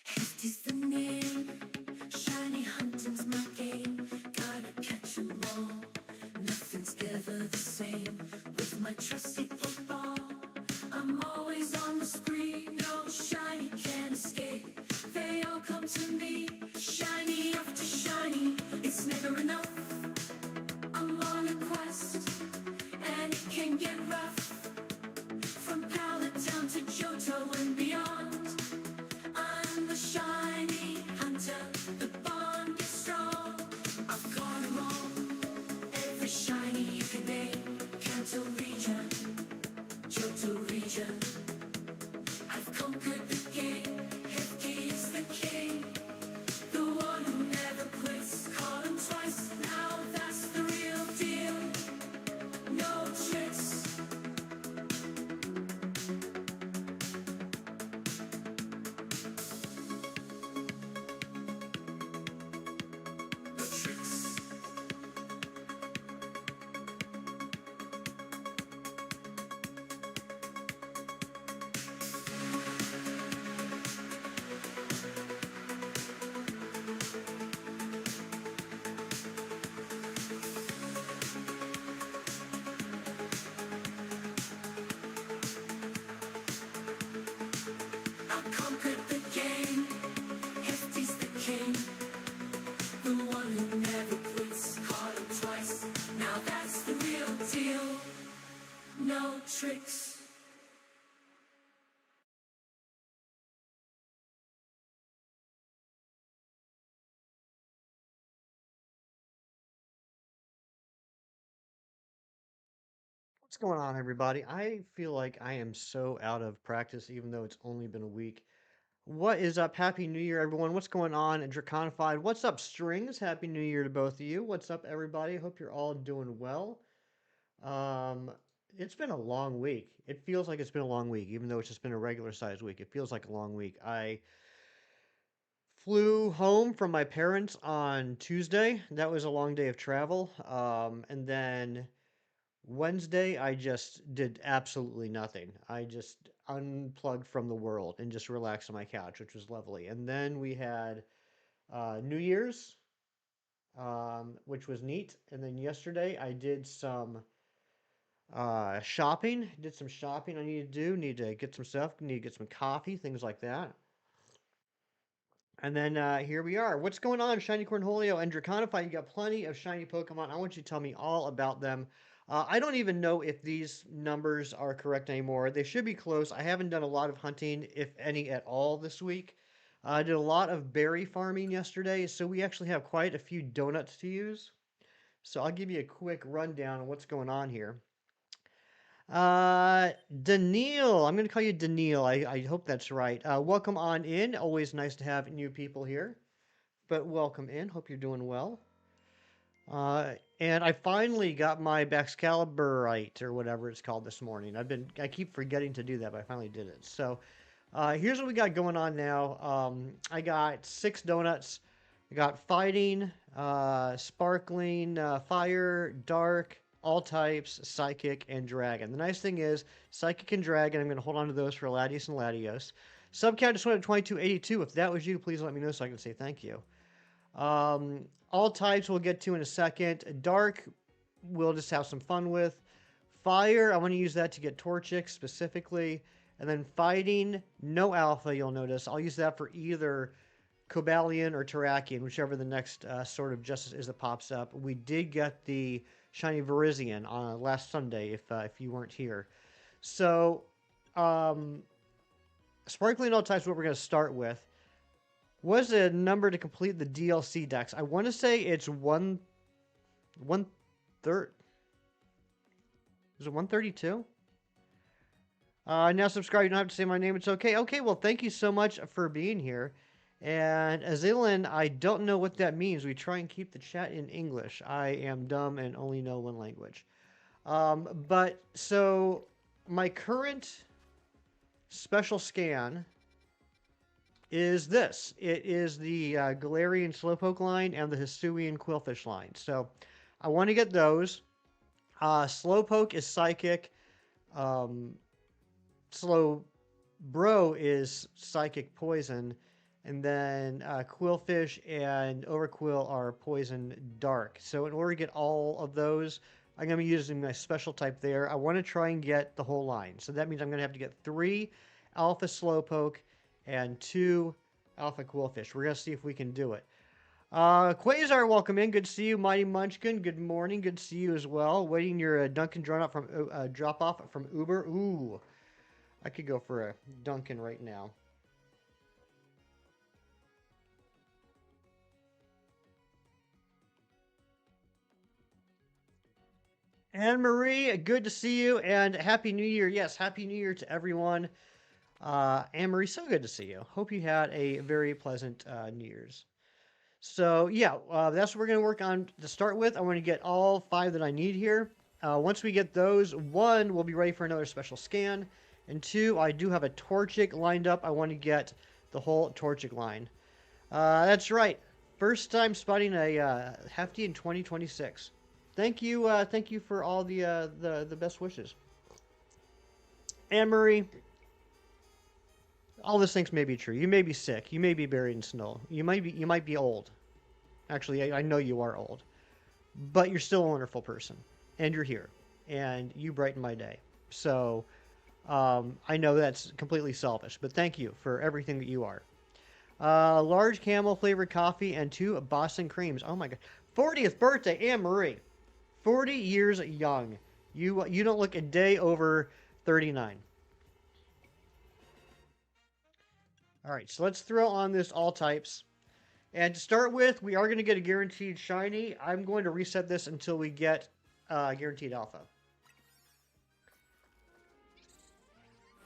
Hefty's the name, shiny hunting's my game. Gotta catch 'em all, nothing's ever the same. With my trusty football, I'm always on the spree. No shiny can escape, they all come to me. Shiny after shiny, it's never enough. I'm on a quest, and it can get rough. From Pallet Town to Johto and beyond, I'm the shiny hunter, the bond is strong. I've got 'em all, every shiny you can name. Kanto region, Johto region, I've conquered the game. Hefty is the king, the one who never quits. Caught him twice, now that's the real deal. No tricks. I conquered the game. Hefty's the king, the one who never quits. Caught him twice, now that's the real deal. No tricks. What's going on, everybody? I feel like I am so out of practice, even though it's only been a week. What is up? Happy New Year, everyone. What's going on? Draconified. What's up, Strings? Happy New Year to both of you. What's up, everybody? Hope you're all doing well. Um, it's been a long week. It feels like it's been a long week, even though it's just been a regular sized week. It feels like a long week. I flew home from my parents on Tuesday. That was a long day of travel. And then Wednesday, I just did absolutely nothing. I just unplugged from the world and just relaxed on my couch, which was lovely. And then we had New Year's, which was neat. And then yesterday, I did some shopping. Did some shopping I need to do. Need to get some stuff. Need to get some coffee, things like that. And then here we are. What's going on, Shiny Cornholio and Draconify? You got plenty of shiny Pokemon. I want you to tell me all about them. I don't even know if these numbers are correct anymore. They should be close. I haven't done a lot of hunting, if any at all, this week. I did a lot of berry farming yesterday, so we actually have quite a few donuts to use. So I'll give you a quick rundown on what's going on here. Daniil, I'm going to call you Daniil. I hope that's right. Welcome on in. Always nice to have new people here. But welcome in. Hope you're doing well. And I finally got my Baxcaliburite or whatever it's called this morning. I keep forgetting to do that, but I finally did it. So here's what we got going on now. I got 6 donuts. I got fighting, sparkling, fire, dark, all types, psychic, and dragon. The nice thing is, psychic and dragon, I'm going to hold on to those for Latios and Latios. Subcount just went at 2282. If that was you, please let me know so I can say thank you. All types we'll get to in a second. Dark, we'll just have some fun with. Fire, I want to use that to get Torchic specifically. And then fighting, no alpha, you'll notice. I'll use that for either Cobalion or Terrakion, whichever the next sort of justice is that pops up. We did get the shiny Virizion on last Sunday, if you weren't here. So, sparkling all types is what we're going to start with. What's the number to complete the DLC decks? I want to say it's one third. Is it 132? Now subscribe. You don't have to say my name. It's okay. Okay, well, thank you so much for being here. And Azilin, I don't know what that means. We try and keep the chat in English. I am dumb and only know one language. But so my current special scan is this. It is the Galarian Slowpoke line and the Hisuian Quillfish line. So I want to get those. Slowpoke is Psychic. Slowbro is Psychic Poison. And then Quillfish and Overquill are poison dark. So in order to get all of those, I'm going to be using my special type there. I want to try and get the whole line. So that means I'm going to have to get 3 Alpha Slowpoke and 2 Alpha Quillfish. We're going to see if we can do it. Quasar, welcome in. Good to see you. Mighty Munchkin, good morning. Good to see you as well. Waiting your Dunkin' drop off from Uber. Ooh, I could go for a Dunkin' right now. Anne Marie, good to see you, and Happy New Year. Yes, Happy New Year to everyone. Anne Marie, so good to see you. Hope you had a very pleasant New Year's. So, yeah, that's what we're going to work on to start with. I want to get all 5 that I need here. Once we get those, 1, we'll be ready for another special scan. And 2, I do have a Torchic lined up. I want to get the whole Torchic line. That's right. First time spotting a Hefty in 2026. Thank you for all the best wishes. Anne Marie, all those things may be true. You may be sick. You may be buried in snow. You might be old. Actually, I know you are old, but you're still a wonderful person, and you're here, and you brighten my day. So I know that's completely selfish, but thank you for everything that you are. Large camel flavored coffee and 2 Boston creams. Oh my god, 40th birthday, Anne Marie. 40 years young. You don't look a day over 39. All right, so let's throw on this all types. And to start with, we are going to get a guaranteed shiny. I'm going to reset this until we get guaranteed alpha.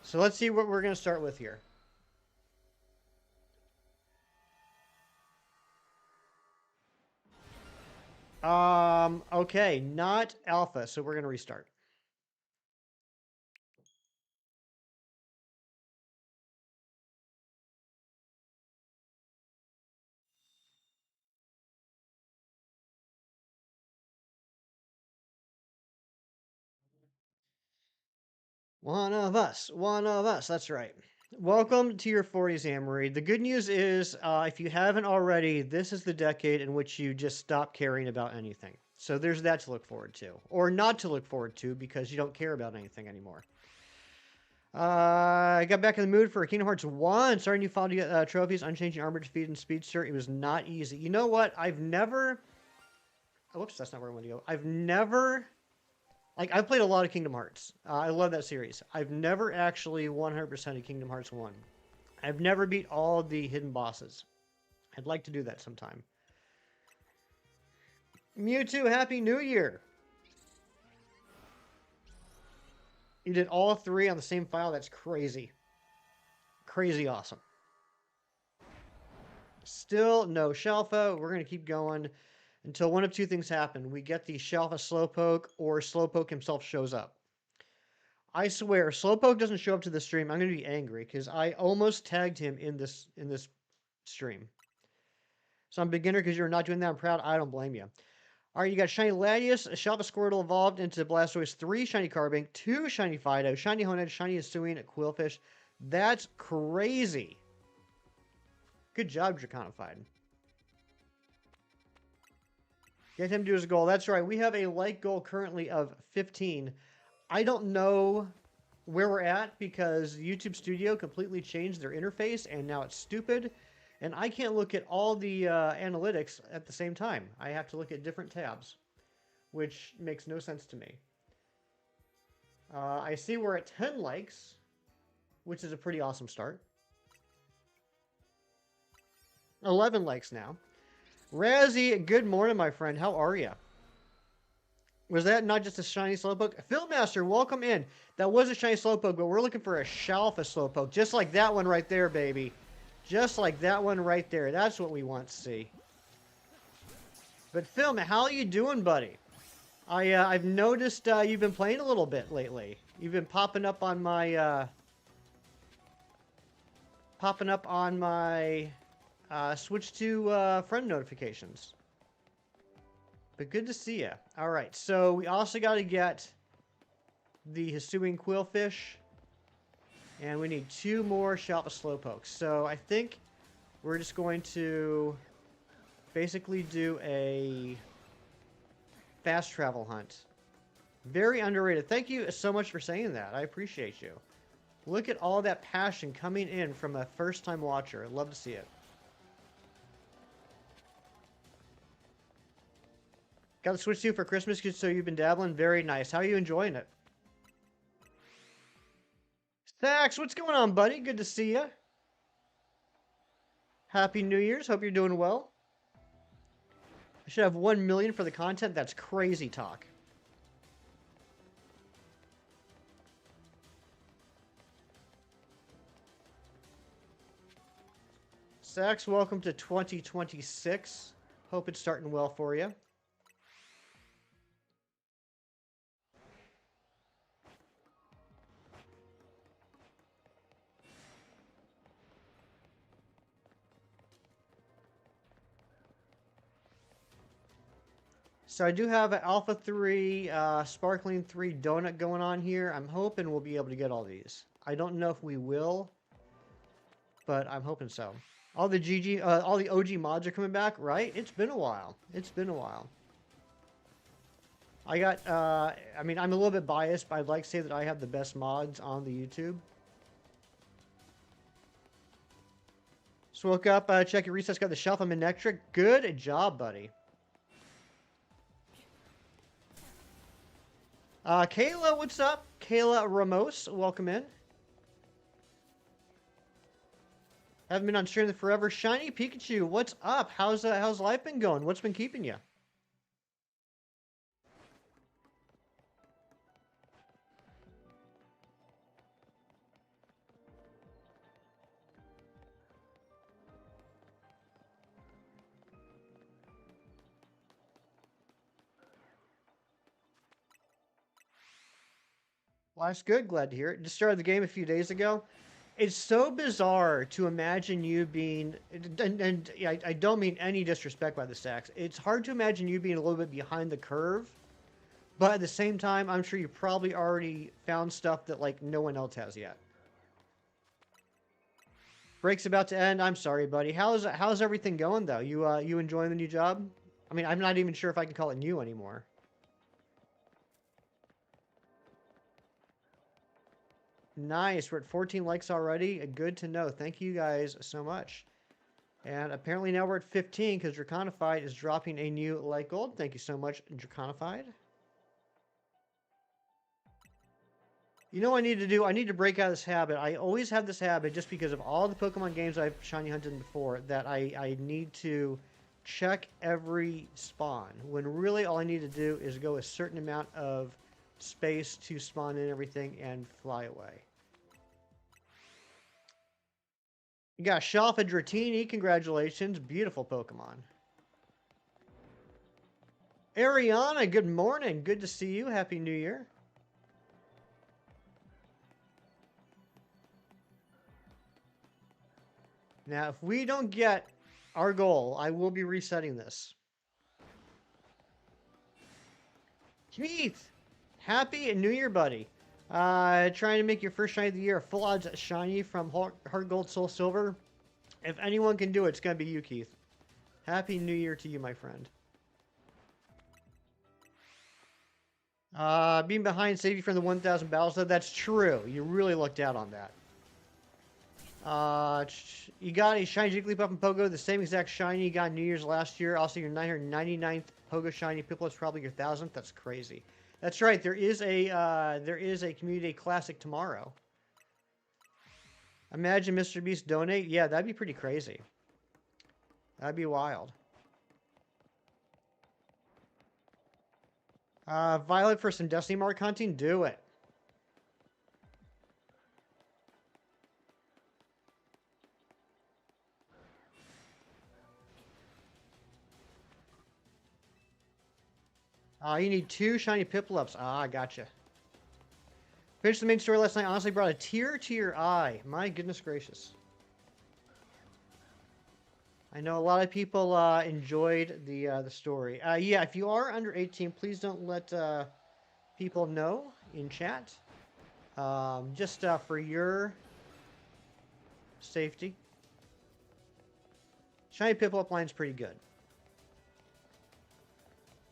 So let's see what we're going to start with here. Okay, not alpha, so we're going to restart. One of us, that's right. Welcome to your 40s, Amory. The good news is, if you haven't already, this is the decade in which you just stop caring about anything. So there's that to look forward to. Or not to look forward to because you don't care about anything anymore. I got back in the mood for Kingdom Hearts 1. Starting new file to get trophies, Unchanging Armor, Defeat, and Speedster. It was not easy. You know what? I've never... Oh, whoops, that's not where I want to go. I've never... Like, I've played a lot of Kingdom Hearts. I love that series. I've never actually 100%ed Kingdom Hearts 1. I've never beat all the hidden bosses. I'd like to do that sometime. Mewtwo, Happy New Year! You did all 3 on the same file? That's crazy. Crazy awesome. Still no Shelfa. We're going to keep going until one of 2 things happen. We get the Shelfa Slowpoke or Slowpoke himself shows up. I swear, Slowpoke doesn't show up to the stream, I'm going to be angry because I almost tagged him in this stream. So I'm a beginner because you're not doing that. I'm proud. I don't blame you. All right, you got Shiny Latias, Shelfa Squirtle evolved into Blastoise, 3 Shiny Carbink, 2 Shiny Fido, Shiny Honed, Shiny Hisuian, Quillfish. That's crazy. Good job, Draconified. Get him to his goal. That's right. We have a like goal currently of 15. I don't know where we're at because YouTube Studio completely changed their interface and now it's stupid. And I can't look at all the analytics at the same time. I have to look at different tabs, which makes no sense to me. I see we're at 10 likes, which is a pretty awesome start. 11 likes now. Razzie, good morning, my friend. How are you? Was that not just a shiny Slowpoke? Fieldmaster, welcome in. That was a shiny Slowpoke, but we're looking for a Shelfa Slowpoke. Just like that one right there, baby. Just like that one right there. That's what we want to see. But Phil, how are you doing, buddy? I've noticed you've been playing a little bit lately. You've been popping up on my switch to friend notifications. But good to see you. All right, so we also got to get the Hisuian Quillfish, and we need 2 more Shelfa Slowpokes. So I think we're just going to basically do a fast travel hunt. Very underrated. Thank you so much for saying that. I appreciate you. Look at all that passion coming in from a first-time watcher. I'd love to see it. Got the Switch 2 for Christmas, so you've been dabbling. Very nice. How are you enjoying it? Thax, what's going on, buddy? Good to see you. Happy New Year's. Hope you're doing well. I should have 1 million for the content. That's crazy talk. Sax, welcome to 2026. Hope it's starting well for you. So I do have an Alpha 3, Sparkling 3 donut going on here. I'm hoping we'll be able to get all these. I don't know if we will, but I'm hoping so. All the OG mods are coming back, right? It's been a while. It's been a while. I got, I mean, I'm a little bit biased, but I'd like to say that I have the best mods on the YouTube. So woke up, check your resets, got the shelf. I'm in Nectric. Good job, buddy. Kayla, what's up? Kayla Ramos, welcome in. Haven't been on stream in forever. Shiny Pikachu, what's up? How's life been going? What's been keeping you? Well, that's good. Glad to hear it. Just started the game a few days ago. It's so bizarre to imagine you being, and I don't mean any disrespect by the Stacks. It's hard to imagine you being a little bit behind the curve, but at the same time, I'm sure you probably already found stuff that like no one else has yet. Break's about to end. I'm sorry, buddy. How's everything going though? You enjoying the new job? I mean, I'm not even sure if I can call it new anymore. Nice. We're at 14 likes already. Good to know. Thank you guys so much. And apparently now we're at 15 because Draconified is dropping a new like gold. Thank you so much, Draconified. You know what I need to do? I need to break out of this habit. I always have this habit just because of all the Pokemon games I've shiny hunted before that I need to check every spawn. When really all I need to do is go a certain amount of space to spawn in everything and fly away. You got Shalfa Dratini, congratulations. Beautiful Pokemon. Ariana, good morning. Good to see you. Happy New Year. Now, if we don't get our goal, I will be resetting this. Keith, happy New Year, buddy. Trying to make your first shiny of the year a full odds shiny from Heart Gold Soul Silver. If anyone can do it, it's going to be you, Keith. Happy New Year to you, my friend. Being behind saved you from the 1,000 battles, though. That's true. You really lucked out on that. You got a shiny Jigglypuff and Pogo, the same exact shiny you got New Year's last year. Also, your 999th Pogo shiny. Piplup probably your 1,000th. That's crazy. That's right. There is a community classic tomorrow. Imagine Mr. Beast donate. Yeah, that'd be pretty crazy. That'd be wild. Violet for some Destiny Mark hunting. Do it. You need 2 shiny Piplups. I gotcha. Finished the main story last night. Honestly, brought a tear to your eye. My goodness gracious. I know a lot of people enjoyed the story. Yeah, if you are under 18, please don't let people know in chat. Just for your safety. Shiny Piplup line's pretty good.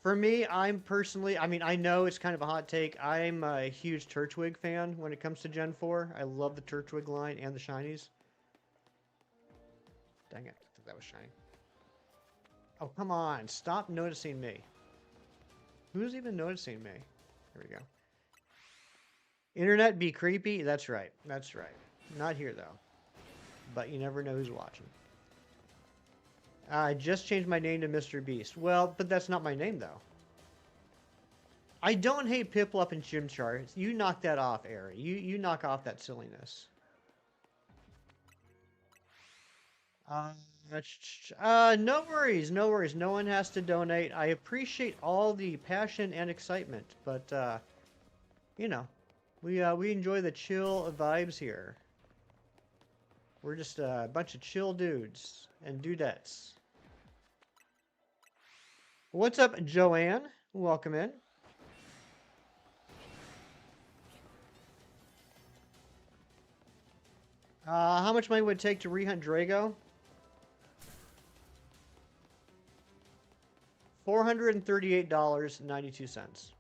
For me, I'm personally, I mean, I know it's kind of a hot take. I'm a huge Turtwig fan when it comes to Gen 4. I love the Turtwig line and the shinies. Dang it, I thought that was shiny. Oh, come on, stop noticing me. Who's even noticing me? There we go. Internet be creepy? That's right, that's right. Not here, though. But you never know who's watching. I just changed my name to Mr. Beast. Well, but that's not my name, though. I don't hate Piplup and Chimchar. You knock that off, Airy. You knock off that silliness. No worries, no worries. No one has to donate. I appreciate all the passion and excitement, but you know, we enjoy the chill vibes here. We're just a bunch of chill dudes and dudettes. What's up, Joanne? Welcome in. How much money would it take to rehunt Drago? $438.92.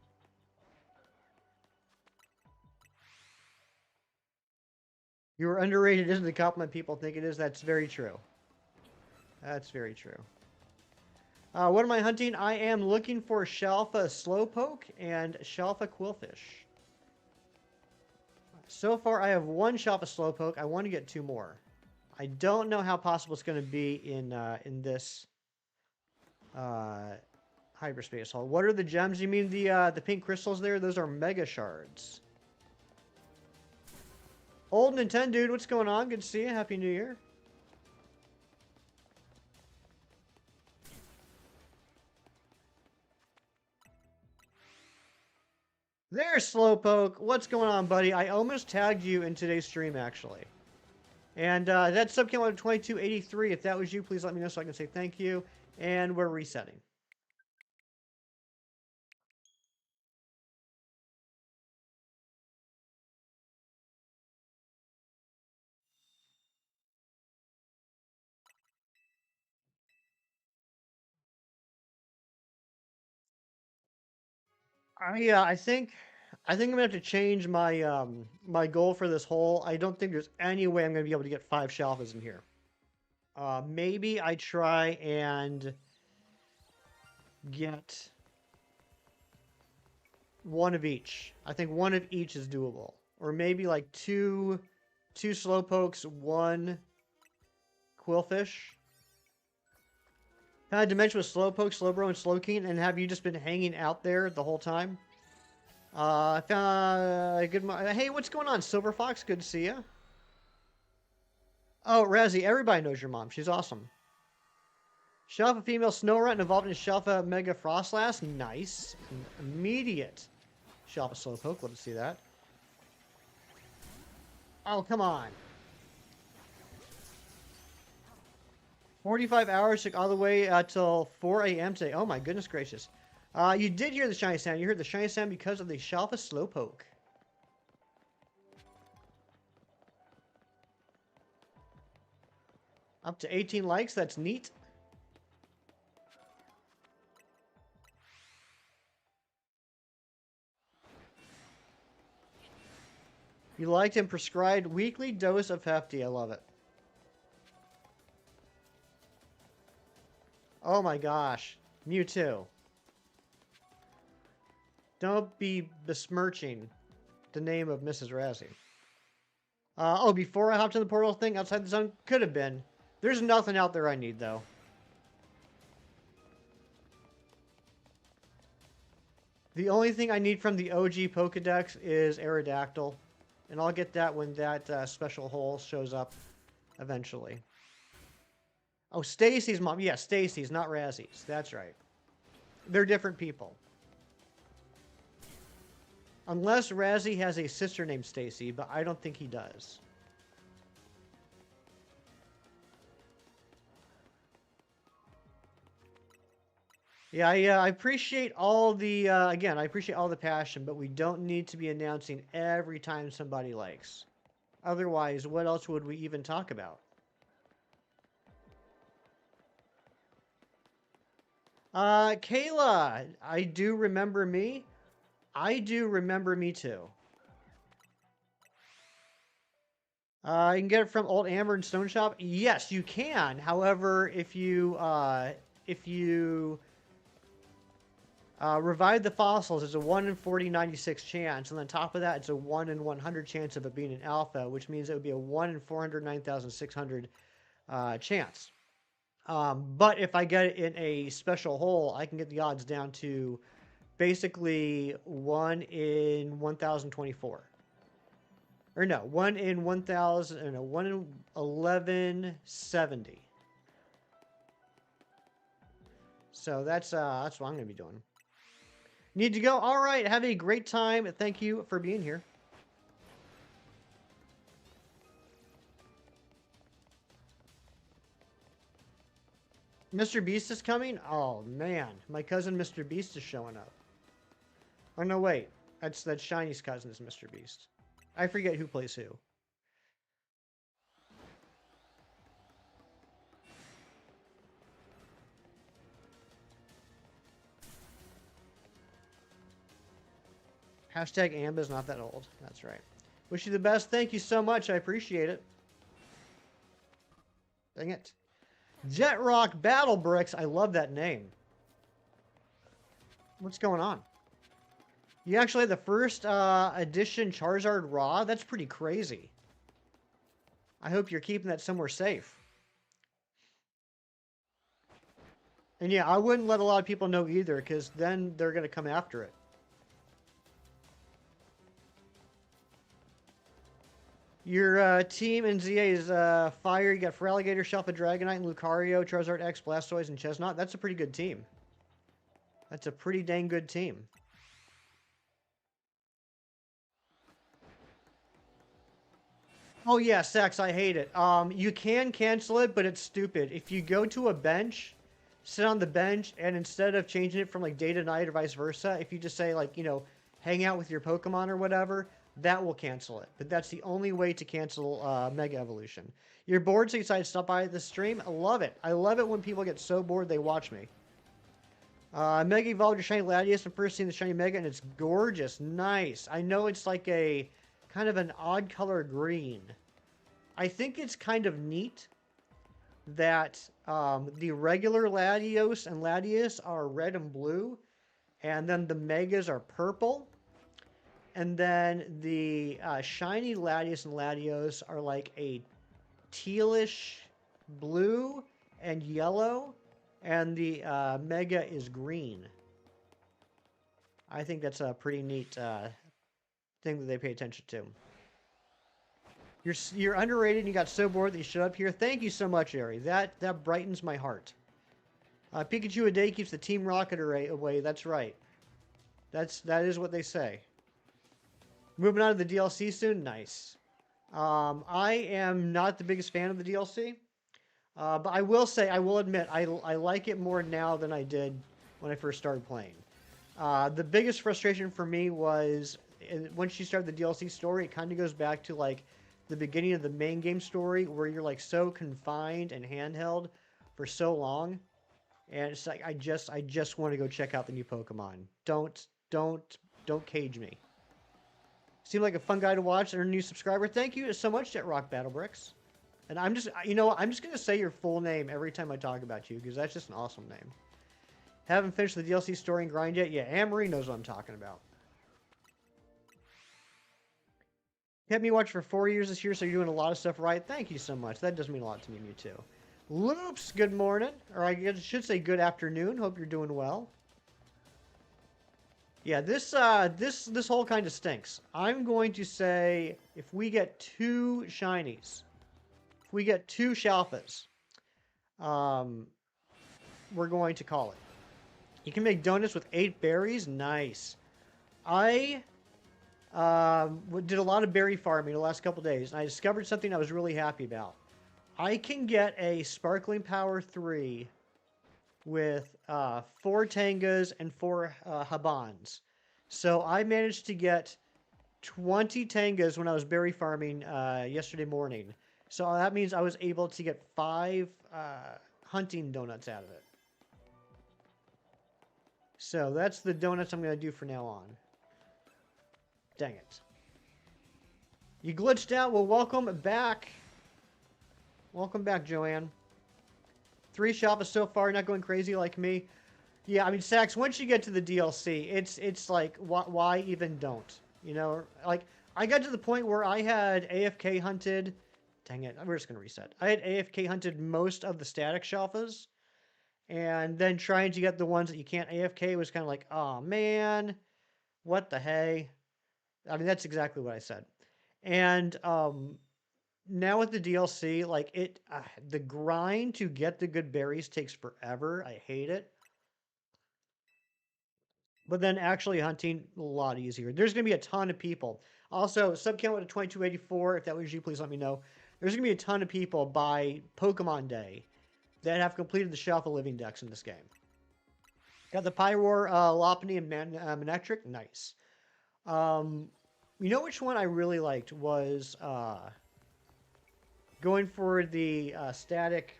You're underrated isn't the compliment people think it is. That's very true. That's very true. What am I hunting? I am looking for Shalfa Slowpoke and Shalfa Quillfish. So far, I have one Shalfa Slowpoke. I want to get 2 more. I don't know how possible it's going to be in this hyperspace hole. What are the gems? You mean the pink crystals there? Those are mega shards. Old Nintendo dude, what's going on? Good to see you. Happy New Year. There's Slowpoke. What's going on, buddy? I almost tagged you in today's stream, actually. And that's subcount of 2283. If that was you, please let me know so I can say thank you. And we're resetting. I think I'm gonna have to change my my goal for this hole. I don't think there's any way I'm gonna be able to get 5 Shalfas in here. Maybe I try and get one of each. I think one of each is doable, or maybe like two Slowpokes, 1 Quillfish. Kind of dimension with Slowpoke, Slowbro, and Slowking, and have you just been hanging out there the whole time? I found hey, what's going on, Silver Fox? Good to see you. Oh, Razzie, everybody knows your mom. She's awesome. Shelfa female Snorunt evolved into Shelfa Mega Frostlass. Nice. Immediate Shelfa Slowpoke. Love to see that. Oh, come on. 45 hours took all the way till 4 a.m. today. Oh my goodness gracious. You did hear the shiny sound. You heard the shiny sound because of the Shelfa Slowpoke. Up to 18 likes. That's neat. You liked and prescribed weekly dose of Hefty. I love it. Oh my gosh. Mewtwo. Don't be besmirching the name of Mrs. Razzie. Oh, before I hopped in the portal thing outside the zone? Could have been. There's nothing out there I need, though. The only thing I need from the OG Pokedex is Aerodactyl. And I'll get that when that special hole shows up eventually. Oh, Stacy's mom. Yeah, Stacy's, not Razzie's. That's right. They're different people. Unless Razzie has a sister named Stacy, but I don't think he does. Yeah, I appreciate all the, again, I appreciate all the passion, but we don't need to be announcing every time somebody likes. Otherwise, what else would we even talk about? Kayla, I do remember me. I do remember me too. You can get it from Old Amber and Stone Shop. Yes, you can. However, if you revive the fossils, it's a 1 in 4096 chance, and on top of that, it's a 1 in 100 chance of it being an alpha, which means it would be a 1 in 409,600 chance. But if I get it in a special hole, I can get the odds down to basically 1 in 1024. Or no, 1 in 1000, no, 1 in 1170. So that's what I'm going to be doing. Need to go? All right, have a great time. Thank you for being here. Mr. Beast is coming? Oh, man. My cousin Mr. Beast is showing up. Oh, no, wait. That's Shiny's cousin is Mr. Beast. I forget who plays who. Hashtag Amba's not that old. That's right. Wish you the best. Thank you so much. I appreciate it. Dang it. Jet Rock Battle Bricks. I love that name. What's going on? You actually had the first edition Charizard Raw? That's pretty crazy. I hope you're keeping that somewhere safe. And yeah, I wouldn't let a lot of people know either, because then they're going to come after it. Your team in ZA is Fire. You got Feraligatr, Shelfa Dragonite, and Lucario, Charizard X, Blastoise, and Chestnut. That's a pretty good team. That's a pretty dang good team. Oh yeah, Sex, I hate it. You can cancel it, but it's stupid. If you go to a bench, sit on the bench, and instead of changing it from like day to night or vice versa, if you just say like, you know, hang out with your Pokemon or whatever, that will cancel it. But that's the only way to cancel Mega Evolution. You're bored, so you decide to stop by the stream. I love it. I love it when people get so bored they watch me. Mega evolved your Shiny Latias and first seen the Shiny Mega, and it's gorgeous. Nice. I know it's like a kind of an odd color green. I think it's kind of neat that the regular Latios and Latias are red and blue, and then the Megas are purple. And then the shiny Latias and Latios are like a tealish blue and yellow, and the Mega is green. I think that's a pretty neat thing that they pay attention to. You're underrated and you got so bored that you showed up here. Thank you so much, Ari. That brightens my heart. Pikachu a day keeps the Team Rocket away. That's right. That is what they say. Moving on to the DLC soon. Nice. I am not the biggest fan of the DLC. But I will admit, I like it more now than I did when I first started playing. The biggest frustration for me was once you start the DLC story, it kind of goes back to like the beginning of the main game story where you're like so confined and handheld for so long. And it's like, I just want to go check out the new Pokemon. Don't cage me. Seemed like a fun guy to watch and a new subscriber. Thank you so much, Jet Rock Battle Bricks. And I'm just going to say your full name every time I talk about you because that's just an awesome name. Haven't finished the DLC story and grind yet? Yeah, Anne-Marie knows what I'm talking about. Kept me watching for 4 years this year, so you're doing a lot of stuff right. Thank you so much. That does mean a lot to me and you too. Loops, good morning. Or I should say good afternoon. Hope you're doing well. Yeah, this hole kind of stinks. I'm going to say if we get 2 shinies, if we get 2 Shalfas, we're going to call it. You can make donuts with 8 berries. Nice. I did a lot of berry farming the last couple days, and I discovered something I was really happy about. I can get a Sparkling Power 3 with 4 Tangas and 4 Habans. So I managed to get 20 Tangas when I was berry farming yesterday morning. So that means I was able to get 5 hunting donuts out of it. So that's the donuts I'm going to do from now on. Dang it. You glitched out. Well, welcome back. Welcome back, Joanne. 3 shoppers so far, not going crazy like me. Yeah, I mean, Sax, once you get to the DLC, it's like, why even don't? You know, like, I got to the point where I had AFK hunted. Dang it, we're just going to reset. I had AFK hunted most of the static shelfas, and then trying to get the ones that you can't AFK was kind of like, oh man, what the hey? I mean, that's exactly what I said. And now with the DLC, like the grind to get the good berries takes forever. I hate it. But then actually hunting, a lot easier. There's going to be a ton of people. Also, sub count to 2284. If that was you, please let me know. There's going to be a ton of people by Pokemon Day that have completed the Shelf of Living decks in this game. Got the Pyroar, Lopunny, and Manectric. Nice. You know which one I really liked was going for the static.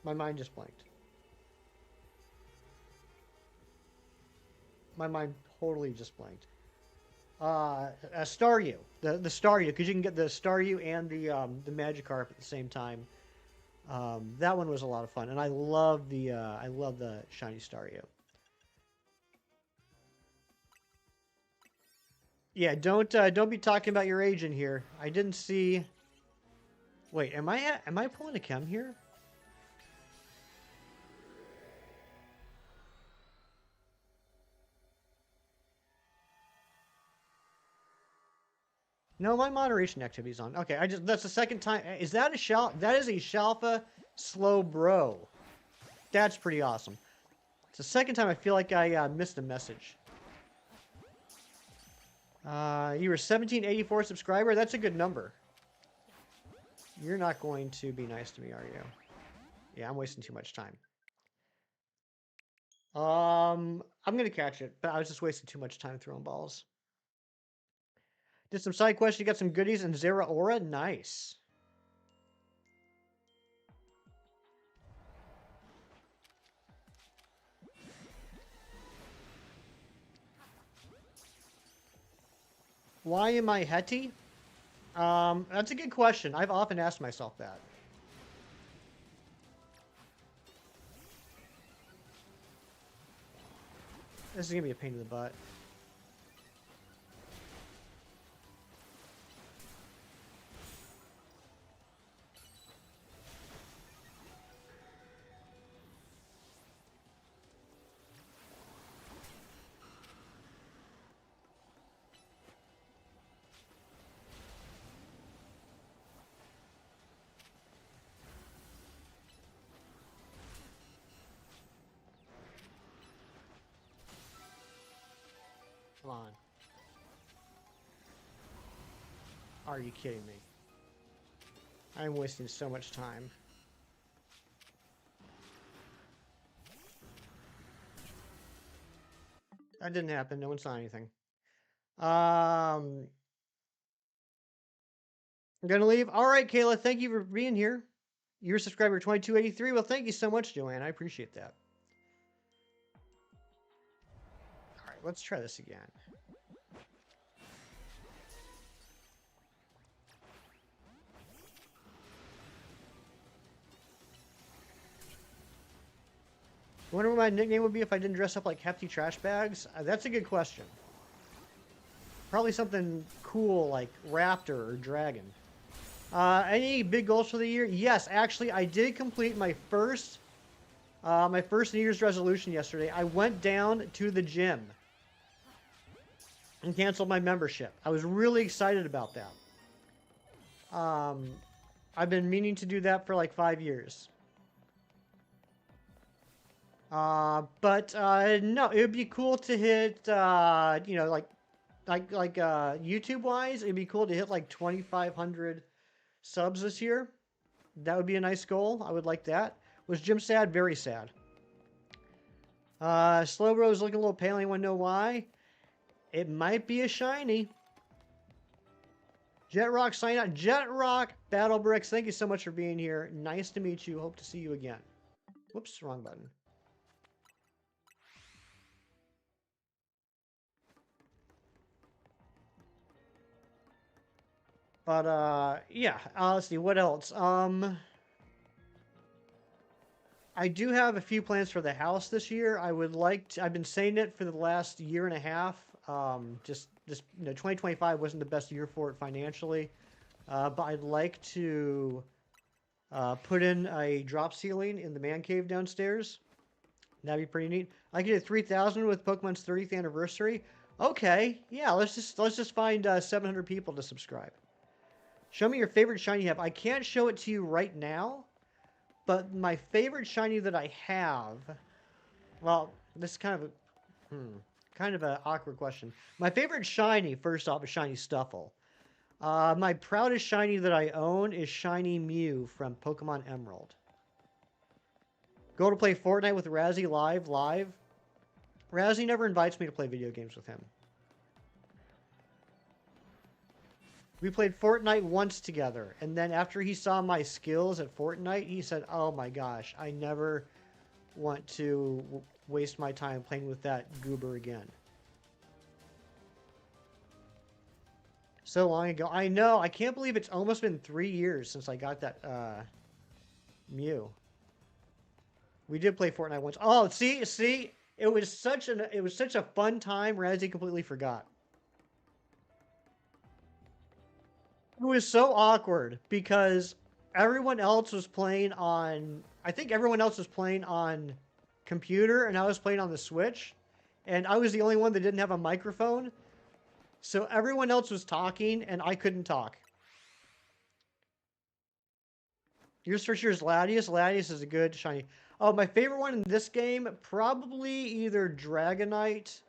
My mind just blanked. My mind totally just blanked. Staryu, the Staryu, because you can get the Staryu and the Magikarp at the same time. That one was a lot of fun, and I love the shiny Staryu. Yeah, don't be talking about your age in here. I didn't see. Wait, am I pulling a chem here? No, my moderation activity's on. Okay, that's the second time. Is that a that is a Shalfa slow bro. That's pretty awesome. It's the second time I feel like I missed a message. You were 1784 subscriber. That's a good number. You're not going to be nice to me, are you? Yeah, I'm wasting too much time. I'm gonna catch it, but I was just wasting too much time throwing balls. Did some side quests. You got some goodies in Zera Aura. Nice. Why am I Hetty? That's a good question. I've often asked myself that. This is gonna be a pain in the butt. Come on. Are you kidding me? I'm wasting so much time. That didn't happen. No one saw anything. I'm gonna leave. All right, Kayla. Thank you for being here. You're subscriber 2283. Well, thank you so much, Joanne. I appreciate that. All right, let's try this again. I wonder what my nickname would be if I didn't dress up like hefty trash bags. That's a good question. Probably something cool like Raptor or Dragon. Any big goals for the year? Yes, actually, I did complete my first New Year's resolution yesterday. I went down to the gym and canceled my membership. I was really excited about that. I've been meaning to do that for like 5 years. But no, it would be cool to hit, you know, like YouTube wise, it'd be cool to hit like 2,500 subs this year. That would be a nice goal. I would like that. Was Jim sad? Very sad. Slowbro's looking a little pale. Anyone know why? It might be a shiny. Jet Rock, sign out. Jet Rock, Battle Bricks, thank you so much for being here. Nice to meet you. Hope to see you again. Whoops, wrong button. But, yeah, let's see, what else? I do have a few plans for the house this year. I would like to, I've been saying it for the last year and a half. Just this, 2025 wasn't the best year for it financially. But I'd like to put in a drop ceiling in the man cave downstairs. That'd be pretty neat. I could do 3,000 with Pokemon's 30th anniversary. Okay, yeah, let's just find 700 people to subscribe. Show me your favorite shiny you have. I can't show it to you right now, but my favorite shiny that I have, well, this is kind of an awkward question. My favorite shiny, first off, is Shiny Stuffle. My proudest shiny that I own is Shiny Mew from Pokemon Emerald. Go to play Fortnite with Razzie live. Razzie never invites me to play video games with him. We played Fortnite once together, and then after he saw my skills at Fortnite, he said, "Oh my gosh, I never want to waste my time playing with that goober again." So long ago. I know, I can't believe it's almost been 3 years since I got that Mew. We did play Fortnite once. Oh, see, it was such a fun time. Razzie completely forgot. It was so awkward because everyone else was playing on, I think everyone else was playing on computer and I was playing on the Switch, and I was the only one that didn't have a microphone. So everyone else was talking and I couldn't talk. Yours for sure is Latias. Latias is a good shiny. Oh, my favorite one in this game, probably either Dragonite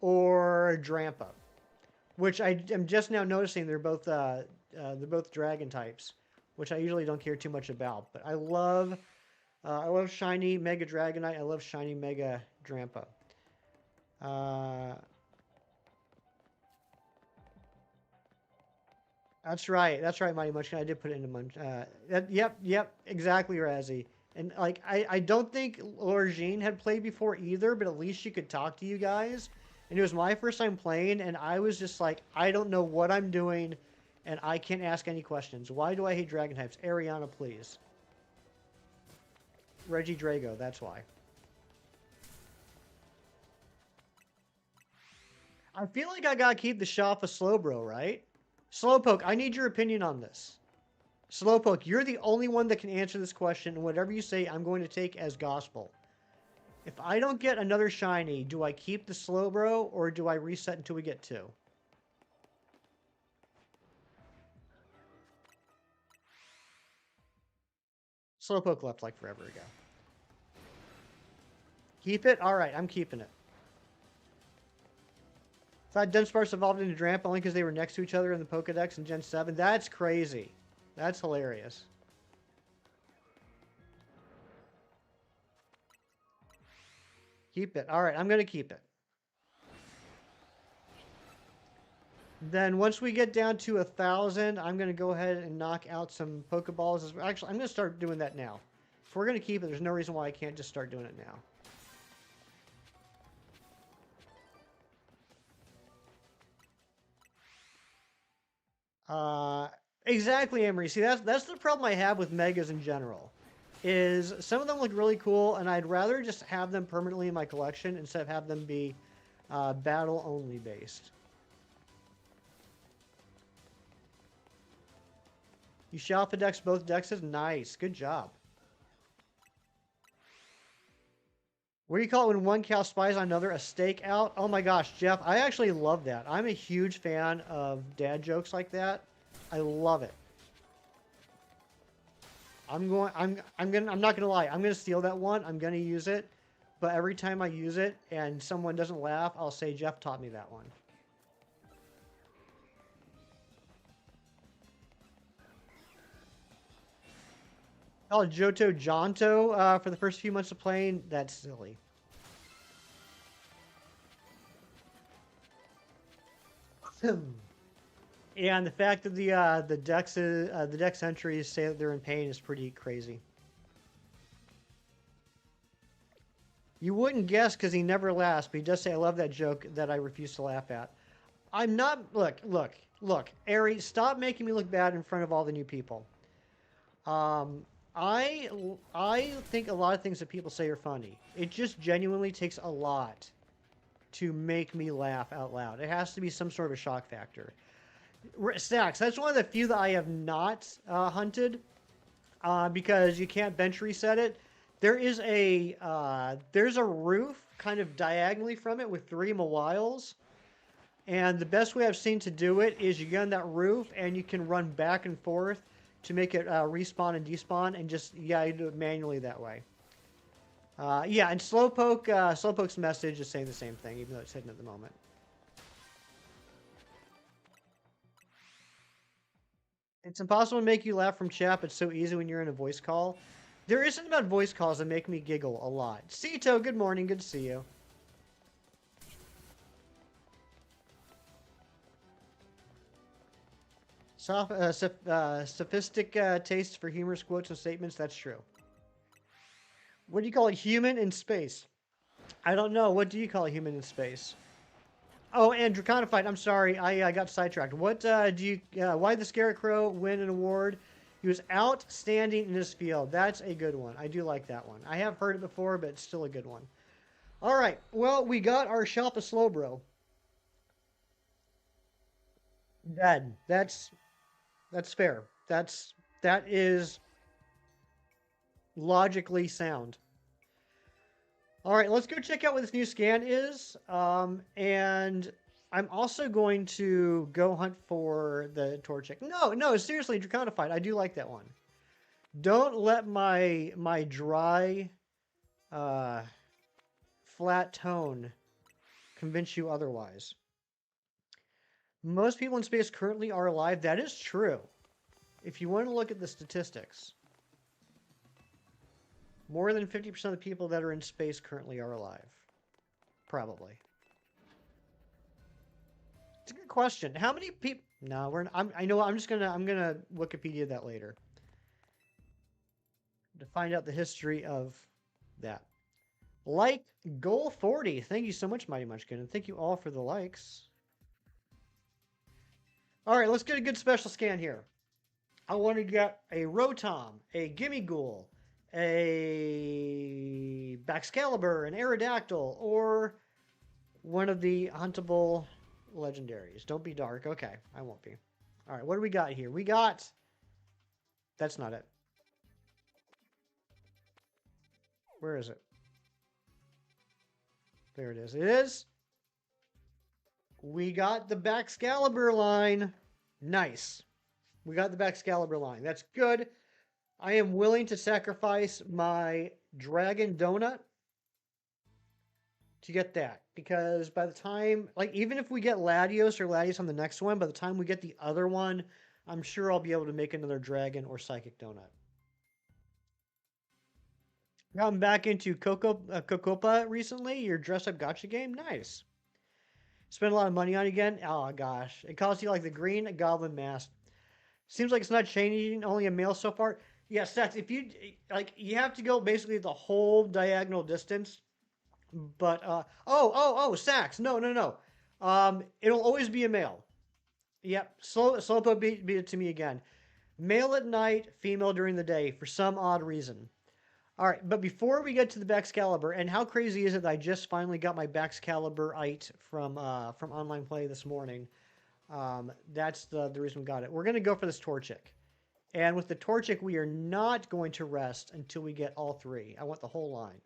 or Drampa, which I am just now noticing they're both dragon types, which I usually don't care too much about. But I love shiny Mega Dragonite. I love shiny Mega Drampa. That's right, Mighty Munchkin. I did put it into Munch. Yep, exactly, Razzie. And like, I don't think Laura Jean had played before either, but at least she could talk to you guys. And it was my first time playing, and I was just like, I don't know what I'm doing, and I can't ask any questions. Why do I hate dragon types? Ariana, please. Reggie Drago, that's why. I feel like I gotta keep the Shafa Slowbro, right? Slowpoke, I need your opinion on this. Slowpoke, you're the only one that can answer this question, and whatever you say, I'm going to take as gospel. If I don't get another shiny, do I keep the Slowbro, or do I reset until we get 2? Slowpoke left like forever ago. Keep it? Alright, I'm keeping it. Thought Dunsparce evolved into Drampa only because they were next to each other in the Pokedex in Gen 7. That's crazy. That's hilarious. Keep it. Alright, I'm going to keep it. Then once we get down to 1,000, I'm going to go ahead and knock out some Pokeballs. Actually, I'm going to start doing that now. If we're going to keep it, there's no reason why I can't just start doing it now. Exactly, Emery. See, that's the problem I have with Megas in general. Is some of them look really cool, and I'd rather just have them permanently in my collection instead of have them be battle only based. You Shalfa decks both dexes? Nice. Good job. What do you call it when one cow spies on another? A stake out? Oh my gosh, Jeff, I actually love that. I'm a huge fan of dad jokes like that. I love it. I'm not gonna lie. I'm gonna steal that one. I'm gonna use it, but every time I use it and someone doesn't laugh, I'll say Jeff taught me that one. Oh, Johto Jonto for the first few months of playing. That's silly. And the fact that the Dex entries say that they're in pain is pretty crazy. You wouldn't guess because he never laughs, but he does say, "I love that joke that I refuse to laugh at." I'm not. Look, Ari, stop making me look bad in front of all the new people. Um, I I think a lot of things that people say are funny. It just genuinely takes a lot to make me laugh out loud. It has to be some sort of a shock factor. Stacks, that's one of the few that I have not hunted because you can't bench reset it. There's a roof kind of diagonally from it with 3 Mawiles. And the best way I've seen to do it is you get on that roof and you can run back and forth to make it respawn and despawn, and just, yeah, you do it manually that way. Yeah, and Slowpoke's message is saying the same thing, even though it's hidden at the moment. It's impossible to make you laugh from chat, but it's so easy when you're in a voice call. There is something about voice calls that make me giggle a lot. Cito, good morning, good to see you. Sophistic taste for humorous quotes and statements, that's true. What do you call a human in space? I don't know. What do you call a human in space? Oh, and Draconified, I'm sorry, I got sidetracked. What why did the Scarecrow win an award? He was outstanding in his field. That's a good one. I do like that one. I have heard it before, but it's still a good one. All right, well, we got our Shop of Slowbro. Dead. That's fair. That is logically sound. All right, let's go check out what this new scan is. And I'm also going to go hunt for the Torchic. No, seriously, Draconified. I do like that one. Don't let my dry, flat tone convince you otherwise. Most people in space currently are alive. That is true. If you want to look at the statistics, more than 50% of the people that are in space currently are alive. Probably. It's a good question. How many people? No, I know. I'm gonna Wikipedia that later to find out the history of that. Like goal 40. Thank you so much, Mighty Munchkin, and thank you all for the likes. All right, let's get a good special scan here. I want to get a Rotom, a Gimmighoul, a Baxcalibur, an Aerodactyl, or one of the huntable legendaries. Don't be dark. Okay, I won't be. All right, what do we got here? We got... That's not it. Where is it? There it is. It is. We got the Baxcalibur line. Nice. We got the Baxcalibur line. That's good. I am willing to sacrifice my Dragon Donut to get that. Because by the time, like, even if we get Latios on the next one, by the time we get the other one, I'm sure I'll be able to make another Dragon or Psychic Donut. Gotten back into Cocopa recently, your dress-up gacha game? Nice. Spend a lot of money on it again? Oh, gosh. It costs you like the green Goblin Mask. Seems like it's not changing, only a male so far. Yeah, Seth, if you, like, you have to go basically the whole diagonal distance. But, Sax, no. It'll always be a male. Yep, Slowpoke beat it to me again. Male at night, female during the day, for some odd reason. All right, but before we get to the Baxcalibur, and how crazy is it that I just finally got my Baxcalibur-ite from online play this morning? That's the reason we got it. We're going to go for this Torchic. And with the Torchic, we are not going to rest until we get all three. I want the whole line.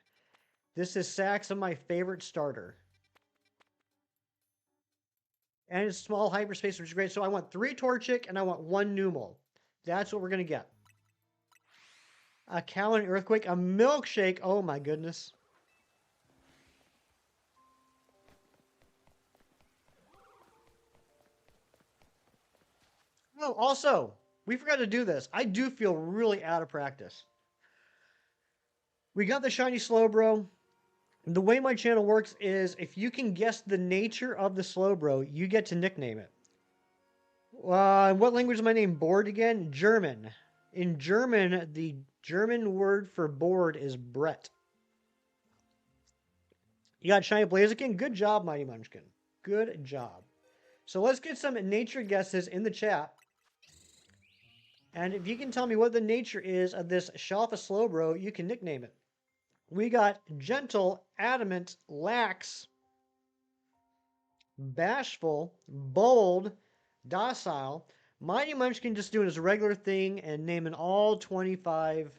This is Saxon, my favorite starter. And it's small hyperspace, which is great. So I want 3 Torchic, and I want 1 Numel. That's what we're going to get. A cow and earthquake, a milkshake. Oh my goodness. Oh, also, we forgot to do this. I do feel really out of practice. We got the shiny Slowbro. The way my channel works is if you can guess the nature of the Slowbro, you get to nickname it. What language is my name? Board again? German. In German, the German word for board is Brett. You got Shiny Blaziken? Good job, Mighty Munchkin. Good job. So let's get some nature guesses in the chat. And if you can tell me what the nature is of this Shalfa Slowbro, you can nickname it. We got gentle, adamant, lax, bashful, bold, docile. Mighty Munchkin just doing his regular thing and naming all 25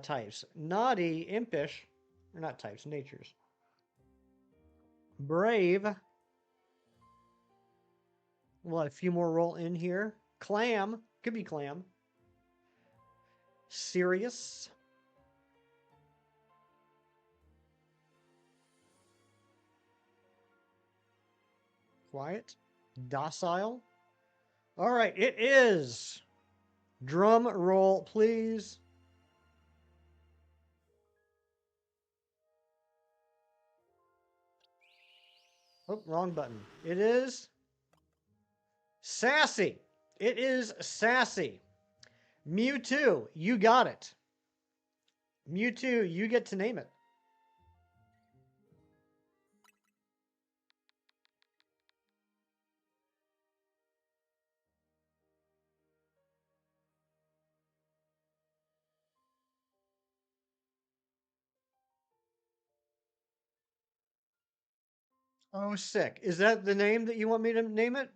types. Naughty, impish, or not types, natures. Brave. We'll let a few more roll in here. Clam, could be clam. Serious. Quiet. Docile. All right, it is. Drum roll, please. Oh, wrong button. It is Sassy. It is Sassy. Mewtwo, you got it. Mewtwo, you get to name it. Oh, sick. Is that the name that you want me to name it?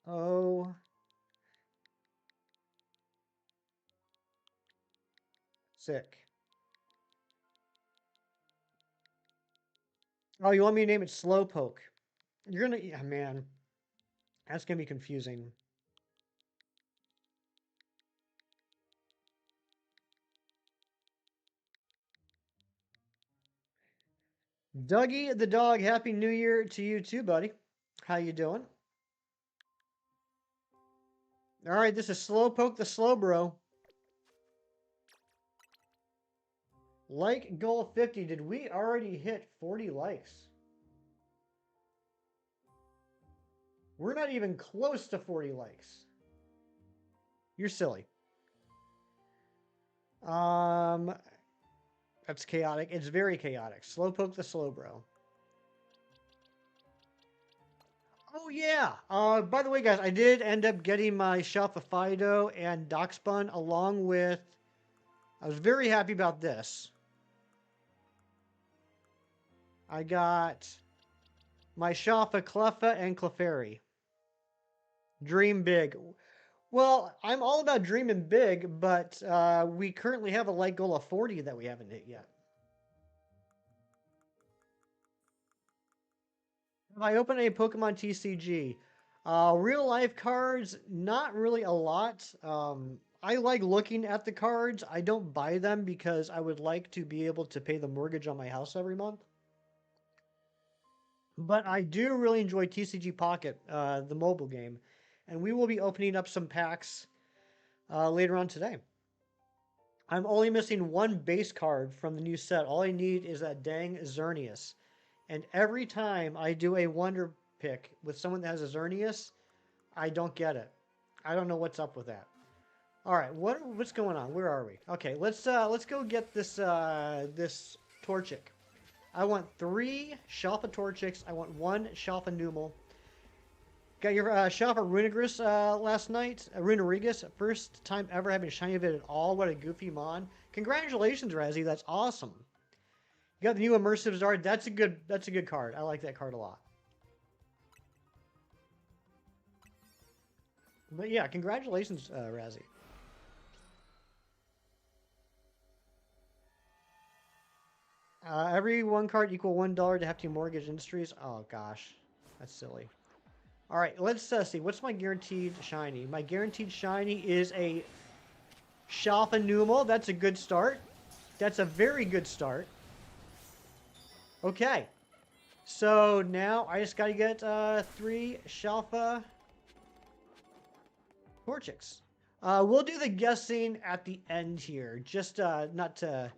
Oh, sick. Oh, you want me to name it Slowpoke? You're gonna, yeah, man. That's gonna be confusing. Dougie the dog, Happy New Year to you too, buddy. How you doing? All right, this is Slowpoke the Slowbro. Like goal 50. Did we already hit 40 likes? We're not even close to 40 likes. You're silly. That's chaotic. It's very chaotic. Slowpoke the Slowbro. Oh yeah. By the way, guys, I did end up getting my Shelf of Fido and Doxbun along with. I was very happy about this. I got my Shelf of Cleffa and Clefairy. Dream big. Well, I'm all about dreaming big, but we currently have a light goal of 40 that we haven't hit yet. Have I opened a Pokemon TCG? Real life cards, not really a lot. I like looking at the cards. I don't buy them because I would like to be able to pay the mortgage on my house every month. But I do really enjoy TCG Pocket, the mobile game. And we will be opening up some packs later on today. I'm only missing one base card from the new set. All I need is that dang Xerneas. And every time I do a wonder pick with someone that has a Xerneas, I don't get it. I don't know what's up with that. All right, what's going on? Where are we? Okay, let's go get this this Torchic. I want 3 Shalfa Torchics. I want 1 Shalfa Numel. Got your Shalfa Runigris last night. Runerigus, first time ever having shiny of it at all. What a goofy mon! Congratulations, Razzie. That's awesome. You got the new immersive Zard. That's a good card. I like that card a lot. But yeah, congratulations, Razzie. Every 1 card equal $1 to Hefty Mortgage Industries. Oh gosh, that's silly. All right, let's see. What's my guaranteed shiny? My guaranteed shiny is a Shalfa Numel. That's a good start. That's a very good start. Okay, so now I just got to get 3 Shalfa Torchics. We'll do the guessing at the end here, just not to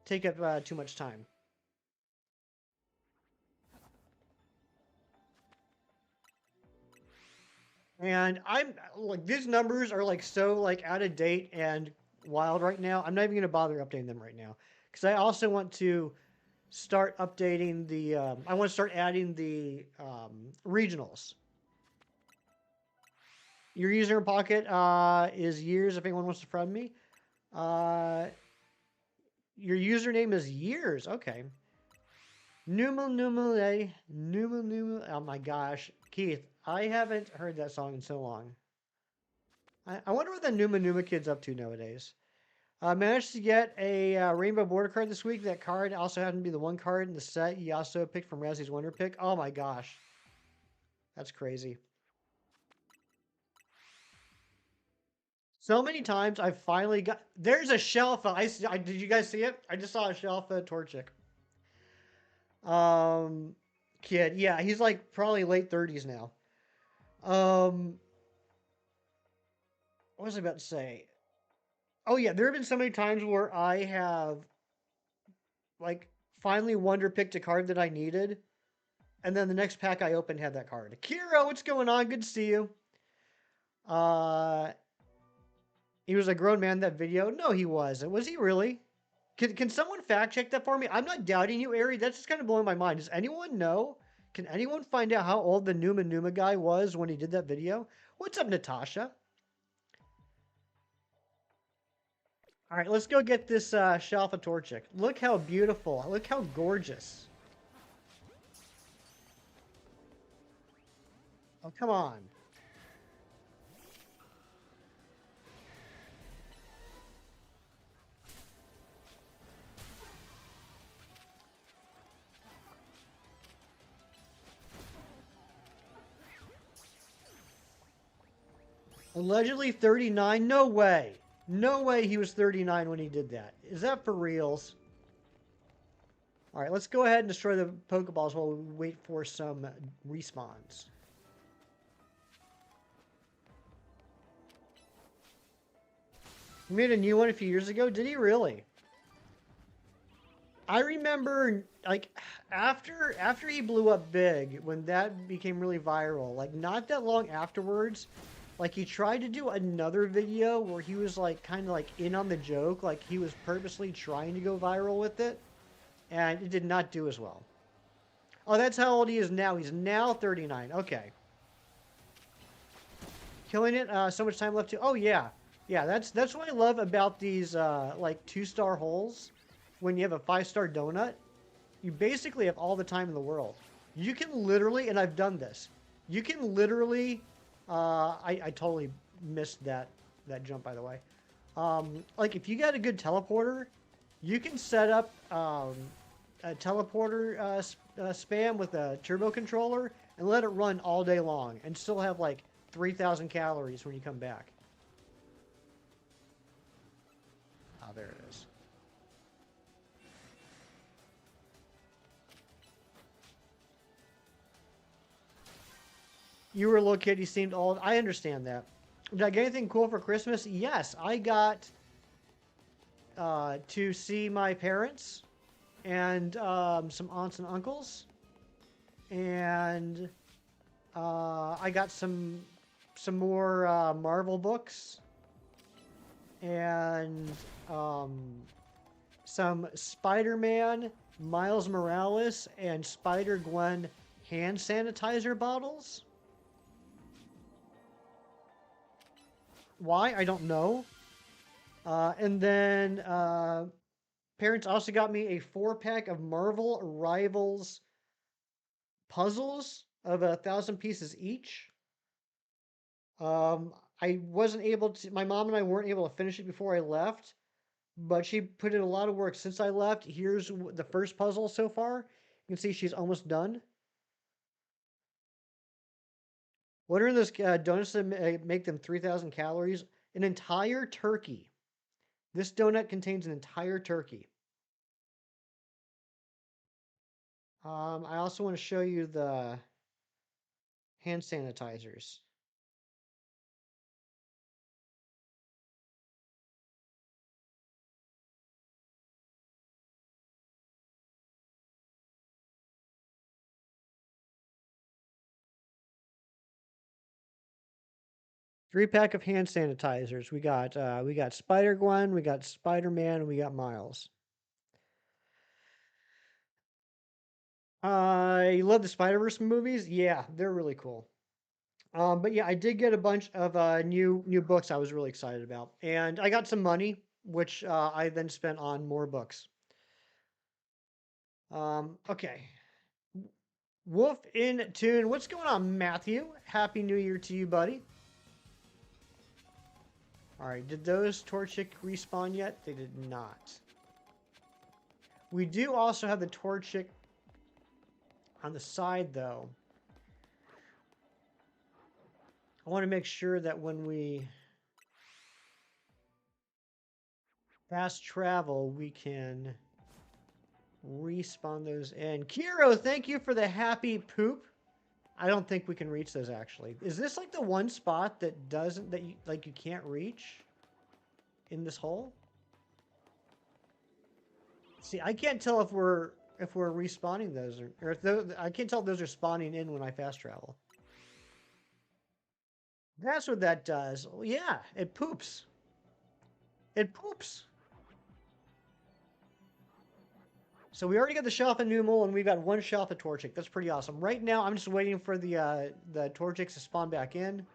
take up too much time. And I'm like, these numbers are like so like out of date and wild right now. I'm not even gonna bother updating them right now because I also want to start updating the. I want to start adding the regionals. Your user in Pocket is years. If anyone wants to friend me, uh, your username is years. Okay. Numal. Oh my gosh, Keith, I haven't heard that song in so long. I wonder what the Numa kid's up to nowadays. I managed to get a rainbow border card this week. That card also happened to be the one card in the set you also picked from Razzy's Wonder Pick. Oh my gosh, that's crazy. So many times I've finally got. There's a shelf. Did you guys see it? I just saw a shelf at Torchic. Um, kid. Yeah, he's like probably late 30s now. Um, what was I about to say? Oh yeah, there have been so many times where I have like finally wonder picked a card that I needed, and then the next pack I opened had that card. Kiro, what's going on? Good to see you. Uh, he was a grown man in that video. No, he wasn't. Was he really? Can someone fact check that for me? I'm not doubting you, Ari. That's just kind of blowing my mind. Does anyone know? Can anyone find out how old the Numa guy was when he did that video? What's up, Natasha? All right, let's go get this Shalfa Torchic. Look how beautiful. Look how gorgeous. Oh, come on. Allegedly 39? No way. No way he was 39 when he did that. Is that for reals? All right, let's go ahead and destroy the Pokeballs while we wait for some respawns. He made a new one a few years ago. Did he really? I remember like after he blew up big, when that became really viral, like not that long afterwards, like he tried to do another video where he was like kind of like in on the joke, like he was purposely trying to go viral with it, and it did not do as well. Oh, that's how old he is now. He's now 39. Okay. Killing it. So much time left to. Oh yeah, yeah. That's what I love about these like 2-star holes. When you have a 5-star donut, you basically have all the time in the world. You can literally, and I've done this. You can literally. I totally missed that jump, by the way. Like if you got a good teleporter, you can set up a teleporter spam with a turbo controller and let it run all day long and still have like 3,000 calories when you come back. Oh, there it is. You were a little kid, you seemed old. I understand that. Did I get anything cool for Christmas? Yes, I got to see my parents and some aunts and uncles, and I got some more Marvel books and some Spider-Man, Miles Morales, and Spider-Gwen hand sanitizer bottles. Why? I don't know. And then parents also got me a 4-pack of Marvel Rivals puzzles of 1,000 pieces each. I wasn't able to. My mom and I weren't able to finish it before I left, but she put in a lot of work since I left. Here's the first puzzle so far. You can see she's almost done. What are those donuts that make them 3,000 calories? An entire turkey. This donut contains an entire turkey. I also want to show you the hand sanitizers. 3 pack of hand sanitizers. We got Spider Gwen, we got Spider Man, and we got Miles. I love the Spider Verse movies. Yeah, they're really cool. But yeah, I did get a bunch of new books I was really excited about, and I got some money, which I then spent on more books. Okay, Wolf in Tune. What's going on, Matthew? Happy New Year to you, buddy. All right, did those Torchic respawn yet? They did not. We do also have the Torchic on the side, though. I want to make sure that when we fast travel, we can respawn those in. Kiro, thank you for the happy poop. I don't think we can reach those actually. Is this like the one spot that doesn't that you can't reach in this hole? See, I can't tell if we're respawning those or if those, I can't tell if those are spawning in when I fast travel. That's what that does. Well, yeah, it poops. It poops. So we already got the shelf of Numel, and we've got one shelf of Torchic. That's pretty awesome. Right now, I'm just waiting for the Torchics to spawn back in.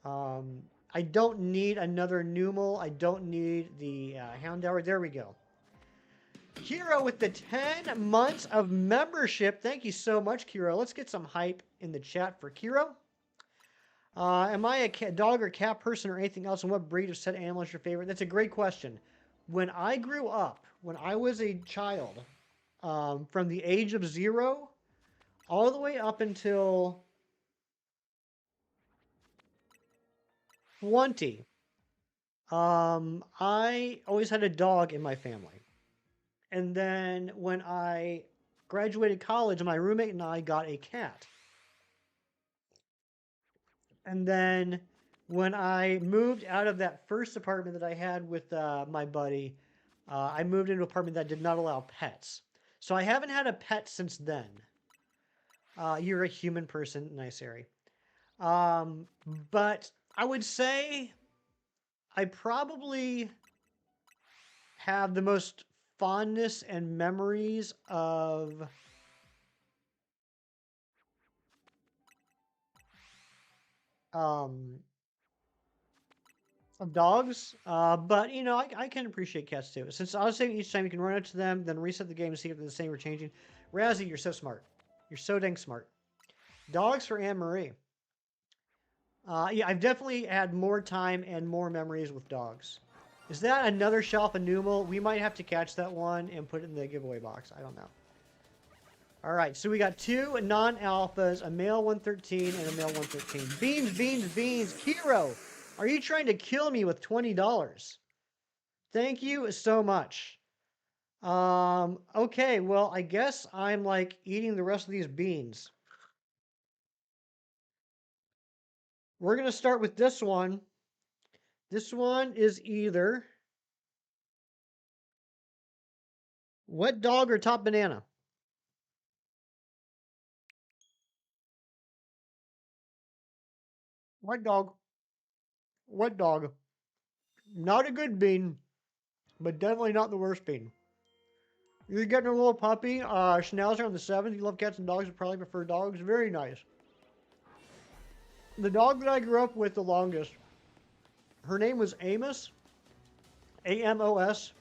I don't need another Numel. I don't need the Houndour. There we go. Kiro with the 10 months of membership. Thank you so much, Kiro. Let's get some hype in the chat for Kiro. Am I a dog or cat person or anything else? And what breed of said animal is your favorite? That's a great question. When I grew up, when I was a child, from the age of 0 all the way up until 20, I always had a dog in my family. And then when I graduated college, my roommate and I got a cat. And then when I moved out of that first apartment that I had with my buddy, I moved into an apartment that did not allow pets. So I haven't had a pet since then. You're a human person. Nice, Harry. But I would say I probably have the most fondness and memories um, of dogs. But you know, I can appreciate cats too. Since I was saying each time you can run up to them, then reset the game and see if they're the same or changing. Razzie, you're so smart. You're so dang smart. Dogs for Anne Marie. Yeah, I've definitely had more time and more memories with dogs. Is that another shelf of Numel? We might have to catch that one and put it in the giveaway box. I don't know. All right, so we got 2 non-alphas, a male 113 and a male 113. Beans, beans, beans. Kiro, are you trying to kill me with $20? Thank you so much. Okay, well, I guess I'm like eating the rest of these beans. We're going to start with this one. This one is either wet dog or top banana. Wet dog. Wet dog. Not a good bean, but definitely not the worst bean. You're getting a little puppy, Schnauzer on the 7th. You love cats and dogs, but probably prefer dogs. Very nice. The dog that I grew up with the longest, her name was Amos. Amos.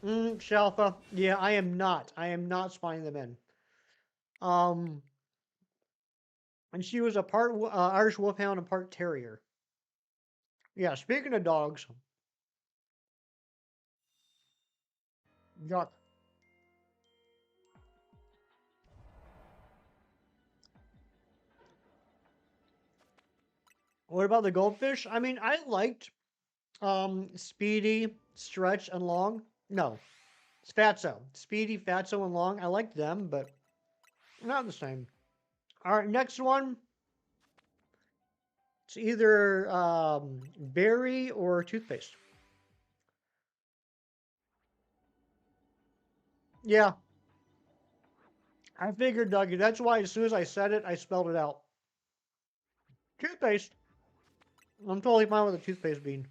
Shalfa. Yeah, I am not. I am not spawning them in. Um, and she was a part Irish Wolfhound and part Terrier. Yeah, speaking of dogs, yuck. What about the goldfish? I mean, I liked Speedy, Stretch, and Long. No, it's Fatso. Speedy, Fatso, and Long. I liked them, but not the same. All right, next one. It's either berry or toothpaste. Yeah, I figured, Dougie. That's why as soon as I said it, I spelled it out. Toothpaste. I'm totally fine with a toothpaste bean.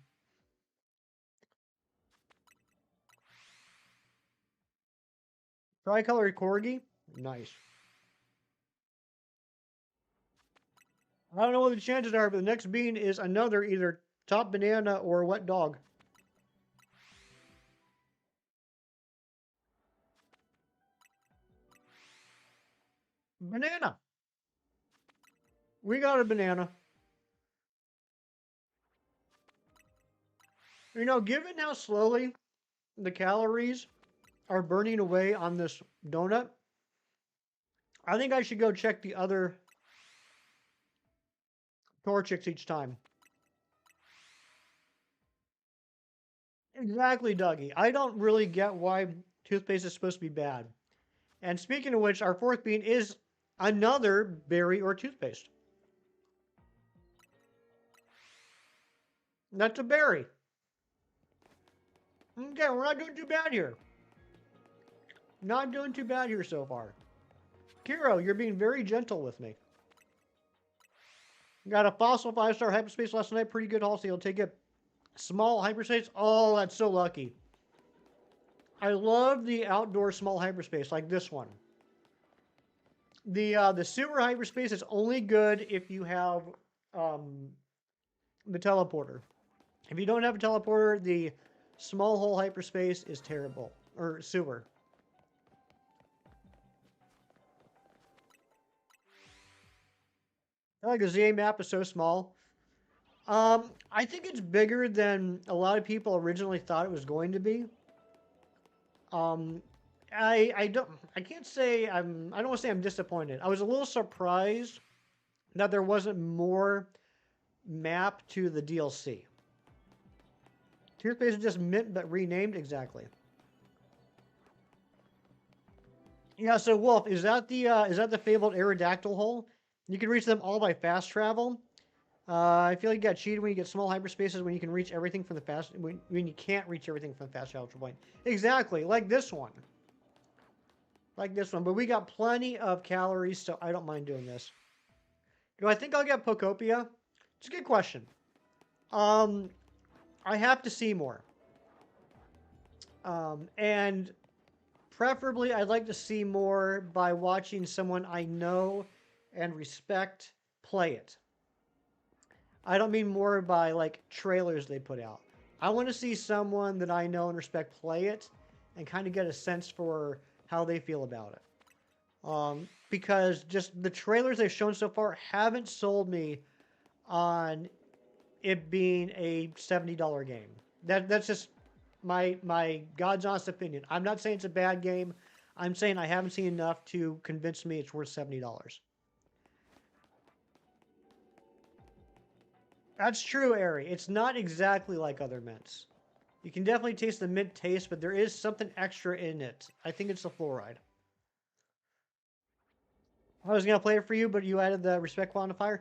Tricolor corgi? Nice. I don't know what the chances are, but the next bean is another either top banana or wet dog. Banana. We got a banana. You know, given how slowly the calories are burning away on this donut, I think I should go check the other Torchics each time. Exactly, Dougie. I don't really get why toothpaste is supposed to be bad. And speaking of which, our fourth bean is another berry or toothpaste. That's a berry. Okay, we're not doing too bad here. Not doing too bad here so far. Kiro, you're being very gentle with me. Got a fossil 5-star hyperspace last night. Pretty good haul, so you'll take it. Small hyperspace. Oh, that's so lucky. I love the outdoor small hyperspace like this one. The sewer hyperspace is only good if you have the teleporter. If you don't have a teleporter, the small hole hyperspace is terrible. Or sewer. I like the ZA map is so small. I think it's bigger than a lot of people originally thought it was going to be. Um, I can't say I don't want to say I'm disappointed. I was a little surprised that there wasn't more map to the DLC. Toothpaste is just mint but renamed exactly. Yeah, so Wolf, is that the fabled Aerodactyl hole? You can reach them all by fast travel. I feel like you got cheated when you get small hyperspaces when you can reach everything from the fast when you can't reach everything from the fast travel point. Exactly, like this one. Like this one, but we got plenty of calories, so I don't mind doing this. Do I think I'll get Pocopia? It's a good question. I have to see more. And preferably, I'd like to see more by watching someone I know and respect play it. I don't mean more by like trailers they put out. I want to see someone that I know and respect play it and kind of get a sense for how they feel about it. Because just the trailers they've shown so far haven't sold me on it being a $70 game. That's just my God's honest opinion. I'm not saying it's a bad game. I'm saying I haven't seen enough to convince me it's worth $70. That's true, Ari. It's not exactly like other mints. You can definitely taste the mint taste, but there is something extra in it. I think it's the fluoride. I was gonna play it for you, but you added the respect quantifier.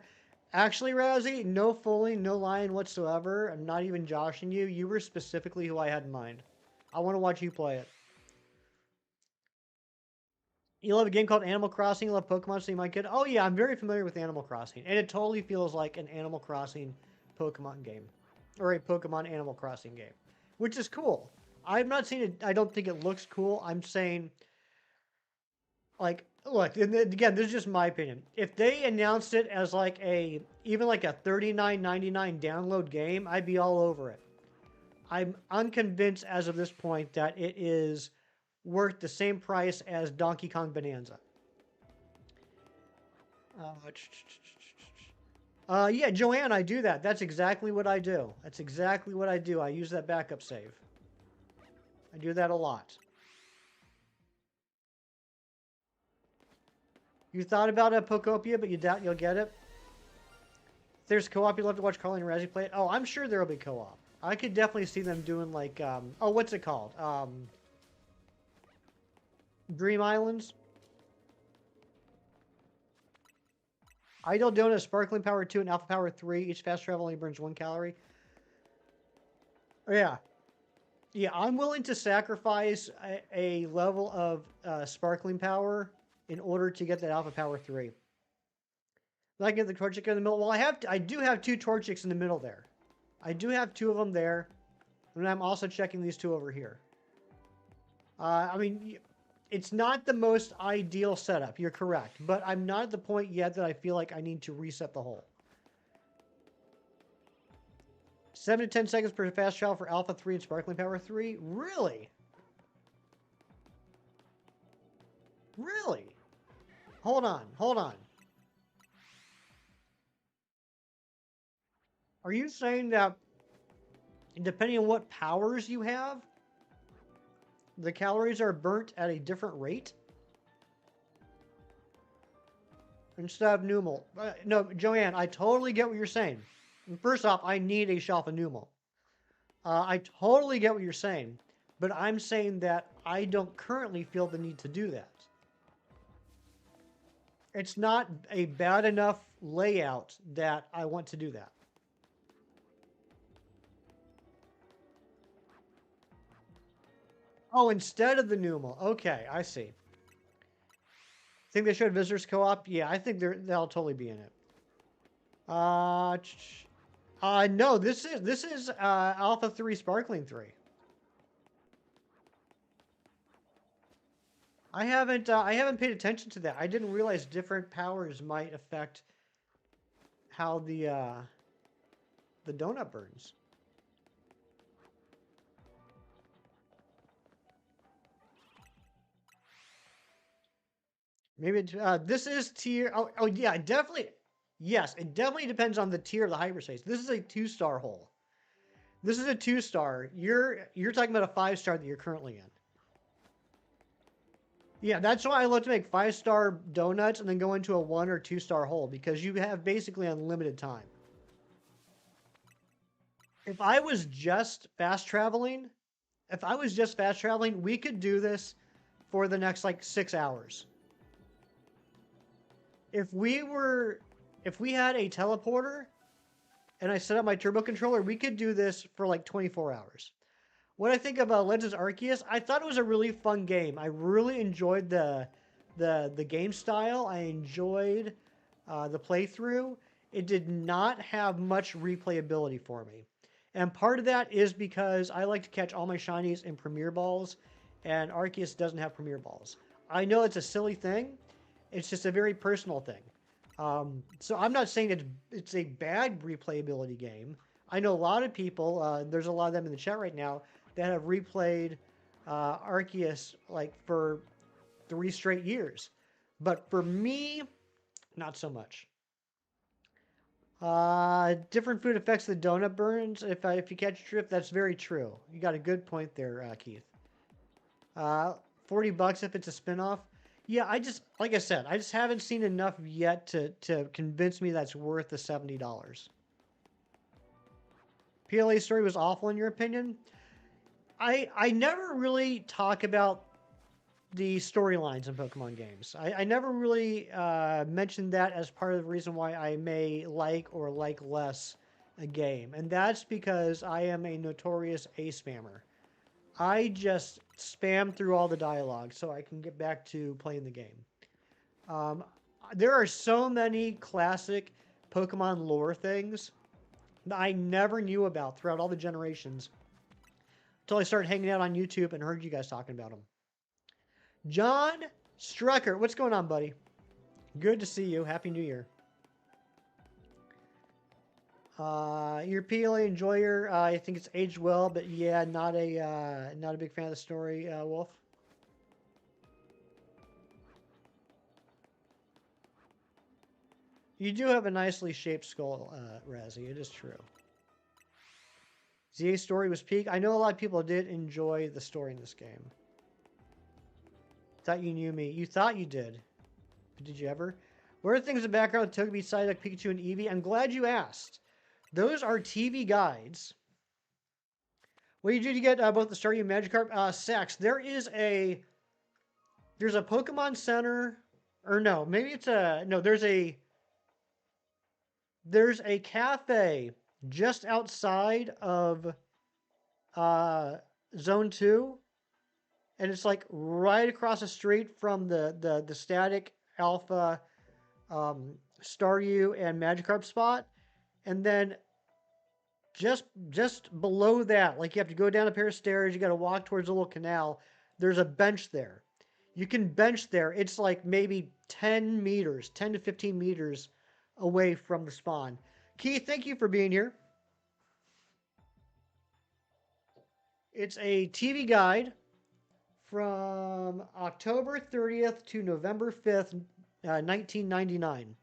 Actually, Razzie, no fooling, no lying whatsoever. I'm not even joshing you. You were specifically who I had in mind. I want to watch you play it. You love a game called Animal Crossing. You love Pokemon, so you might get. Oh yeah, I'm very familiar with Animal Crossing, and it totally feels like an Animal Crossing Pokemon game, or a Pokemon Animal Crossing game, which is cool. I've not seen it. I don't think it looks cool. I'm saying, like, look, and again, this is just my opinion. If they announced it as like even like a $39.99 download game, I'd be all over it. I'm unconvinced as of this point that it is worth the same price as Donkey Kong Bonanza. Yeah, Joanne, I do that. That's exactly what I do. That's exactly what I do. I use that backup save. I do that a lot. You thought about a Pokopia, but you doubt you'll get it? If there's co-op, you'd love to watch Carly and Razzie play it. Oh, I'm sure there'll be co-op. I could definitely see them doing like, oh, what's it called? Dream Islands? Ideal Donut, Sparkling Power 2, and Alpha Power 3. Each fast travel only burns 1 calorie. Oh, yeah. Yeah, I'm willing to sacrifice a level of Sparkling Power in order to get that Alpha Power 3. I get the Torchic in the middle. Well, I do have two Torchics in the middle there. I do have two of them there, and I'm also checking these two over here. I mean, it's not the most ideal setup. You're correct, but I'm not at the point yet that I feel like I need to reset the hole. 7 to 10 seconds per fast travel for Alpha 3 and Sparkling Power 3? Really? Really? Hold on, hold on. Are you saying that depending on what powers you have, the calories are burnt at a different rate? Instead of Numal. No, Joanne, I totally get what you're saying. First off, I need a shelf of Numal. I totally get what you're saying, but I'm saying that I don't currently feel the need to do that. It's not a bad enough layout that I want to do that. Oh, instead of the Numal. Okay, I see. Think they showed visitors co-op? Yeah, I think they'll totally be in it. No, this is Alpha 3 Sparkling 3. I haven't paid attention to that. I didn't realize different powers might affect how the donut burns. Maybe this is tier. Oh yeah, definitely. Yes, it definitely depends on the tier of the hyperspace. This is a 2-star hole. This is a 2-star. You're talking about a 5-star that you're currently in. Yeah, that's why I love to make 5-star donuts and then go into a 1 or 2-star hole because you have basically unlimited time. If I was just fast traveling, we could do this for the next like 6 hours. If we had a teleporter and I set up my turbo controller, we could do this for like 24 hours. What I think of Legends Arceus, I thought it was a really fun game. I really enjoyed the game style. I enjoyed the playthrough. It did not have much replayability for me. And part of that is because I like to catch all my shinies in Premier Balls, and Arceus doesn't have Premier Balls. I know it's a silly thing. It's just a very personal thing. So I'm not saying it's a bad replayability game. I know a lot of people, there's a lot of them in the chat right now, that have replayed Arceus like for 3 straight years. But for me, not so much. Different food affects the donut burns. If you catch a drift, that's very true. You got a good point there, Keith. $40 if it's a spinoff. Yeah, like I said, I just haven't seen enough yet to convince me that's worth the $70. PLA story was awful in your opinion? I never really talk about the storylines in Pokemon games. I never really mentioned that as part of the reason why I may like or like less a game. And that's because I am a notorious A spammer. I just spam through all the dialogue so I can get back to playing the game. There are so many classic Pokemon lore things that I never knew about throughout all the generations until I started hanging out on YouTube and heard you guys talking about them. John Strucker, what's going on, buddy? Good to see you. Happy New Year. Your PLA enjoyer, I think it's aged well, but yeah, not a big fan of the story, Wolf. You do have a nicely shaped skull, Razzie. It is true. ZA story was peak. I know a lot of people did enjoy the story in this game. Thought you knew me. You thought you did. But did you ever? Where are things in the background? Togepi, Psyduck, Pikachu, and Eevee? I'm glad you asked. Those are TV guides. What did you do to get both the Staryu and Magikarp? Sax, there's a Pokemon Center, or no, maybe it's no, there's a cafe just outside of Zone 2, and it's like right across the street from the static alpha Staryu, and Magikarp spot, and then just below that, like you have to go down a pair of stairs, you got to walk towards a little canal. There's a bench there. You can bench there. It's like maybe 10 meters, 10 to 15 meters away from the spawn. Keith, thank you for being here. It's a TV guide from October 30th to November 5th, 1999.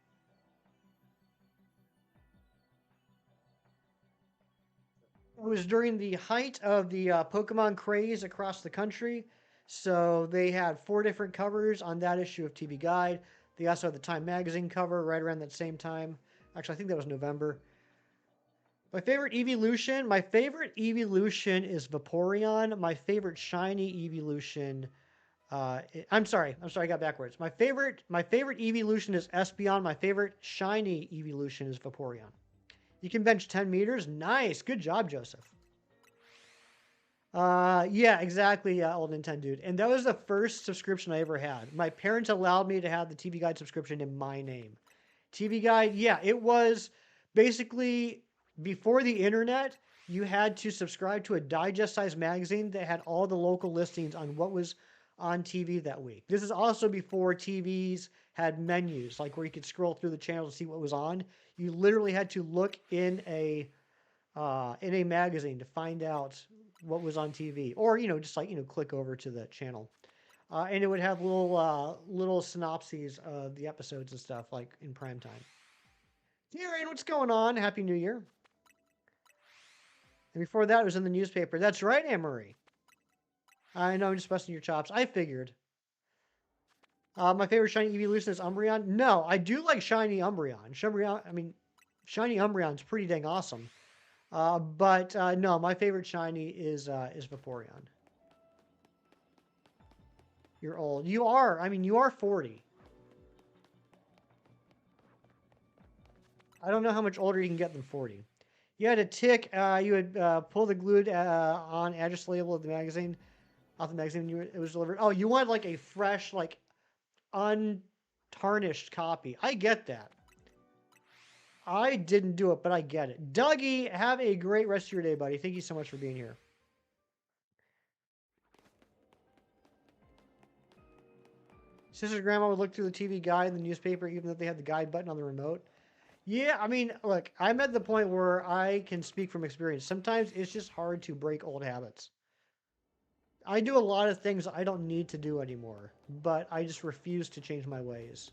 It was during the height of the Pokemon craze across the country. So they had 4 different covers on that issue of TV Guide. They also had the Time Magazine cover right around that same time. Actually, I think that was November. My favorite evolution is Vaporeon. My favorite shiny evolution. I'm sorry, I got backwards. My favorite evolution is Espeon. My favorite shiny evolution is Vaporeon. You can bench 10 meters. Nice. Good job, Joseph. Yeah, exactly, old Nintendo dude. And that was the first subscription I ever had. My parents allowed me to have the TV Guide subscription in my name. TV Guide, yeah, it was basically before the internet, you had to subscribe to a digest-sized magazine that had all the local listings on what was on TV that week. This is also before TVs had menus, like where you could scroll through the channel to see what was on. You literally had to look in a magazine to find out what was on TV, or just like click over to the channel, and it would have little synopses of the episodes and stuff like in prime time. Darren, what's going on? Happy New Year! And before that, it was in the newspaper. That's right, Anne Marie. I know I'm just busting your chops. I figured. My favorite shiny evolution is Umbreon. No, I do like shiny Umbreon. Shiny Umbreon's pretty dang awesome. But no, my favorite shiny is Vaporeon. You're old. You are. I mean, you are 40. I don't know how much older you can get than 40. You had a tick. You would pull the glued on address label of the magazine off the magazine. It was delivered. Oh, you want like a fresh, like untarnished copy. I get that. I didn't do it, but I get it. Dougie, have a great rest of your day, buddy. Thank you so much for being here. Sister's grandma would look through the TV guide in the newspaper, even though they had the guide button on the remote. Yeah, I mean, look, I'm at the point where I can speak from experience. Sometimes it's just hard to break old habits. I do a lot of things I don't need to do anymore, but I just refuse to change my ways.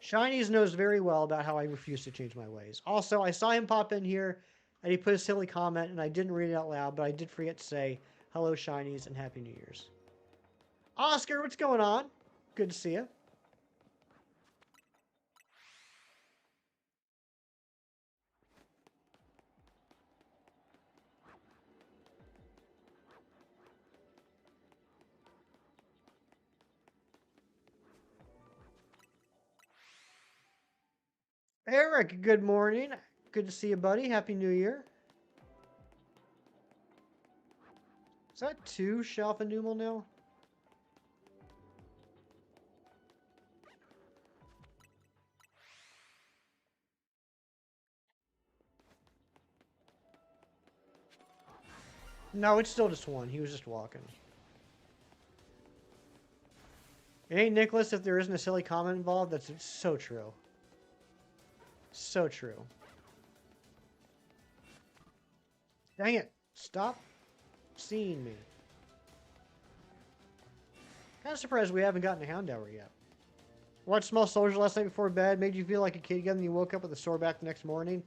Shinies knows very well about how I refuse to change my ways. Also, I saw him pop in here, and he put a silly comment, and I didn't read it out loud, but I did forget to say, hello, Shinies, and Happy New Year's. Oscar, what's going on? Good to see you. Eric, good morning. Good to see you, buddy. Happy New Year. Is that 2 Shelf and Numal now? No, it's still just 1. He was just walking. It ain't Nicholas if there isn't a silly comment involved. That's so true. So true. Dang it. Stop seeing me. Kind of surprised we haven't gotten a Houndour yet. Watched Small Soldier last night before bed. Made you feel like a kid again, and you woke up with a sore back the next morning.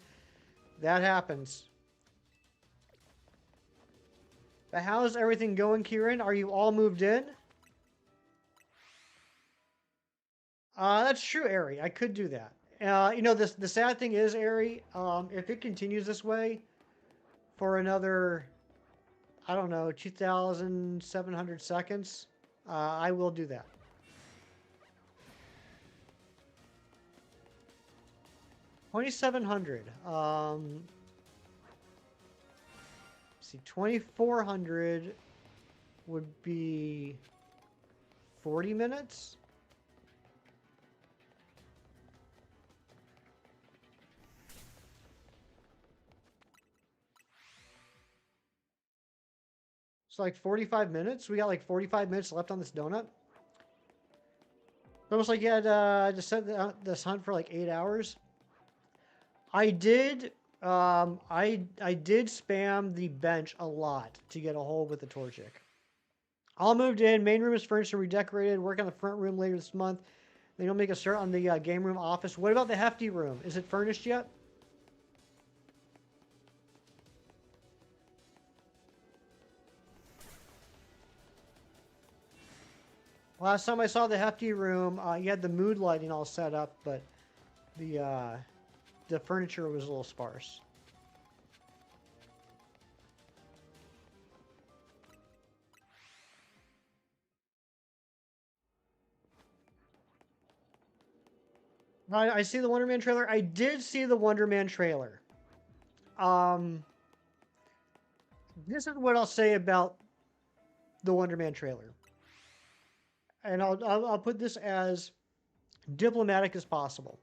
That happens. But how's everything going, Kieran? Are you all moved in? That's true, Ari. I could do that. The sad thing is, Ari, if it continues this way for another, I don't know, 2,700 seconds, I will do that. $2,700. See, 2,400 would be 40 minutes. It's like 45 minutes. We got like 45 minutes left on this donut. It's almost like you had to set this hunt for like 8 hours. I did. I did spam the bench a lot to get a hold with the Torchic. All moved in. Main room is furnished and redecorated. Work on the front room later this month. Then you'll make a start on the game room office. What about the hefty room? Is it furnished yet? Last time I saw the hefty room, you had the mood lighting all set up, but the furniture was a little sparse. I see the Wonder Man trailer. I did see the Wonder Man trailer. This is what I'll say about the Wonder Man trailer, and I'll put this as diplomatic as possible.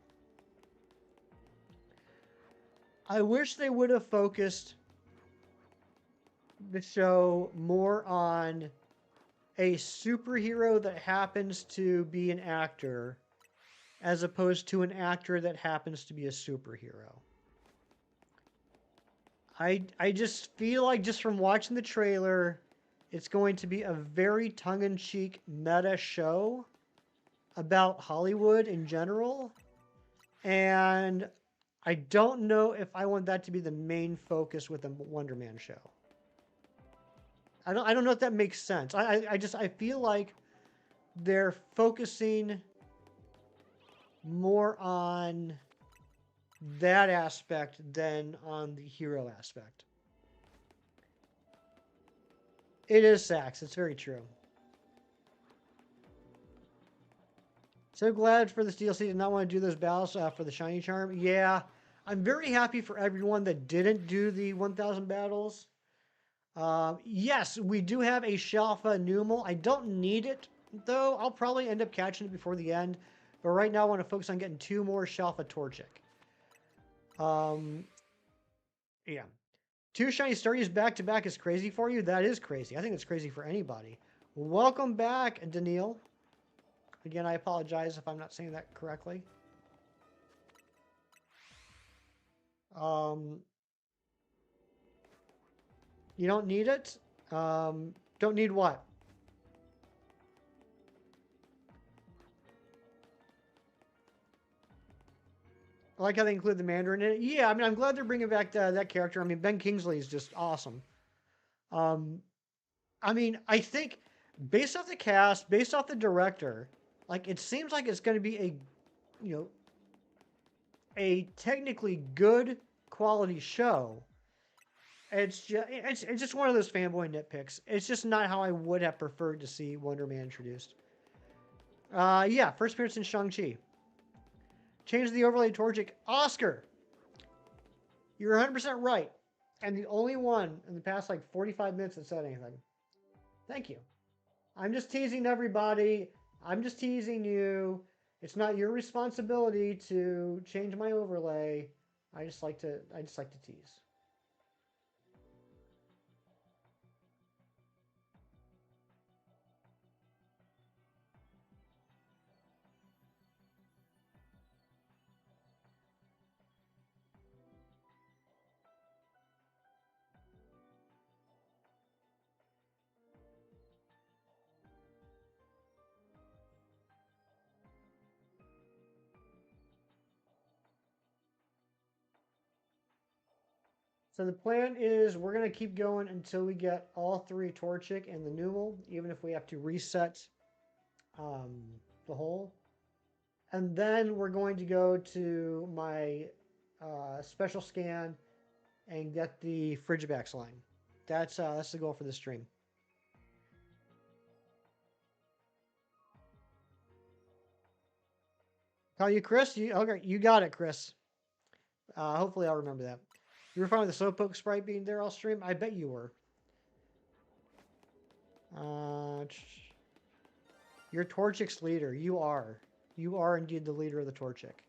I wish they would have focused the show more on a superhero that happens to be an actor as opposed to an actor that happens to be a superhero. I just feel like, just from watching the trailer, it's going to be a very tongue-in-cheek meta show about Hollywood in general, and I don't know if I want that to be the main focus with a Wonder Man show. I don't know if that makes sense. I feel like they're focusing more on that aspect than on the hero aspect. It is Sax. It's very true. So glad for this DLC. Did not want to do those battles for the Shiny Charm. Yeah, I'm very happy for everyone that didn't do the 1,000 battles. Yes, we do have a Shalfa Numal. I don't need it, though. I'll probably end up catching it before the end. But right now I want to focus on getting 2 more Shalfa Torchic. Yeah. 2 shiny Stardies back-to-back is crazy for you? That is crazy. I think it's crazy for anybody. Welcome back, Daniil. Again, I apologize if I'm not saying that correctly. You don't need it? Don't need what? I like how they include the Mandarin in it. Yeah, I mean, I'm glad they're bringing back that character. I mean, Ben Kingsley is just awesome. I mean, I think based off the cast, based off the director, like, it seems like it's going to be a technically good quality show. It's just one of those fanboy nitpicks. It's just not how I would have preferred to see Wonder Man introduced. Yeah, first appearance in Shang-Chi. Change the overlay Torchic. Oscar! You're 100% right. And the only one in the past, like, 45 minutes that said anything. Thank you. I'm just teasing everybody. I'm just teasing you. It's not your responsibility to change my overlay. I just like to tease. So the plan is we're going to keep going until we get all 3 Torchic and the Numal, even if we have to reset the whole. And then we're going to go to my special scan and get the Frigibax line. That's the goal for this stream. Call you Chris? Okay, you got it, Chris. Hopefully I'll remember that. You were fine with the Slowpoke sprite being there all stream? I bet you were. You're Torchic's leader. You are. You are indeed the leader of the Torchic.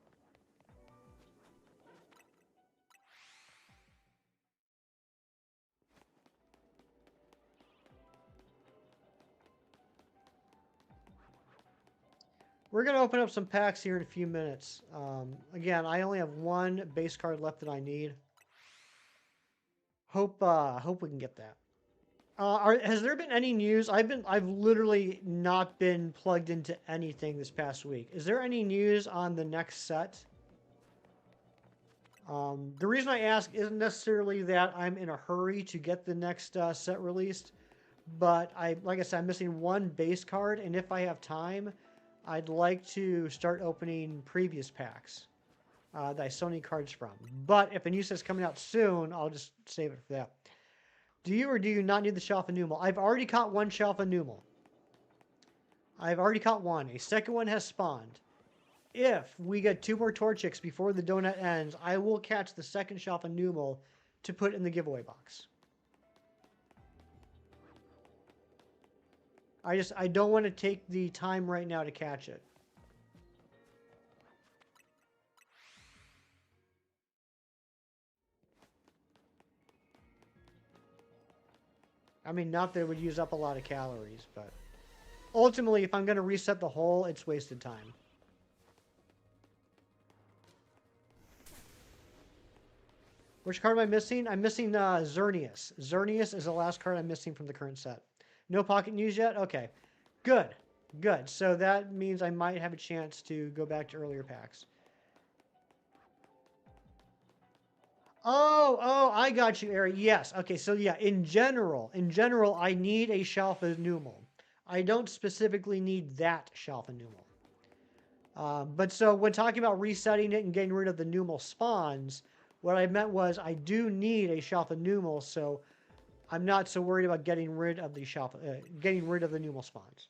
We're gonna open up some packs here in a few minutes. Again, I only have one base card left that I need. Hope we can get that. Has there been any news? I've literally not been plugged into anything this past week. Is there any news on the next set? The reason I ask isn't necessarily that I'm in a hurry to get the next set released, but like I said, I'm missing one base card, and if I have time, I'd like to start opening previous packs that I still need cards from. But if a new set's coming out soon, I'll just save it for that. Do you or do you not need the Shelf Numal? I've already caught one Shelf Numal. I've already caught one. A second one has spawned. If we get 2 more Torchics before the donut ends, I will catch the second Shelf Numal to put in the giveaway box. I don't want to take the time right now to catch it. I mean, not that it would use up a lot of calories, but ultimately, if I'm going to reset the hole, it's wasted time. Which card am I missing? I'm missing Xerneas. Xerneas is the last card I'm missing from the current set. No pocket news yet? Okay. Good. Good. So that means I might have a chance to go back to earlier packs. Oh, I got you, Ari. Yes. Okay, so yeah, in general, I need a Shelf Numal. I don't specifically need that Shelf Numal. But so when talking about resetting it and getting rid of the Numal spawns, what I meant was I do need a Shelf Numal, so I'm not so worried about getting rid of the Numal spawns.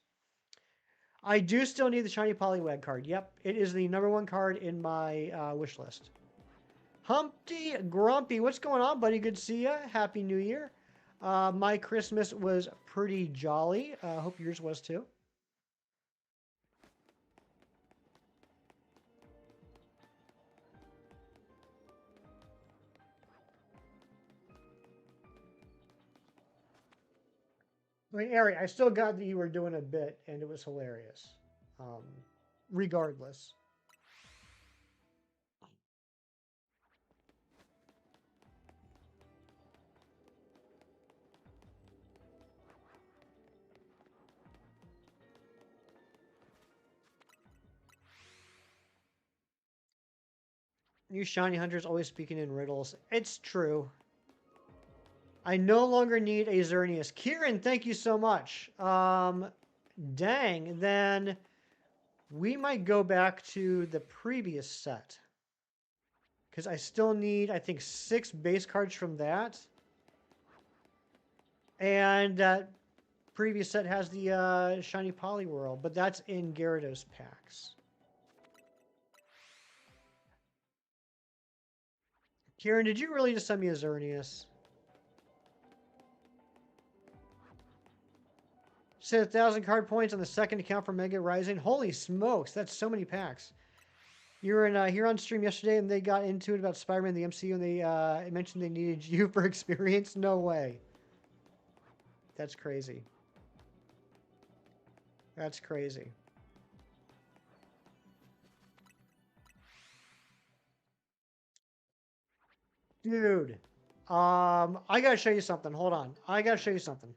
I do still need the Shiny Poliwag card. Yep, it is the #1 card in my wish list. Humpty Grumpy, what's going on, buddy? Good to see you. Happy New Year. My Christmas was pretty jolly. Hope yours was too. I mean, Ari, I still got that you were doing a bit, and it was hilarious. Um, Regardless. You shiny hunters always speaking in riddles. It's true. I no longer need a Xerneas. Kieran, thank you so much. Dang, then we might go back to the previous set. Because I still need, I think, 6 base cards from that. And that previous set has the Shiny Poliwhirl, but that's in Gyarados packs. Kieran, did you really just send me a Xerneas? Said 1,000 card points on the second account for Mega Rising. Holy smokes, that's so many packs. You were in here on stream yesterday, and they got into it about Spider-Man the MCU, and they mentioned they needed you for experience. No way. That's crazy. That's crazy. Dude, I gotta show you something. Hold on. I gotta show you something.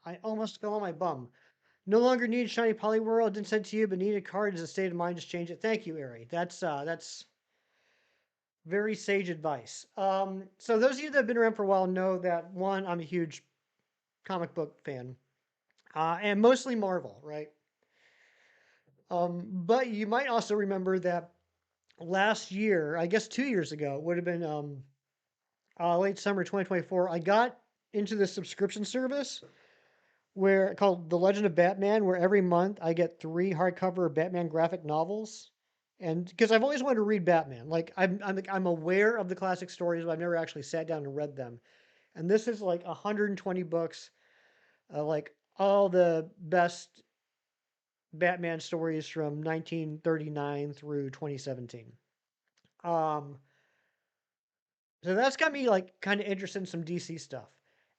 I almost fell on my bum. No longer need Shiny Poliwhirl. Didn't send to you, but need a card as a state of mind. Just change it. Thank you, Ari. That's very sage advice. So those of you that have been around for a while know that one, I'm a huge comic book fan, and mostly Marvel, right? But you might also remember that last year, I guess 2 years ago, would have been late summer 2024. I got into the subscription service where called The Legend of Batman, where every month I get 3 hardcover Batman graphic novels. And because I've always wanted to read Batman, like I'm aware of the classic stories, but I've never actually sat down and read them. And this is like 120 books, like all the best Batman stories from 1939 through 2017. Um, so that's got me like kind of interested in some DC stuff.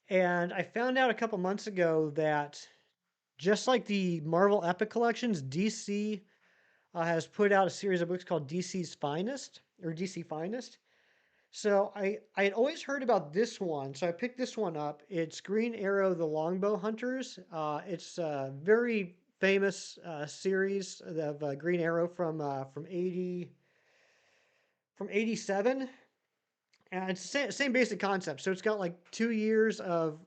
And I found out a couple months ago that just like the Marvel Epic Collections, DC has put out a series of books called DC's Finest or DC Finest. So I had always heard about this one, so I picked this one up. It's Green Arrow: The Longbow Hunters. It's a very famous series of Green Arrow from 87, and it's the same basic concept. So it's got like 2 years of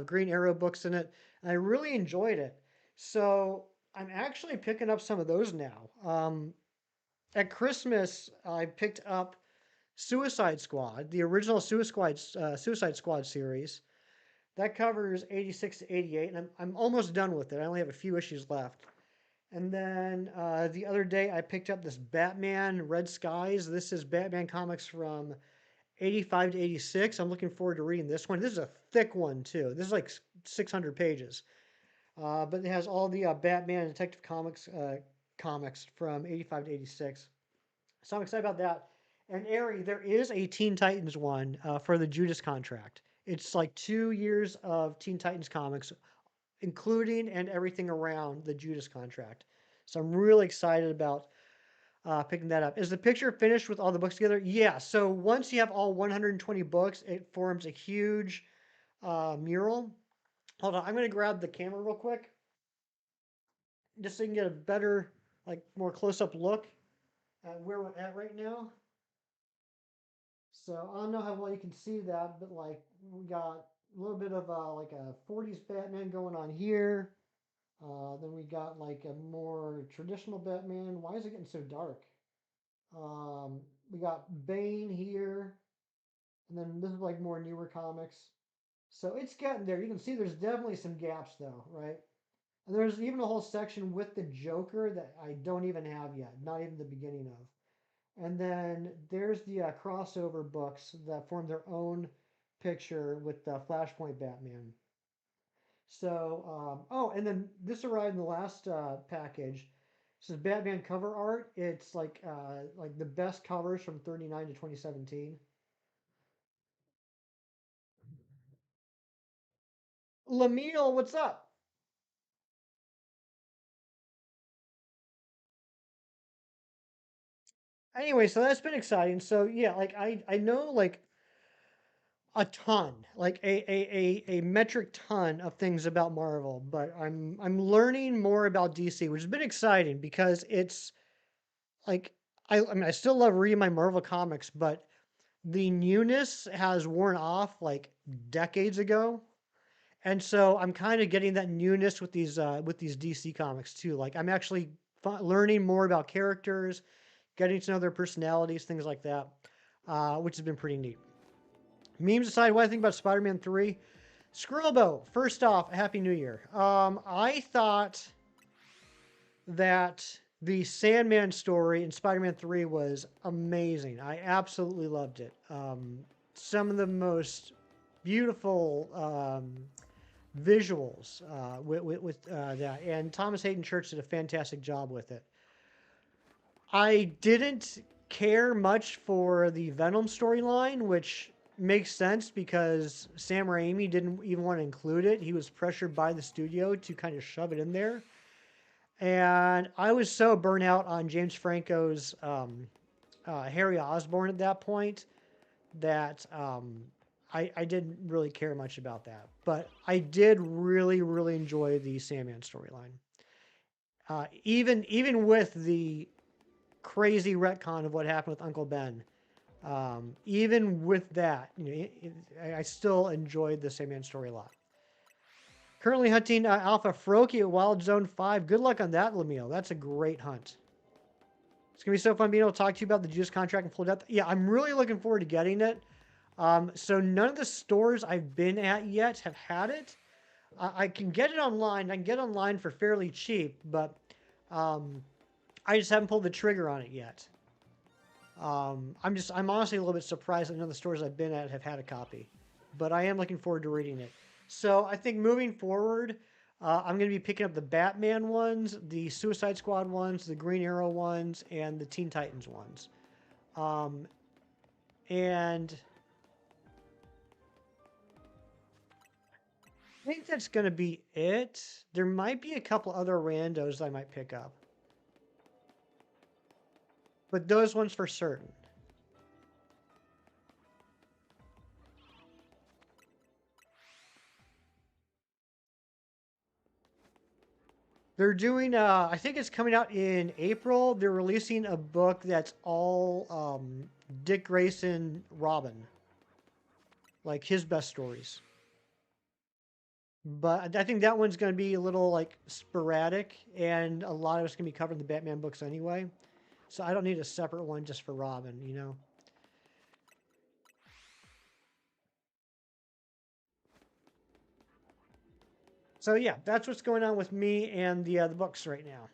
Green Arrow books in it, and I really enjoyed it. So I'm actually picking up some of those now. At Christmas, I picked up Suicide Squad, the original Suicide Squad series. That covers 86 to 88, and I'm almost done with it. I only have a few issues left. And then the other day, I picked up this Batman Red Skies. This is Batman comics from 85 to 86. I'm looking forward to reading this one. This is a thick one, too. This is like 600 pages. But it has all the Batman Detective comics from 85 to 86. So I'm excited about that. And Ari, there is a Teen Titans one for the Judas Contract. It's like 2 years of Teen Titans comics, including and everything around the Judas Contract. So I'm really excited about picking that up. Is the picture finished with all the books together? Yeah. So once you have all 120 books, it forms a huge mural. Hold on, I'm going to grab the camera real quick just so you can get a better, like, more close-up look at where we're at right now. So I don't know how well you can see that, but like we got a little bit of like a 40s Batman going on here. Then we got like a more traditional Batman. Why is it getting so dark? We got Bane here, and then this is like more newer comics. So it's getting there. You can see there's definitely some gaps though, right? And there's even a whole section with the Joker that I don't even have yet, not even the beginning of. And then there's the crossover books that form their own picture with the Flashpoint Batman. So, oh, and then this arrived in the last package. This is Batman cover art. It's like the best covers from 39 to 2017. Lamille, what's up? Anyway, so that's been exciting. So yeah, like I know like a ton, like a metric ton of things about Marvel, but I'm learning more about DC, which has been exciting because it's like I mean I still love reading my Marvel comics, but the newness has worn off like decades ago. And so I'm kind of getting that newness with these DC comics too. Like I'm actually learning more about characters, getting to know their personalities, things like that, which has been pretty neat. Memes aside, what I think about Spider-Man 3. Scribbo, first off, Happy New Year. I thought that the Sandman story in Spider-Man 3 was amazing. I absolutely loved it. Some of the most beautiful visuals with that. And Thomas Hayden Church did a fantastic job with it. I didn't care much for the Venom storyline, which makes sense because Sam Raimi didn't even want to include it. He was pressured by the studio to kind of shove it in there. And I was so burnt out on James Franco's Harry Osborn at that point that I didn't really care much about that. But I did really, really enjoy the Sandman storyline. Even with the crazy retcon of what happened with Uncle Ben, even with that, I still enjoyed the Sandman story a lot. Currently hunting Alpha Froakie at Wild Zone 5. Good luck on that, Lamille. That's a great hunt. It's going to be so fun being able to talk to you about the Juice contract in full depth. Yeah, I'm really looking forward to getting it. So none of the stores I've been at yet have had it. I can get it online. I can get it online for fairly cheap, but um, I just haven't pulled the trigger on it yet. I'm honestly a little bit surprised that none of the stores I've been at have had a copy, but I am looking forward to reading it. So I think moving forward, I'm going to be picking up the Batman ones, the Suicide Squad ones, the Green Arrow ones, and the Teen Titans ones. Um, and I think that's going to be it. There might be a couple other randos I might pick up, but those ones for certain. They're doing, I think it's coming out in April. They're releasing a book that's all Dick Grayson Robin, like his best stories. But I think that one's going to be a little like sporadic, and a lot of it's going to be covering the Batman books anyway. So I don't need a separate one just for Robin, you know? So yeah, that's what's going on with me and the books right now.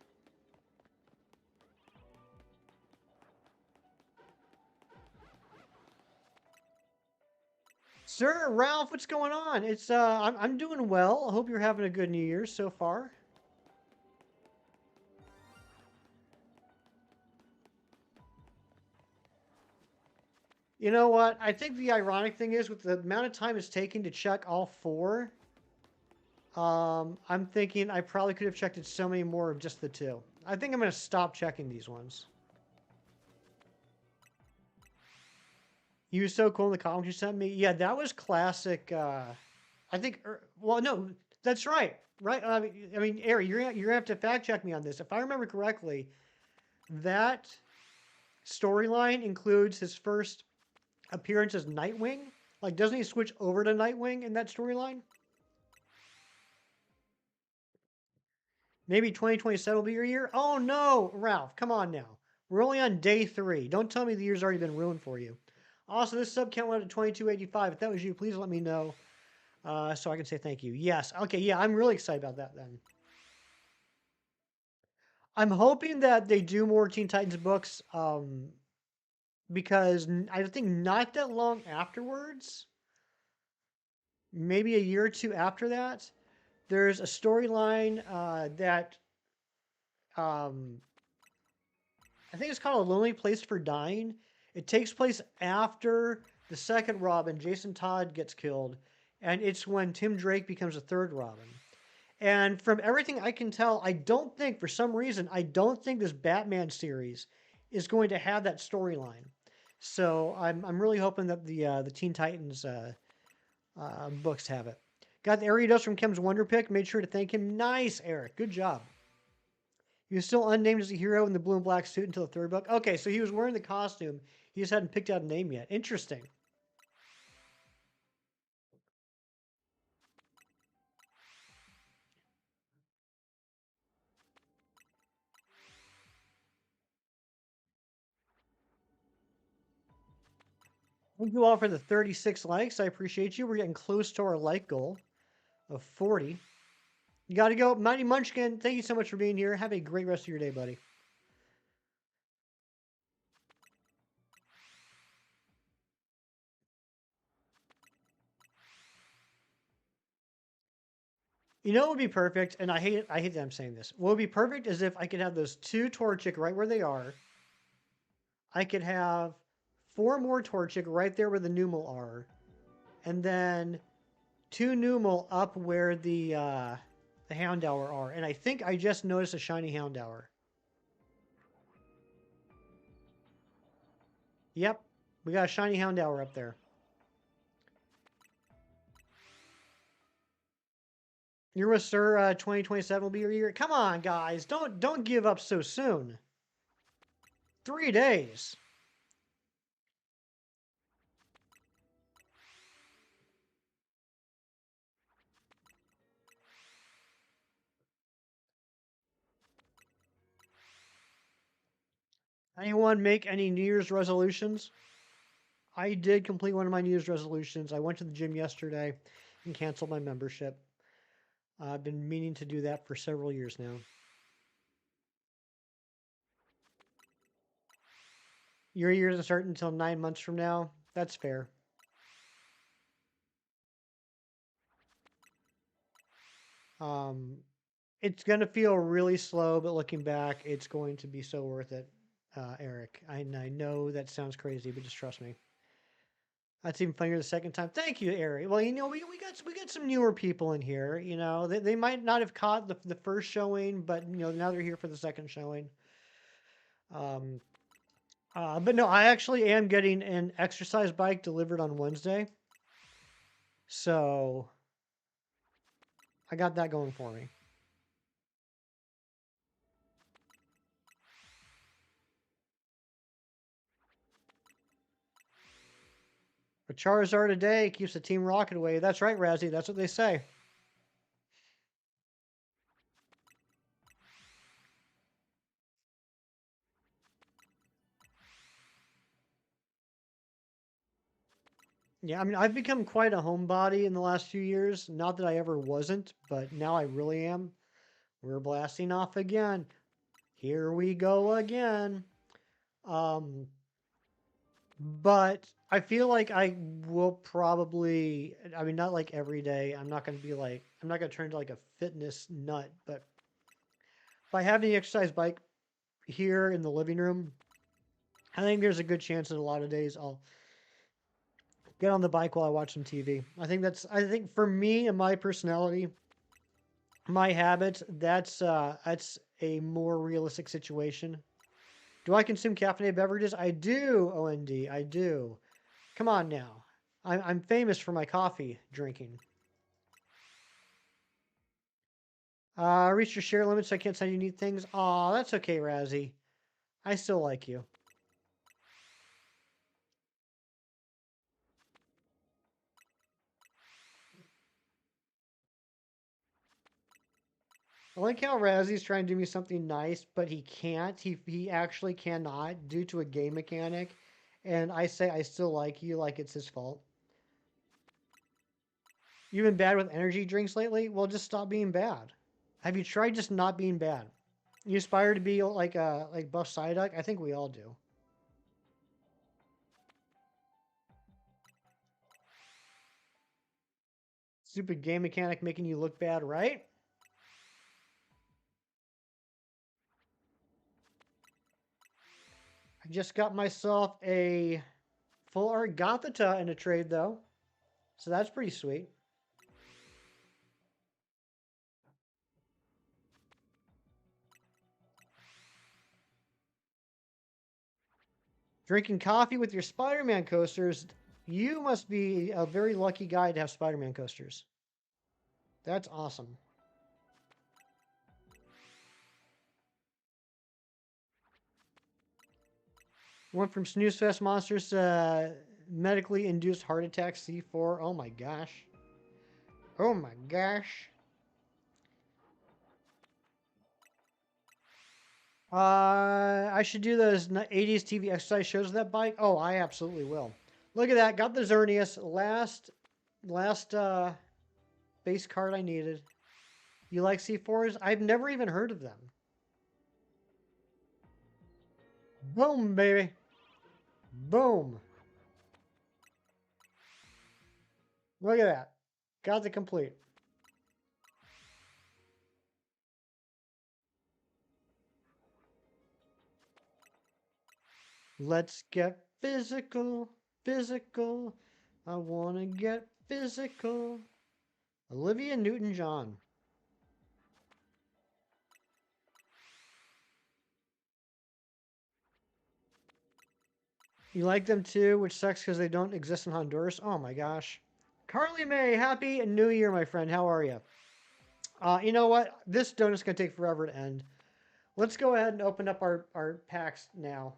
Sir Ralph, what's going on? It's I'm doing well. I hope you're having a good New Year's so far. You know what? I think the ironic thing is with the amount of time it's taking to check all four, I'm thinking I probably could have checked it so many more of just the two. I think I'm going to stop checking these ones. He was so cool in the comics you sent me. Yeah, that was classic. I think. Well, no, that's right. Right. I mean, Ari, you're gonna have to fact check me on this. If I remember correctly, that storyline includes his first appearance as Nightwing. Like, doesn't he switch over to Nightwing in that storyline? Maybe 2027 will be your year? Oh no, Ralph, come on now. We're only on day 3. Don't tell me the year's already been ruined for you. Also, this sub count went up to 2285. If that was you, please let me know so I can say thank you. Yes. Okay, yeah, I'm really excited about that then. I'm hoping that they do more Teen Titans books because I think not that long afterwards, maybe a year or two after that, there's a storyline that um, I think it's called A Lonely Place for Dying. It takes place after the second Robin, Jason Todd, gets killed, and it's when Tim Drake becomes the third Robin. And from everything I can tell, I don't think, for some reason, I don't think this Batman series is going to have that storyline. So I'm really hoping that the Teen Titans books have it. Got the area dust from Kim's Wonder Pick. Made sure to thank him. Nice, Eric. Good job. He was still unnamed as a hero in the blue and black suit until the third book. Okay, so he was wearing the costume. He just hadn't picked out a name yet. Interesting. Thank you all for the 36 likes. I appreciate you. We're getting close to our like goal of 40. You got to go. Mighty Munchkin, thank you so much for being here. Have a great rest of your day, buddy. You know what would be perfect, and I hate that I'm saying this. What would be perfect is if I could have those 2 Torchic right where they are. I could have 4 more Torchic right there where the Numal are. And then 2 Numal up where the Houndour are. And I think I just noticed a shiny Houndour. Yep, we got a shiny Houndour up there. Your with Sir 2027 will be your year. Come on, guys, don't give up so soon. 3 days. Anyone make any New Year's resolutions? I did complete one of my New Year's resolutions. I went to the gym yesterday and canceled my membership. I've been meaning to do that for several years now. Your year doesn't start until 9 months from now. That's fair. Um, it's going to feel really slow, but looking back, it's going to be so worth it, Eric. I know that sounds crazy, but just trust me. That's even funnier the second time. Thank you, Eric. Well, we got some newer people in here. They might not have caught the first showing, but now they're here for the second showing. Um, but no, I actually am getting an exercise bike delivered on Wednesday, so I got that going for me. A Charizard a day keeps the Team Rocket away. That's right, Razzie. That's what they say. Yeah, I mean, I've become quite a homebody in the last few years. Not that I ever wasn't, but now I really am. We're blasting off again. Here we go again. Um, but I feel like I will probably, I mean, not like every day. I'm not going to turn into like a fitness nut, but by having the exercise bike here in the living room, I think there's a good chance that a lot of days I'll get on the bike while I watch some TV. I think for me and my personality, my habits, that's a more realistic situation. Do I consume caffeinated beverages? I do, OND, I do. Come on now. I'm famous for my coffee drinking. I reached your share limit, so I can't send you neat things. Aw, that's okay, Razzie. I still like you. I like how Razzie's trying to do me something nice, but he can't. He actually cannot due to a game mechanic. And I say I still like you like it's his fault. You've been bad with energy drinks lately? Well, just stop being bad. Have you tried just not being bad? You aspire to be like Buff Psyduck? I think we all do. Stupid game mechanic making you look bad, right? I just got myself a full art Gothita in a trade though. So that's pretty sweet. Drinking coffee with your Spider-Man coasters. You must be a very lucky guy to have Spider-Man coasters. That's awesome. Went from snooze fest monsters to medically induced heart attack C4. Oh my gosh. Oh my gosh. I should do those 80s TV exercise shows with that bike. Oh, I absolutely will. Look at that. Got the Xerneas. Last base card I needed. You like C4s? I've never even heard of them. Boom, baby. Boom. Look at that. Got the complete. Let's get physical. Physical. I want to get physical. Olivia Newton-John. You like them too, which sucks because they don't exist in Honduras. Oh my gosh. Carly May, happy New Year, my friend. How are you? You know what? This donut's going to take forever to end. Let's go ahead and open up our packs now.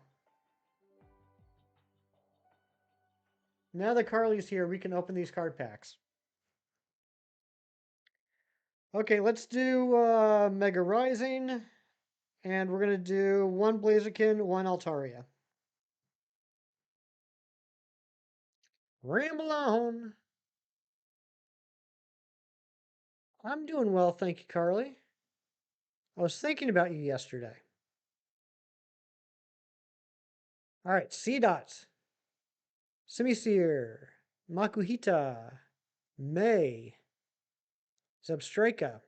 Now that Carly's here, we can open these card packs. Okay, let's do Mega Rising. And we're going to do one Blaziken, one Altaria. Ramble on. I'm doing well, thank you, Carly. I was thinking about you yesterday. All right, C dots, Semiseer, Makuhita, May, Zebstreka.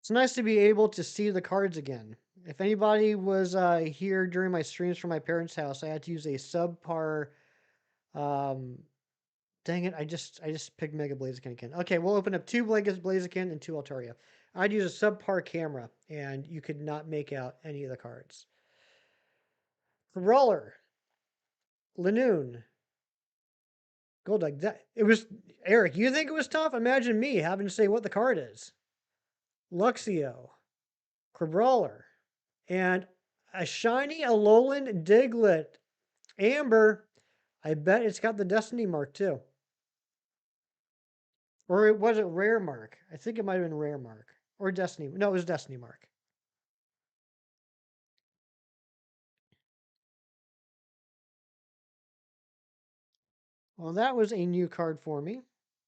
It's nice to be able to see the cards again. If anybody was here during my streams from my parents' house, I had to use a subpar. Um, dang it! I just picked Mega Blaziken again. Okay, we'll open up two Blaziken and two Altaria. I'd use a subpar camera, and you could not make out any of the cards. Roller, Lanoon, Golduck. That it was Eric. You think it was tough? Imagine me having to say what the card is. Luxio, Crabrawler, and a shiny Alolan Diglett. Amber. I bet it's got the Destiny mark too. Or was it Rare Mark? I think it might have been Rare Mark. Or Destiny. No, it was Destiny Mark. Well, that was a new card for me.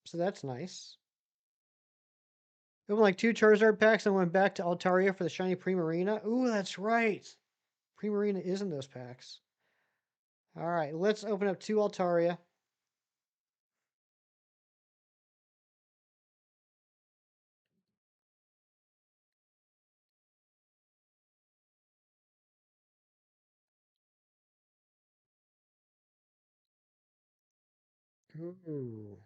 So that's nice. Opened like two Charizard packs and went back to Altaria for the shiny Primarina. Ooh, that's right. Primarina is in those packs. All right, let's open up two Altaria. Ooh.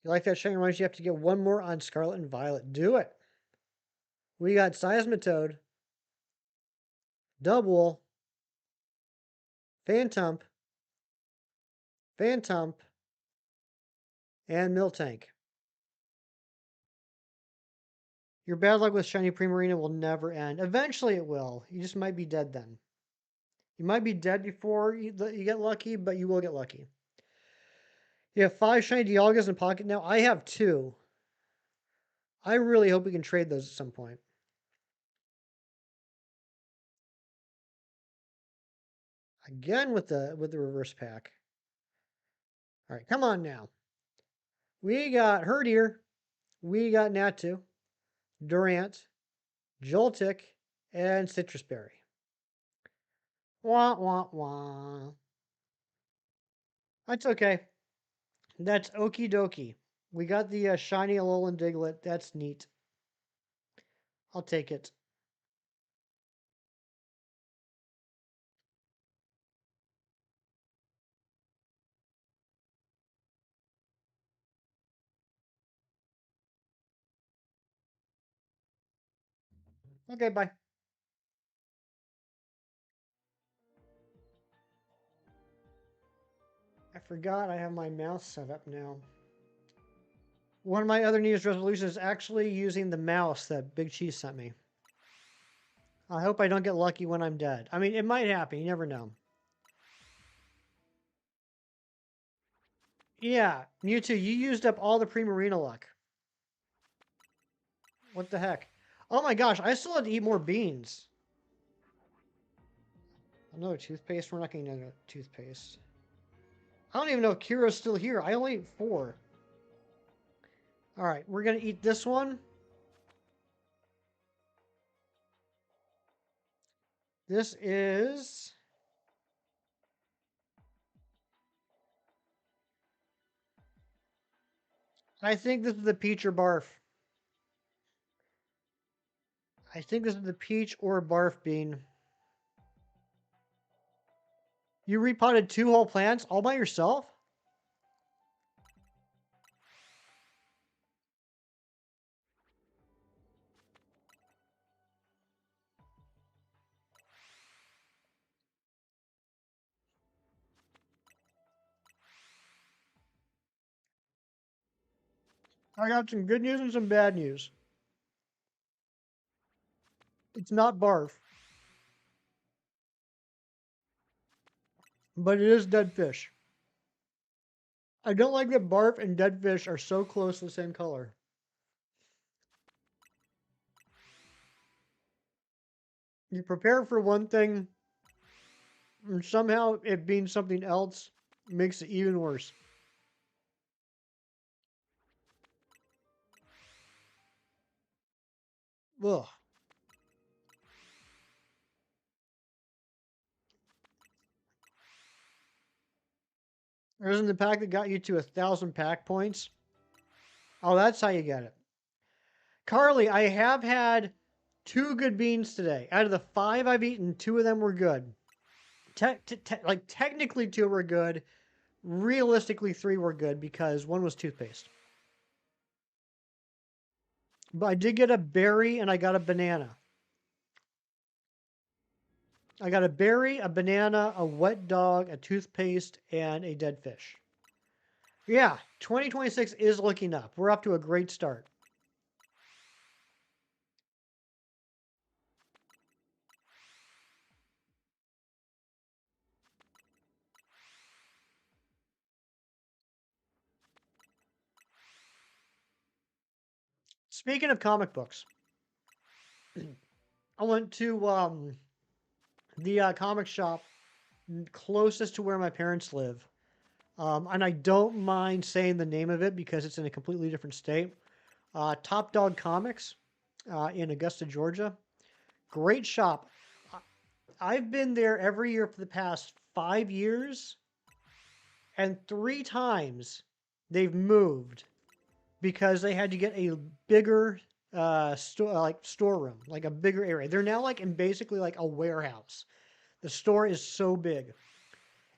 You like that shiny reminds you have to get one more on Scarlet and Violet. Do it. We got Seismitoad, Double, Phantump, Phantump, and Miltank. Your bad luck with shiny Primarina will never end. Eventually it will. You just might be dead then. You might be dead before you get lucky, but you will get lucky. You have 5 shiny Dialgas in pocket now. I have 2. I really hope we can trade those at some point. Again with the reverse pack. All right, come on now. We got Herdier. We got Natu, Durant, Joltik, and Citrus Berry. Wah, wah, wah. That's okay. That's okie dokie. We got the shiny Alolan Diglett. That's neat. I'll take it. Okay, bye. I forgot I have my mouse set up now. One of my other New Year's resolutions is actually using the mouse that Big Cheese sent me. I hope I don't get lucky when I'm dead. I mean, it might happen. You never know. Yeah, Mewtwo, you used up all the Primarina luck. What the heck? Oh my gosh, I still have to eat more beans. Another toothpaste? We're not getting another toothpaste. I don't even know if Kira's still here. I only ate 4. Alright, we're going to eat this one. This is... I think this is the peach or barf. I think this is the peach or barf bean. You repotted 2 whole plants all by yourself? I got some good news and some bad news. It's not barf, but it is dead fish. I don't like that barf and dead fish are so close to the same color. You prepare for one thing, And somehow it being something else makes it even worse. Ugh. There isn't the pack that got you to 1,000 pack points. Oh, that's how you get it. Carly, I have had 2 good beans today. Out of the 5 I've eaten, 2 of them were good. Like technically 2 were good. Realistically, 3 were good because one was toothpaste. But I did get a berry and I got a banana. I got a berry, a banana, a wet dog, a toothpaste, and a dead fish. Yeah, 2026 is looking up. We're up to a great start. Speaking of comic books, I went to the comic shop closest to where my parents live. And I don't mind saying the name of it because it's in a completely different state. Top Dog Comics in Augusta, Georgia. Great shop. I've been there every year for the past 5 years, and 3 times they've moved because they had to get a bigger storeroom, like a bigger area. They're now like in basically like a warehouse. The store is so big.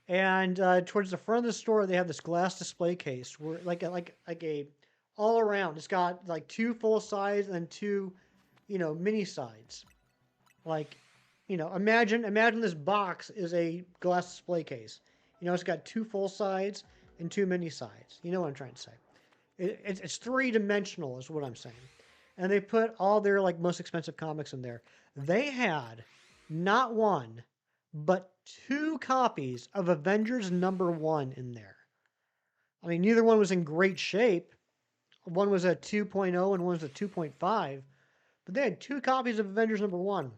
And towards the front of the store, they have this glass display case where like a all around. It's got like 2 full size and 2, mini sides. Like, imagine this box is a glass display case. It's got 2 full sides and 2 mini sides. You know what I'm trying to say? It's 3 dimensional, is what I'm saying. And they put all their like most expensive comics in there. They had not one, but 2 copies of Avengers #1 in there. I mean, neither one was in great shape. One was a 2.0 and one was a 2.5, but they had 2 copies of Avengers #1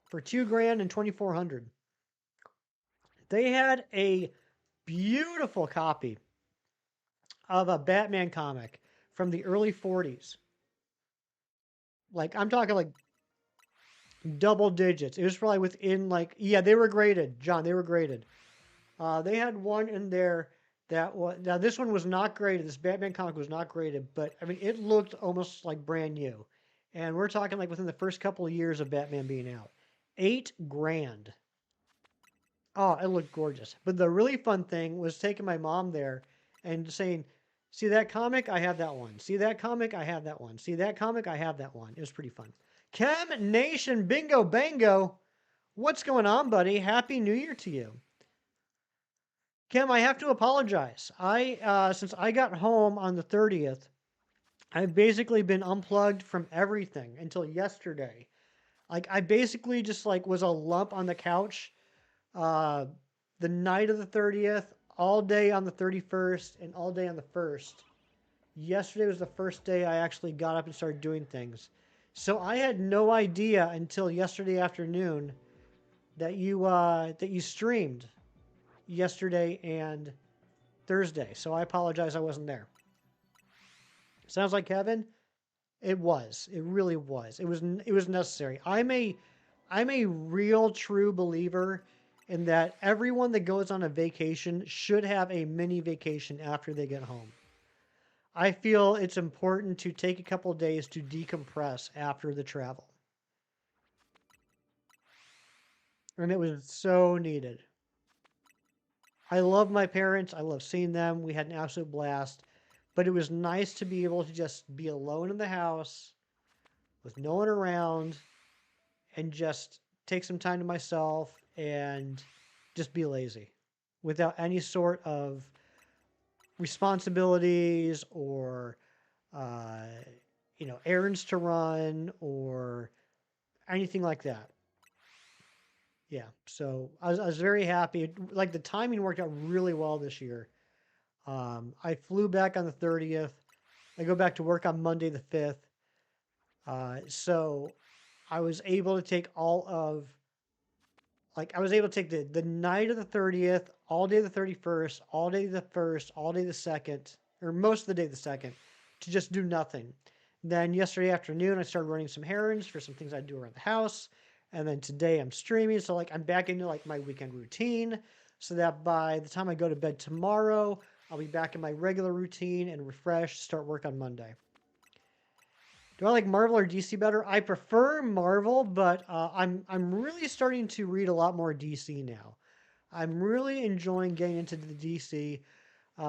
for $2,000 and 2,400. They had a beautiful copy of a Batman comic from the early 40s. Like I'm talking like double digits. It was probably within like yeah, they were graded, John. They were graded. They had one in there that was now this one was not graded. This Batman comic was not graded, but I mean it looked almost like brand new. And we're talking like within the first couple of years of Batman being out. $8,000. Oh, it looked gorgeous. But the really fun thing was taking my mom there and saying, "See that comic? I have that one. See that comic? I have that one. See that comic? I have that one." It was pretty fun. Chem Nation Bingo Bango. What's going on, buddy? Happy New Year to you. Kim, I have to apologize. Since I got home on the 30th, I've basically been unplugged from everything until yesterday. Like I basically just like was a lump on the couch uh, the night of the 30th, all day on the 31st, and all day on the 1st. Yesterday was the first day I actually got up and started doing things. So I had no idea until yesterday afternoon that you streamed yesterday and Thursday. So I apologize I wasn't there. Sounds like Kevin. It was. It really was. It was necessary. I'm a real true believer in that everyone that goes on a vacation should have a mini vacation after they get home. I feel it's important to take a couple of days to decompress after the travel. And it was so needed. I love my parents. I love seeing them. We had an absolute blast. But it was nice to be able to just be alone in the house with no one around and just take some time to myself and just be lazy without any sort of responsibilities or uh, errands to run or anything like that. Yeah, so I was very happy. Like the timing worked out really well this year. I flew back on the 30th. I go back to work on Monday the 5th. So I was able to take like I was able to take the night of the 30th, all day the 31st, all day the 1st, all day the 2nd, or most of the day the 2nd, to just do nothing. Then yesterday afternoon, I started running some errands for some things I do around the house. And then today I'm streaming. So like I'm back into like my weekend routine so that by the time I go to bed tomorrow, I'll be back in my regular routine and refreshed, start work on Monday. Do I like Marvel or DC better? I prefer Marvel, but I'm really starting to read a lot more DC now. I'm really enjoying getting into the DC,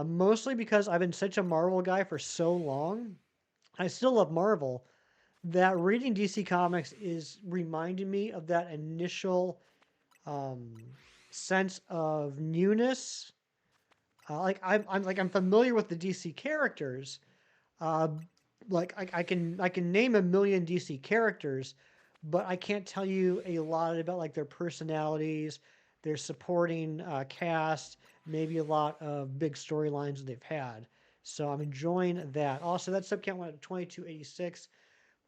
mostly because I've been such a Marvel guy for so long. I still love Marvel. That reading DC comics is reminding me of that initial um, sense of newness. I'm familiar with the DC characters, uh, I can name a million DC characters, but I can't tell you a lot about like their personalities, their supporting cast, maybe a lot of big storylines they've had. So I'm enjoying that. Also, that sub count went up to 2286.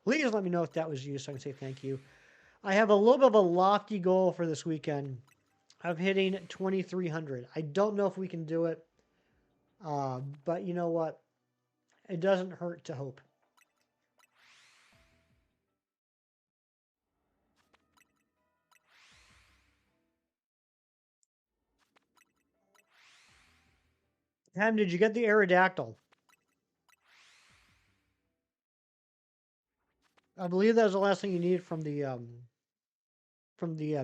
Please let me know if that was you so I can say thank you. I have a little bit of a lofty goal for this weekend of hitting 2300. I don't know if we can do it, but you know what? It doesn't hurt to hope. Ham, did you get the Aerodactyl? I believe that was the last thing you needed from the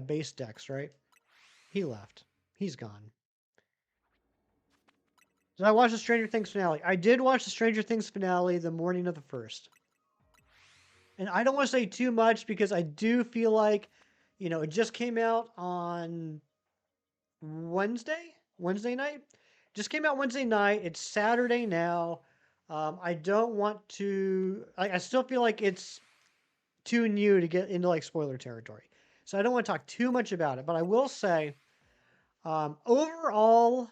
base decks, right? He left. He's gone. Did I watch the Stranger Things finale? I did watch the Stranger Things finale the morning of the 1st. And I don't want to say too much because I do feel like, it just came out on Wednesday night. Just came out Wednesday night. It's Saturday now. I don't want to. I still feel like it's too new to get into like spoiler territory. So I don't want to talk too much about it, but I will say, overall,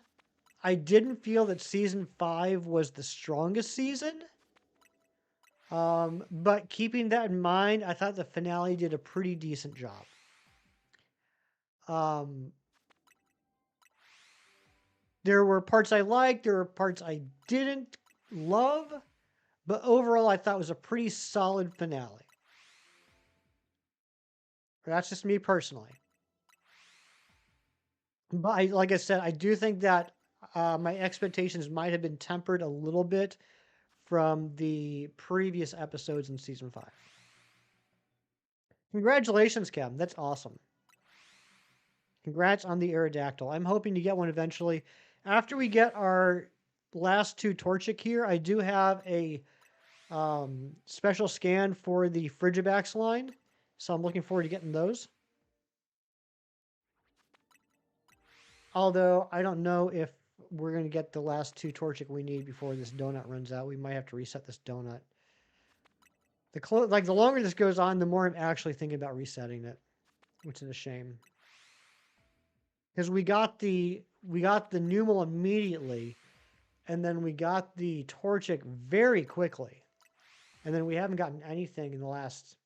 I didn't feel that season 5 was the strongest season. But keeping that in mind, I thought the finale did a pretty decent job. Um, there were parts I liked, there were parts I didn't love, but overall, I thought it was a pretty solid finale. That's just me personally. But like I said, I do think that my expectations might have been tempered a little bit from the previous episodes in season 5. Congratulations, Kevin. That's awesome. Congrats on the Aerodactyl. I'm hoping to get one eventually. After we get our last 2 Torchic here, I do have a special scan for the Frigibax line. So I'm looking forward to getting those. Although I don't know if we're going to get the last 2 Torchic we need before this donut runs out. We might have to reset this donut. The longer this goes on, the more I'm actually thinking about resetting it, which is a shame. Because we got the Numel immediately, and then we got the Torchic very quickly, and then we haven't gotten anything in the last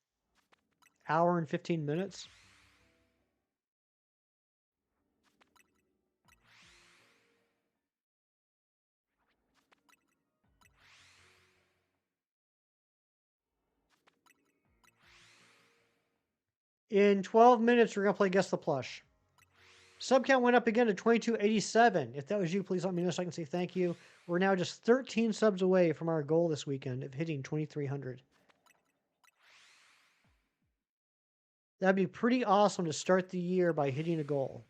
hour and 15 minutes. In 12 minutes, we're going to play Guess the Plush. Sub count went up again to 2287. If that was you, please let me know so I can say thank you. We're now just 13 subs away from our goal this weekend of hitting 2300. That'd be pretty awesome to start the year by hitting a goal.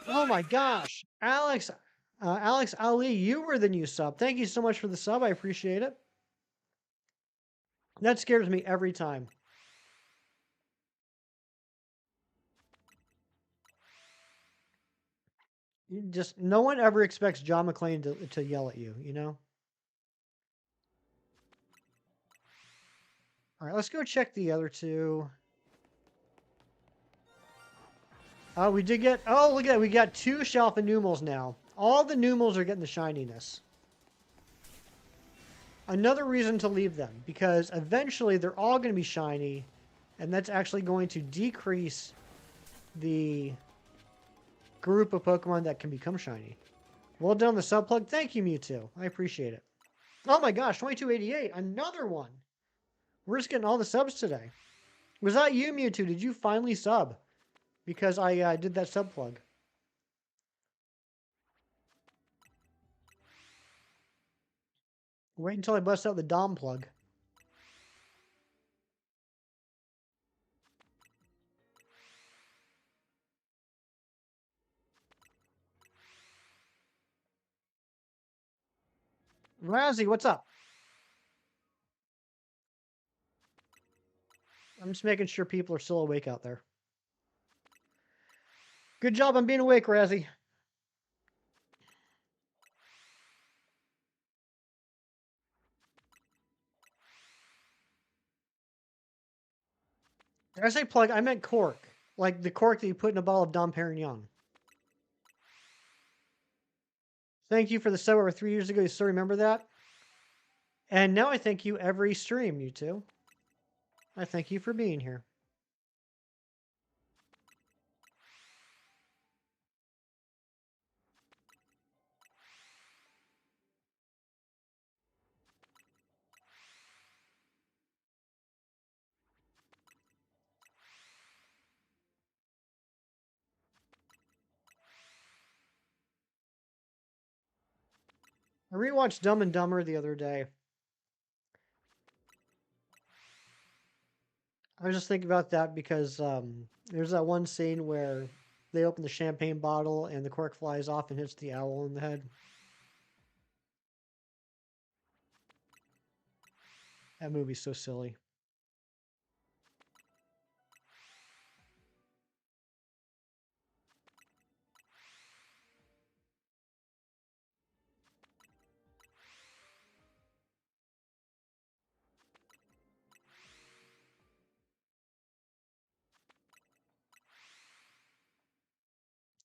Oh my gosh, Alex Ali, you were the new sub. Thank you so much for the sub. I appreciate it. That scares me every time. Just no one ever expects John McClane to yell at you, you know? All right, let's go check the other two. Oh, we did get... Oh, look at that. We got 2 Shalfa Numals now. All the Numals are getting the shininess. Another reason to leave them, because eventually they're all going to be shiny, and that's actually going to decrease the group of Pokemon that can become shiny. Well done on the subplug. Thank you, Mewtwo. I appreciate it. Oh my gosh, 2288. Another one. We're just getting all the subs today. Was that you, Mewtwo? Did you finally sub? Because I did that sub plug. Wait until I bust out the Dom plug. Razzie, what's up? I'm just making sure people are still awake out there. Good job on being awake, Razzie. Did I say plug? I meant cork. Like the cork that you put in a bottle of Dom Perignon. Thank you for the sub over 3 years ago. You still remember that? And now I thank you every stream, you two. I thank you for being here. I rewatched Dumb and Dumber the other day. I was just thinking about that because there's that one scene where they open the champagne bottle and the cork flies off and hits the owl in the head. That movie's so silly.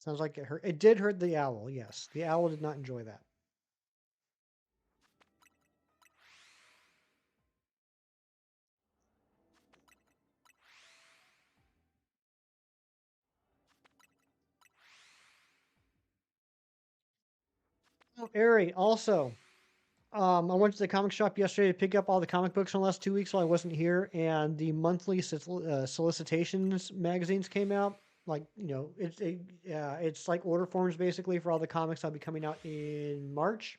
Sounds like it hurt. It did hurt the owl, yes. The owl did not enjoy that. Oh, Ari, also, I went to the comic shop yesterday to pick up all the comic books in the last 2 weeks while I wasn't here, and the monthly solicitations magazines came out. Like, you know, it's like order forms basically for all the comics that'll be coming out in March.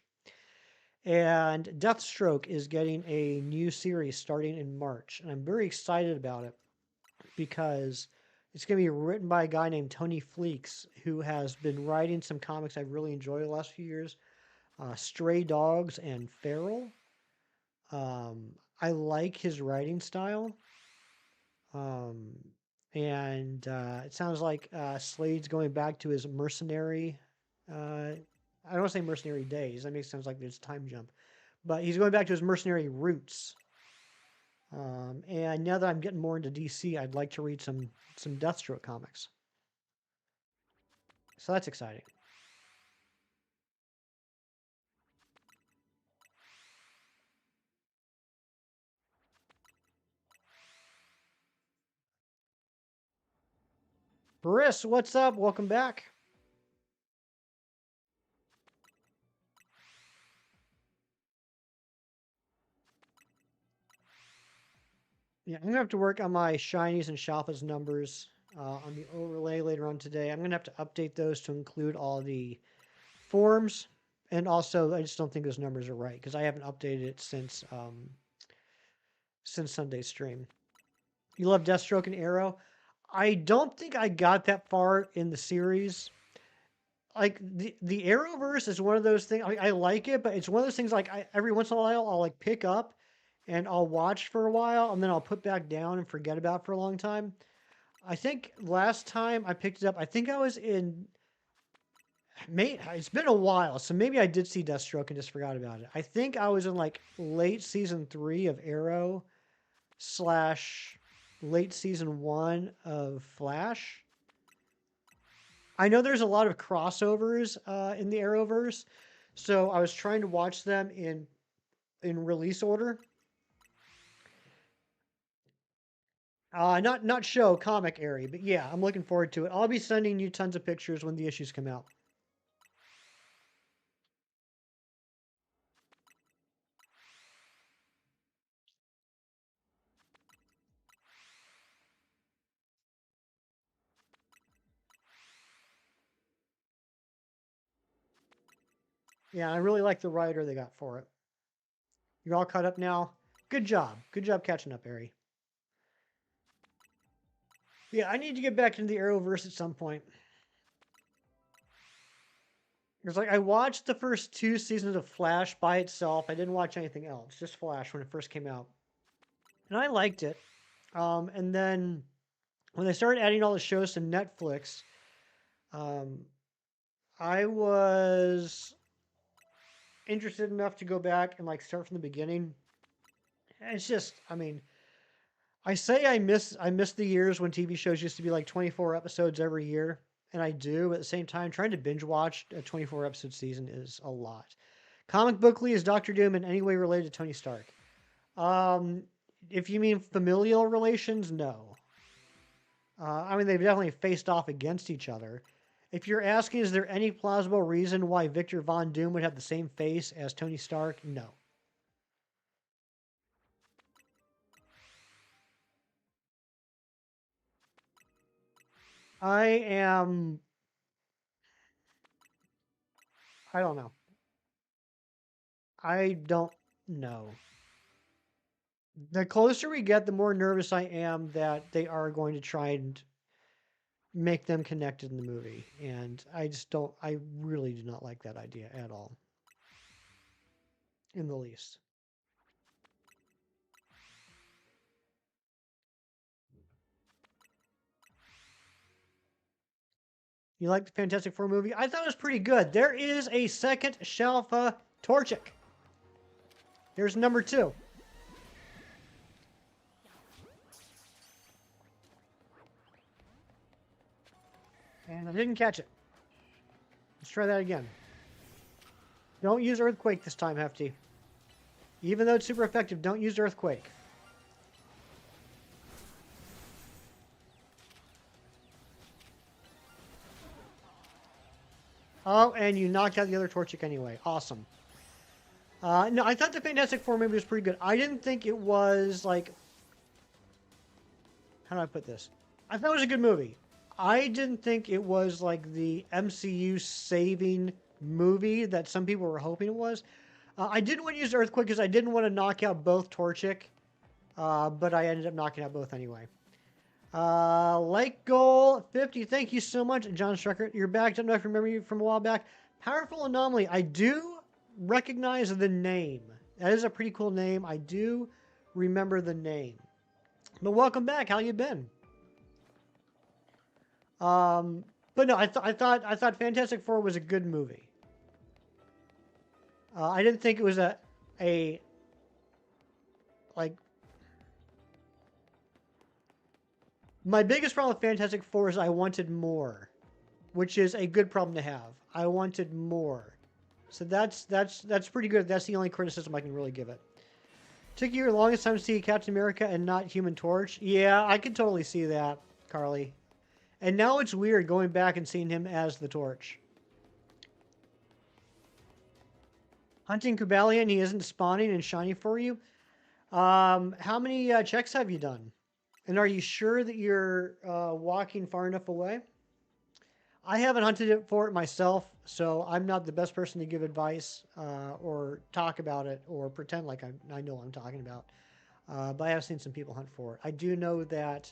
And Deathstroke is getting a new series starting in March, and I'm very excited about it because it's going to be written by a guy named Tony Fleeks, who has been writing some comics I've really enjoyed the last few years. Stray Dogs and Feral. I like his writing style. Um, and it sounds like Slade's going back to his mercenary. I don't want to say mercenary days. That makes sense like there's a time jump. But he's going back to his mercenary roots. And now that I'm getting more into DC, I'd like to read some Deathstroke comics. So that's exciting. Briss, what's up? Welcome back. Yeah, I'm gonna have to work on my shinies and Shalfa's numbers on the overlay later on today. I'm gonna have to update those to include all the forms, and also I just don't think those numbers are right because I haven't updated it since Sunday's stream. You love Deathstroke and Arrow. I don't think I got that far in the series. Like the Arrowverse is one of those things. I like it, but it's one of those things like every once in a while I'll like pick up and I'll watch for a while and then I'll put back down and forget about it for a long time. I think last time I picked it up, I think I was in. It's been a while, so maybe I did see Deathstroke and just forgot about it. I think I was in like late season 3 of Arrow, slash late season 1 of Flash. I know there's a lot of crossovers in the Arrowverse, so I was trying to watch them in release order. Not show, comic area, but yeah, I'm looking forward to it. I'll be sending you tons of pictures when the issues come out. Yeah, I really like the writer they got for it. You're all caught up now. Good job. Good job catching up, Ari. Yeah, I need to get back into the Arrowverse at some point. It's like I watched the first 2 seasons of Flash by itself. I didn't watch anything else, just Flash when it first came out, and I liked it. And then when they started adding all the shows to Netflix, um, I was interested enough to go back and like start from the beginning. And it's just, I mean, I say I miss the years when TV shows used to be like 24 episodes every year, and I do. But at the same time, trying to binge watch a 24 episode season is a lot. Comic bookly, is Doctor Doom in any way related to Tony Stark? Um, if you mean familial relations, no. I mean, they've definitely faced off against each other. If you're asking, is there any plausible reason why Victor Von Doom would have the same face as Tony Stark? No. I am. I don't know. I don't know. The closer we get, the more nervous I am that they are going to try and make them connected in the movie. And I just don't, I really do not like that idea at all. In the least. You like the Fantastic Four movie? I thought it was pretty good. There is a second Shalfa Torchic. Here's number 2. And I didn't catch it. Let's try that again. Don't use Earthquake this time, Hefty. Even though it's super effective, don't use Earthquake. Oh, and you knocked out the other Torchic anyway. Awesome. No, I thought the Fantastic Four movie was pretty good. I didn't think it was like... How do I put this? I thought it was a good movie. I didn't think it was like the MCU saving movie that some people were hoping it was. I didn't want to use Earthquake because I didn't want to knock out both Torchic, but I ended up knocking out both anyway. Like Goal 50, thank you so much, John Strucker. You're back. Don't know if you remember you from a while back. Powerful Anomaly. I do recognize the name. That is a pretty cool name. I do remember the name. But welcome back. How you been? But no, I thought Fantastic Four was a good movie. I didn't think it was a like. My biggest problem with Fantastic Four is I wanted more, which is a good problem to have. I wanted more, so that's pretty good. That's the only criticism I can really give it. Took you your longest time to see Captain America and not Human Torch. Yeah, I could totally see that, Carly. And now it's weird going back and seeing him as the Torch. Hunting Kubalian, he isn't spawning and shiny for you. How many checks have you done? And are you sure that you're walking far enough away? I haven't hunted it for it myself, so I'm not the best person to give advice or talk about it or pretend like I know what I'm talking about. But I have seen some people hunt for it. I do know that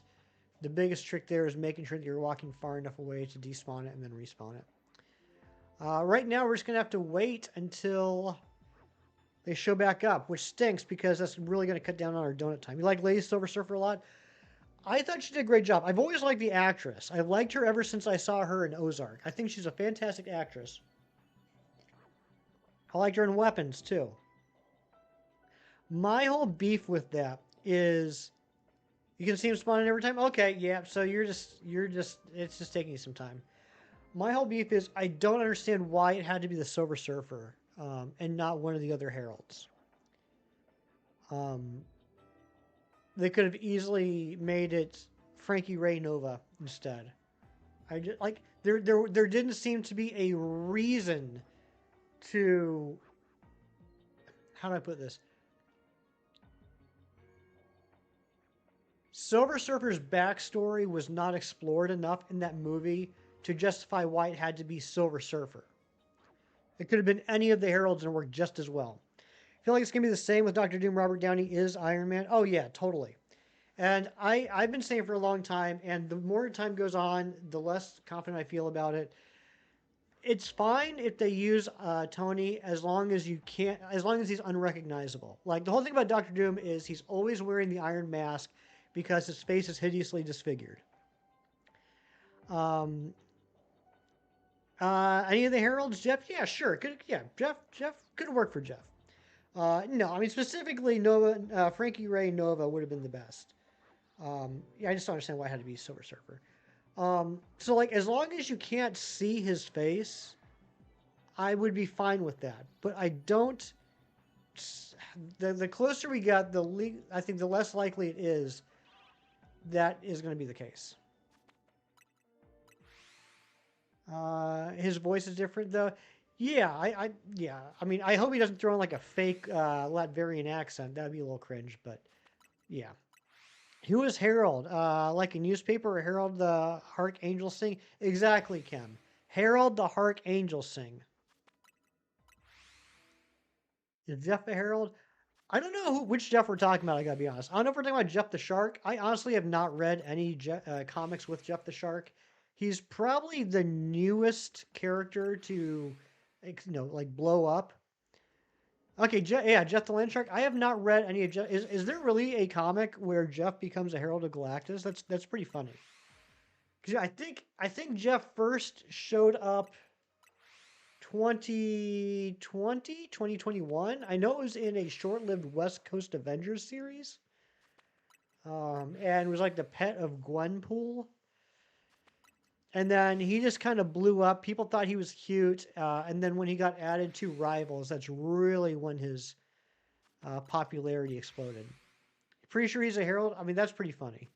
the biggest trick there is making sure that you're walking far enough away to despawn it and then respawn it. Right now, we're just going to have to wait until they show back up, which stinks because that's really going to cut down on our donut time. You like Lady Silver Surfer a lot? I thought she did a great job. I've always liked the actress. I've liked her ever since I saw her in Ozark. I think she's a fantastic actress. I liked her in Weapons, too. My whole beef with that is You can see him spawning every time. Okay, yeah. So it's just taking you some time. My whole beef is I don't understand why it had to be the Silver Surfer, and not one of the other heralds. Um, they could have easily made it Frankie Ray Nova instead. I just like there didn't seem to be a reason to, how do I put this? Silver Surfer's backstory was not explored enough in that movie to justify why it had to be Silver Surfer. It could have been any of the heralds and worked just as well. I feel like it's gonna be the same with Doctor Doom. Robert Downey is Iron Man. Oh yeah, totally. And I've been saying for a long time, and the more time goes on, the less confident I feel about it. It's fine if they use Tony as long as you can't, as long as he's unrecognizable. Like the whole thing about Doctor Doom is he's always wearing the Iron Mask because his face is hideously disfigured. Um, any of the heralds, Jeff? Yeah, sure. Yeah, Jeff could work for Jeff. No, I mean specifically Nova, Frankie Ray Nova would have been the best. Yeah, I just don't understand why it had to be Silver Surfer. So like as long as you can't see his face, I would be fine with that. But I don't. The closer we get, I think the less likely it is that is going to be the case. His voice is different though. Yeah, yeah. I mean, I hope he doesn't throw in like a fake Latvian accent. That'd be a little cringe, but yeah. Who is Harold? Like a newspaper or Harold the Archangel Sing? Exactly, Kim. Harold the Archangel Sing. Is Jeff the Herald? I don't know which Jeff we're talking about. I gotta be honest. I don't know if we're talking about Jeff the Shark. I honestly have not read any comics with Jeff the Shark. He's probably the newest character to, like blow up. Okay, yeah, Jeff the Land Shark. I have not read any of Jeff. Is there really a comic where Jeff becomes a Herald of Galactus? That's pretty funny. Because I think Jeff first showed up 2020, 2021. I know it was in a short-lived West Coast Avengers series. And was like the pet of Gwenpool. And then he just kind of blew up. People thought he was cute. And then when he got added to Rivals, that's really when his popularity exploded. Pretty sure he's a herald. I mean, that's pretty funny.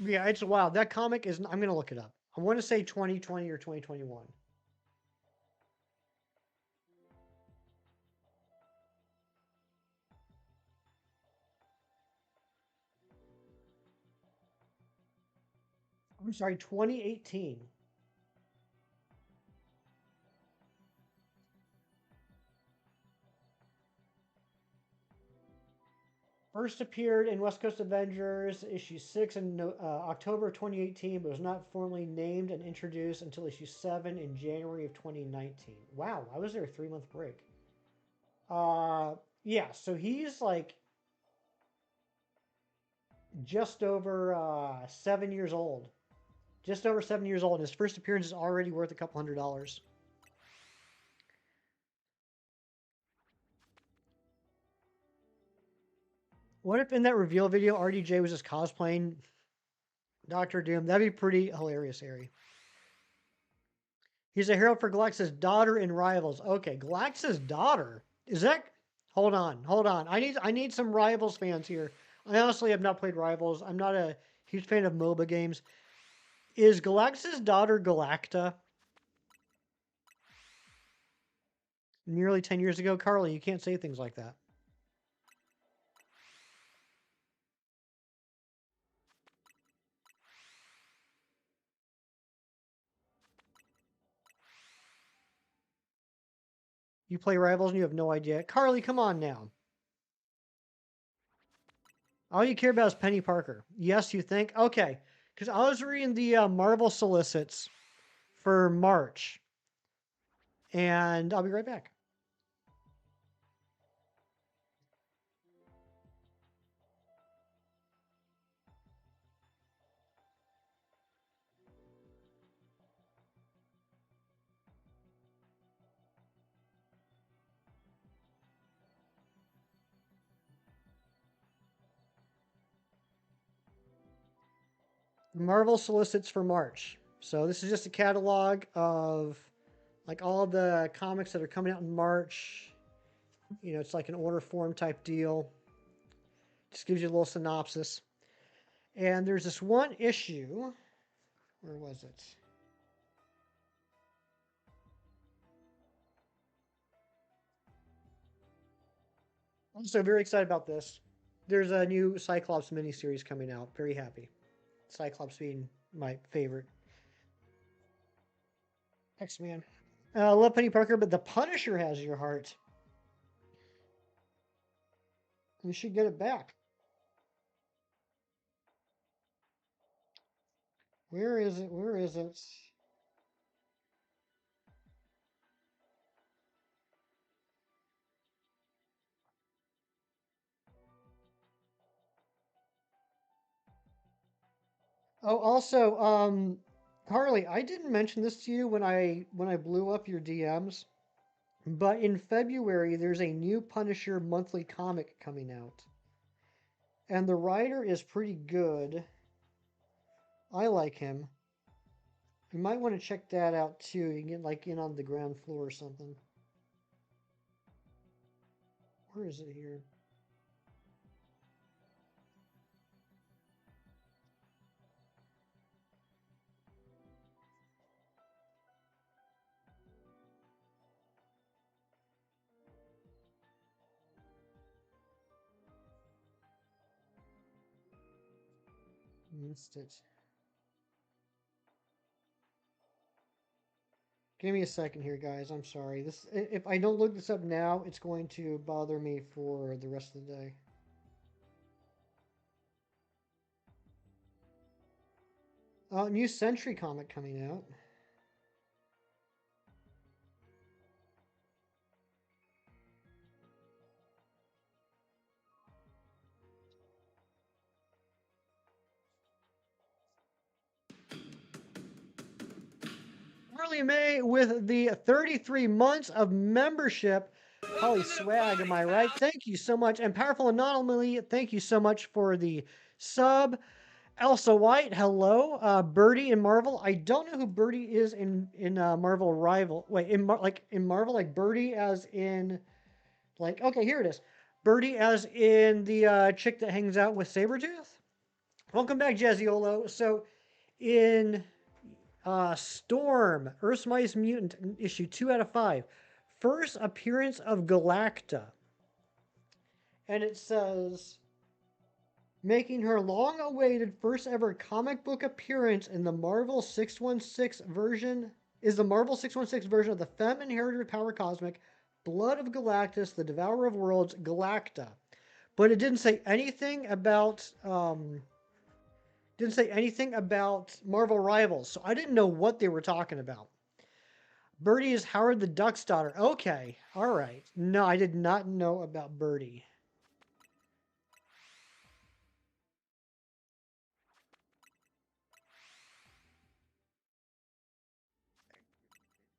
Yeah, it's wild. That comic is. I'm gonna look it up. I want to say 2020 or 2021. I'm sorry, 2018. First appeared in West Coast Avengers issue 6 in October of 2018, but was not formally named and introduced until issue 7 in January of 2019. Wow, why was there a 3-month break? Uh, yeah, so he's like just over 7 years old. Just over 7 years old. His first appearance is already worth a couple $100s. What if in that reveal video RDJ was just cosplaying Doctor Doom? That'd be pretty hilarious, Harry. He's a herald for Galactus' daughter in Rivals. Okay, Galactus' daughter? Is that? Hold on, hold on. I need some Rivals fans here. I honestly have not played Rivals. I'm not a huge fan of MOBA games. Is Galactus' daughter Galacta? Nearly 10 years ago? Carly, you can't say things like that. You play Rivals and you have no idea. Carly, come on now. All you care about is Penny Parker. Yes, you think? Okay. Because I was reading the Marvel solicits for March. And I'll be right back. Marvel solicits for March. So this is just a catalog of like all the comics that are coming out in March. You know, it's like an order form type deal. Just gives you a little synopsis. And there's this one issue. Where was it? I'm so very excited about this. There's a new Cyclops miniseries coming out. Very happy. Cyclops being my favorite X-Man. I love Penny Parker, but the Punisher has your heart. You should get it back. Where is it? Where is it? Oh, also, Harley, I didn't mention this to you when I blew up your DMs, but in February there's a new Punisher monthly comic coming out, and the writer is pretty good. I like him. You might want to check that out too. You can get like in on the ground floor or something. Where is it here? Missed it. Give me a second here, guys. I'm sorry. This if I don't look this up now, it's going to bother me for the rest of the day. New Century comic coming out. Early May with the 33 months of membership. Holy swag, am I right? Thank you so much. And Powerful Anomaly, thank you so much for the sub. Elsa White, hello. Birdie in Marvel. I don't know who Birdie is in Marvel Rival. Wait, in Marvel, like Birdie as in like okay, here it is. Birdie as in the chick that hangs out with Sabretooth. Welcome back, Jazziolo. So in Storm, Earth's Mightiest Mutant, issue 2 out of 5. First appearance of Galacta. And it says, making her long awaited first ever comic book appearance in the Marvel 616 version, is the Marvel 616 version of the Femme Inheritor Power Cosmic, Blood of Galactus, the Devourer of Worlds, Galacta. But it didn't say anything about Marvel Rivals, so I didn't know what they were talking about. Birdie is Howard the Duck's daughter. Okay, all right. No, I did not know about Birdie.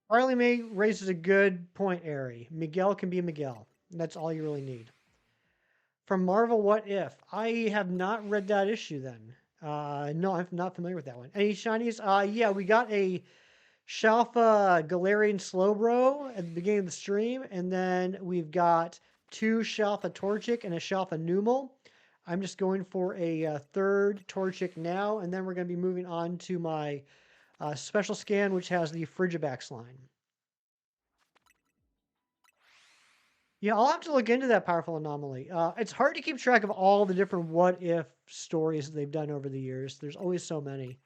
Harley May raises a good point, Ari. Miguel can be Miguel. That's all you really need. From Marvel What If? I have not read that issue then. No, I'm not familiar with that one. Any shinies? Yeah, we got a Shalfa Galarian Slowbro at the beginning of the stream, and then we've got two Shalfa Torchic and a Shalfa Numel. I'm just going for a third Torchic now, and then we're going to be moving on to my special scan, which has the Frigibax line. Yeah, I'll have to look into that Powerful Anomaly. It's hard to keep track of all the different what if stories they've done over the years. There's always so many.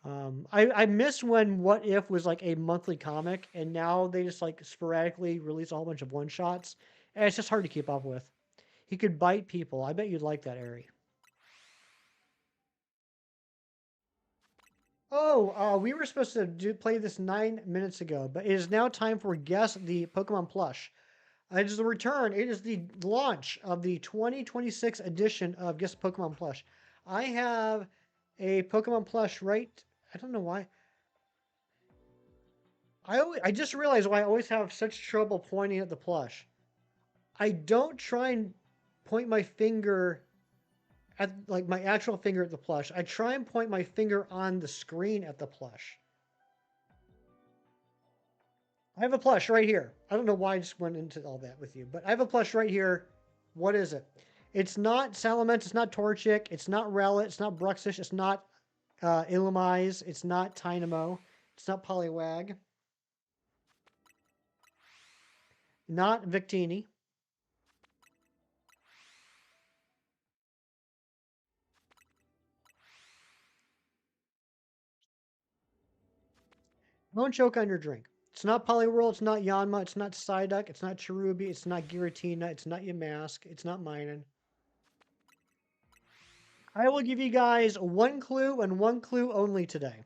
I miss when What If was like a monthly comic, and now they just like sporadically release a whole bunch of one shots, and it's just hard to keep up with. He could bite people. I bet you'd like that, Ari. Oh, we were supposed to play this 9 minutes ago, but it is now time for Guess the Pokemon Plush. It is the return. It is the launch of the 2026 edition of Guess the Pokemon Plush. I have a Pokemon Plush right. I don't know why. I just realized why I always have such trouble pointing at the plush. I don't try and point my finger at like my actual finger at the plush. I try and point my finger on the screen at the plush. I have a plush right here. I don't know why I just went into all that with you, but I have a plush right here. What is it? It's not Salamence, it's not Torchic, it's not Rowlet, it's not Bruxish, it's not Illumise, it's not Tynamo, it's not Poliwag, not Victini. Don't choke on your drink. It's not Poliwhirl, it's not Yanma, it's not Psyduck, it's not Cherubi, it's not Giratina, it's not Yamask, it's not Minun. I will give you guys one clue and one clue only today.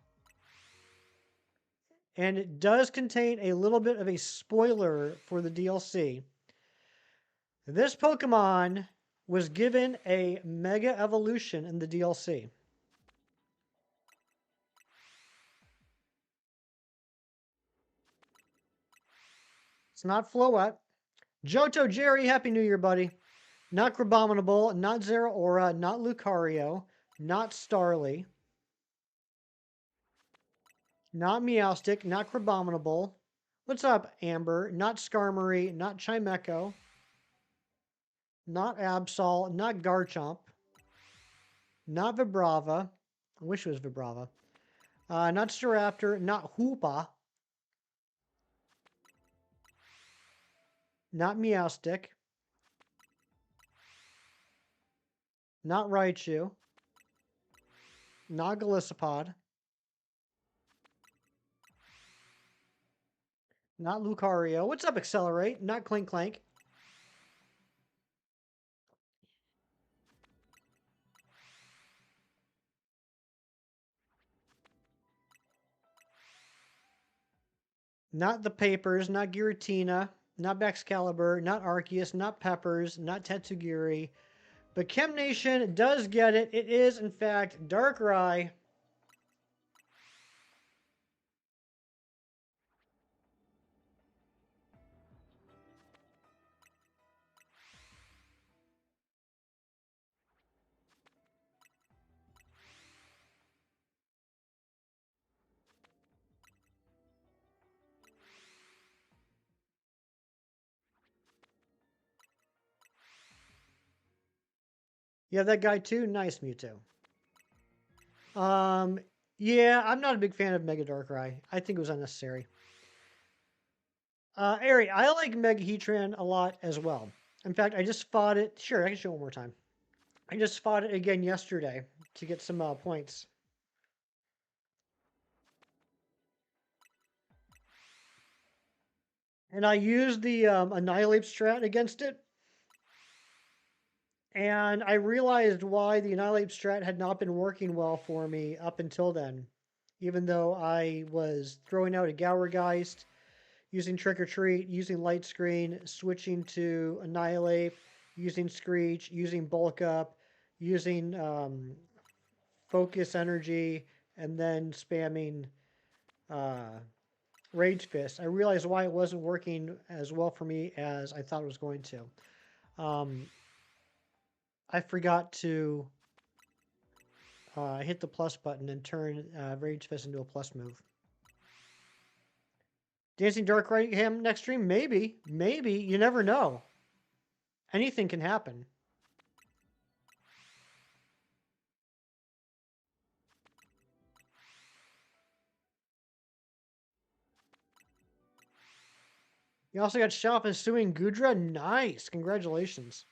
And it does contain a little bit of a spoiler for the DLC. This Pokemon was given a Mega Evolution in the DLC. It's not Floette. Johto Jerry, Happy New Year, buddy. Not Crabominable, not Zeraora, not Lucario, not Starly, not Meowstic, not Crabominable. What's up, Amber? Not Skarmory, not Chimecho, not Absol, not Garchomp, not Vibrava. I wish it was Vibrava. Not Staraptor, not Hoopa, not Meowstic, not Raichu, not Golisopod, not Lucario. What's up, Accelerate? Not Clink Clank. Not the Papers, not Giratina, not Baxcalibur, not Arceus, not Peppers, not Tetsugiri. But Chem Nation does get it. It is, in fact, Darkrai. You have that guy too? Nice, Mewtwo. Yeah, I'm not a big fan of Mega Darkrai. I think it was unnecessary. Ari, I like Mega Heatran a lot as well. In fact, I just fought it. Sure, I can show it one more time. I just fought it again yesterday to get some points. And I used the Annihilate strat against it. And I realized why the Annihilate strat had not been working well for me up until then. Even though I was throwing out a Gourgeist, using Trick or Treat, using Light Screen, switching to Annihilate, using Screech, using Bulk Up, using Focus Energy, and then spamming Rage Fist. I realized why it wasn't working as well for me as I thought it was going to. I forgot to hit the plus button and turn Rage Fist into a plus move. Dancing Darkrai Ham next stream? Maybe. Maybe. You never know. Anything can happen. You also got Shelf and Suing Gudra. Nice. Congratulations.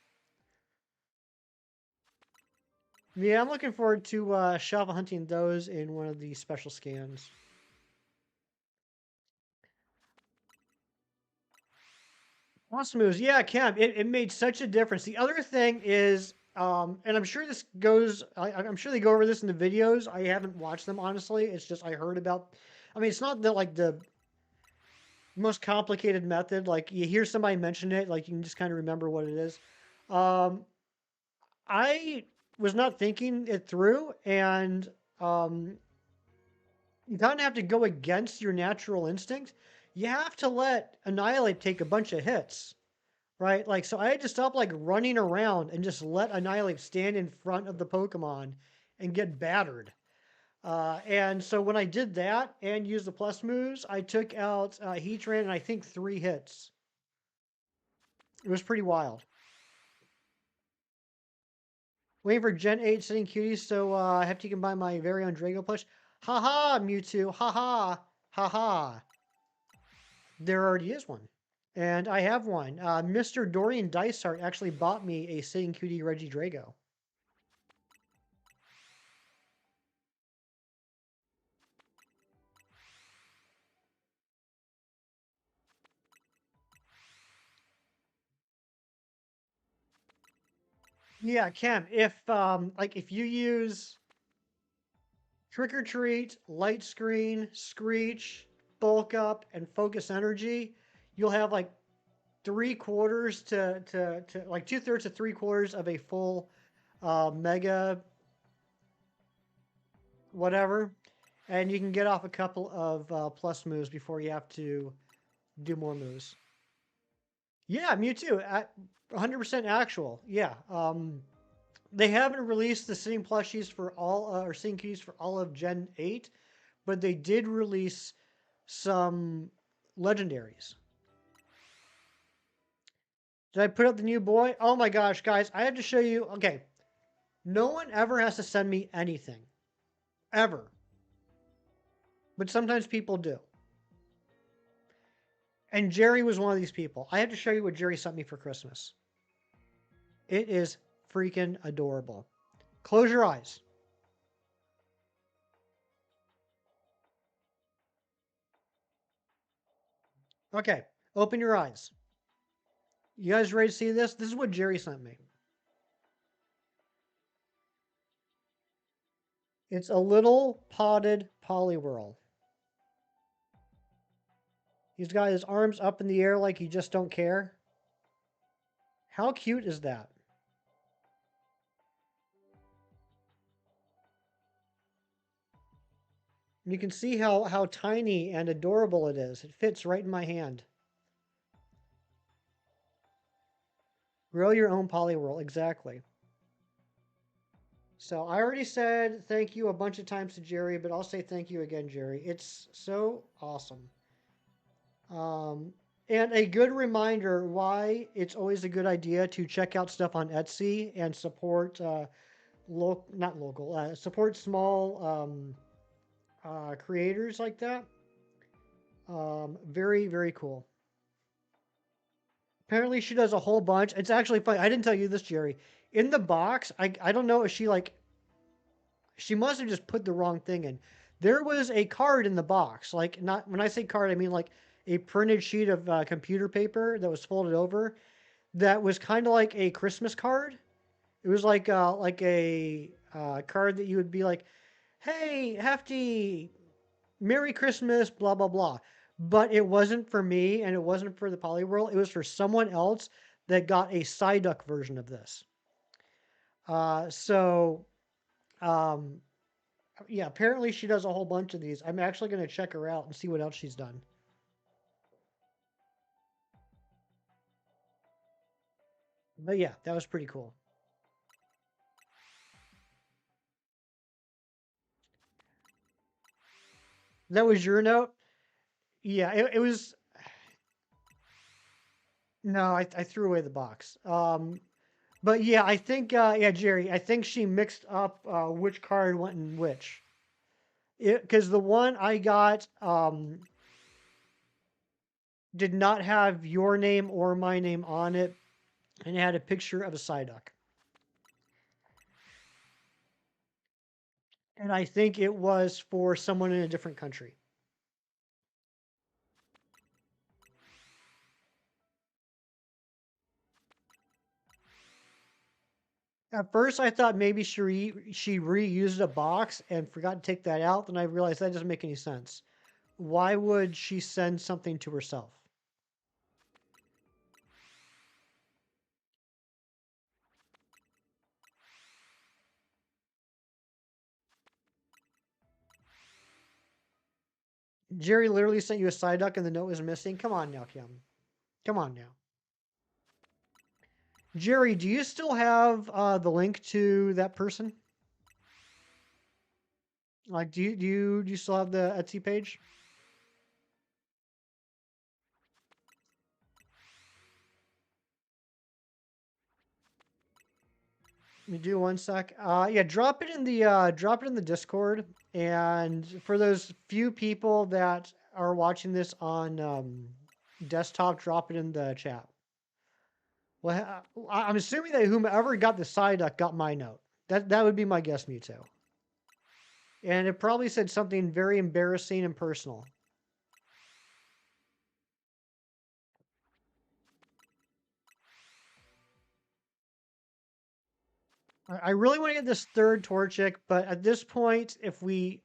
Yeah, I'm looking forward to Shelf hunting those in one of the special scans. Awesome moves. Yeah, Cam, it made such a difference. The other thing is, and I'm sure this goes, I'm sure they go over this in the videos. I haven't watched them, honestly. It's just I heard about, I mean, it's not the most complicated method. Like, you hear somebody mention it, like, you can just kind of remember what it is. I was not thinking it through, and you kind of have to go against your natural instinct. You have to let Annihilate take a bunch of hits. right? Like, so I had to stop like running around and just let Annihilate stand in front of the Pokemon and get battered. And so when I did that and used the plus moves, I took out Heatran and I think 3 hits. It was pretty wild. Waiting for Gen 8 sitting cuties, so I have to combine my very own Drago plush. Haha, Mewtwo. Haha. Haha. There already is one. And I have one. Mr. Dorian Dysart actually bought me a sitting cutie Reggie Drago. Yeah, Cam, if you use Trick or Treat, Light Screen, Screech, Bulk Up, and Focus Energy, you'll have like 3/4 to like 2/3 to 3/4 of a full mega whatever, and you can get off a couple of plus moves before you have to do more moves. Yeah, Mewtwo, 100% actual. Yeah, they haven't released the sitting plushies for all or sitting keys for all of Gen 8, but they did release some legendaries. Did I put up the new boy? Oh my gosh, guys, I have to show you. Okay, no one ever has to send me anything, ever. But sometimes people do. And Jerry was one of these people. I have to show you what Jerry sent me for Christmas. It is freaking adorable. Close your eyes. Okay, open your eyes. You guys ready to see this? This is what Jerry sent me. It's a little potted Poliwhirl. He's got his arms up in the air like he just don't care. How cute is that? And you can see how tiny and adorable it is. It fits right in my hand. Grow your own Poliwhirl, exactly. So I already said thank you a bunch of times to Jerry, but I'll say thank you again, Jerry. It's so awesome. Um, and a good reminder why it's always a good idea to check out stuff on Etsy and support not local, support small creators like that. Very, very cool. Apparently, she does a whole bunch. It's actually funny. I didn't tell you this, Jerry. In the box, I don't know if she like she must have just put the wrong thing in. There was a card in the box. Like not when I say card, I mean like a printed sheet of computer paper that was folded over. That was kind of like a Christmas card. It was like a card that you would be like, "Hey, Hefty, Merry Christmas, blah blah blah." But it wasn't for me, and it wasn't for the Polyworld. It was for someone else that got a Psyduck version of this. So um, yeah, apparently she does a whole bunch of these. I'm actually going to check her out and see what else she's done. But yeah, that was pretty cool. That was your note? Yeah, it was. No, I threw away the box. But yeah, I think yeah, Jerry, I think she mixed up which card went in which. Because the one I got did not have your name or my name on it, and it had a picture of a Psyduck. And I think it was for someone in a different country. At first, I thought maybe she reused a box and forgot to take that out. Then I realized that doesn't make any sense. Why would she send something to herself? Jerry literally sent you a Psyduck and the note was missing. Come on now, Kim. Come on now. Jerry, do you still have the link to that person? Like, do you still have the Etsy page? You do one sec. Yeah, drop it in the Discord. And for those few people that are watching this on desktop, drop it in the chat. Well, I'm assuming that whomever got the Psyduck got my note. That would be my guess, Mewtwo. And it probably said something very embarrassing and personal. I really want to get this third Torchic, but at this point, if we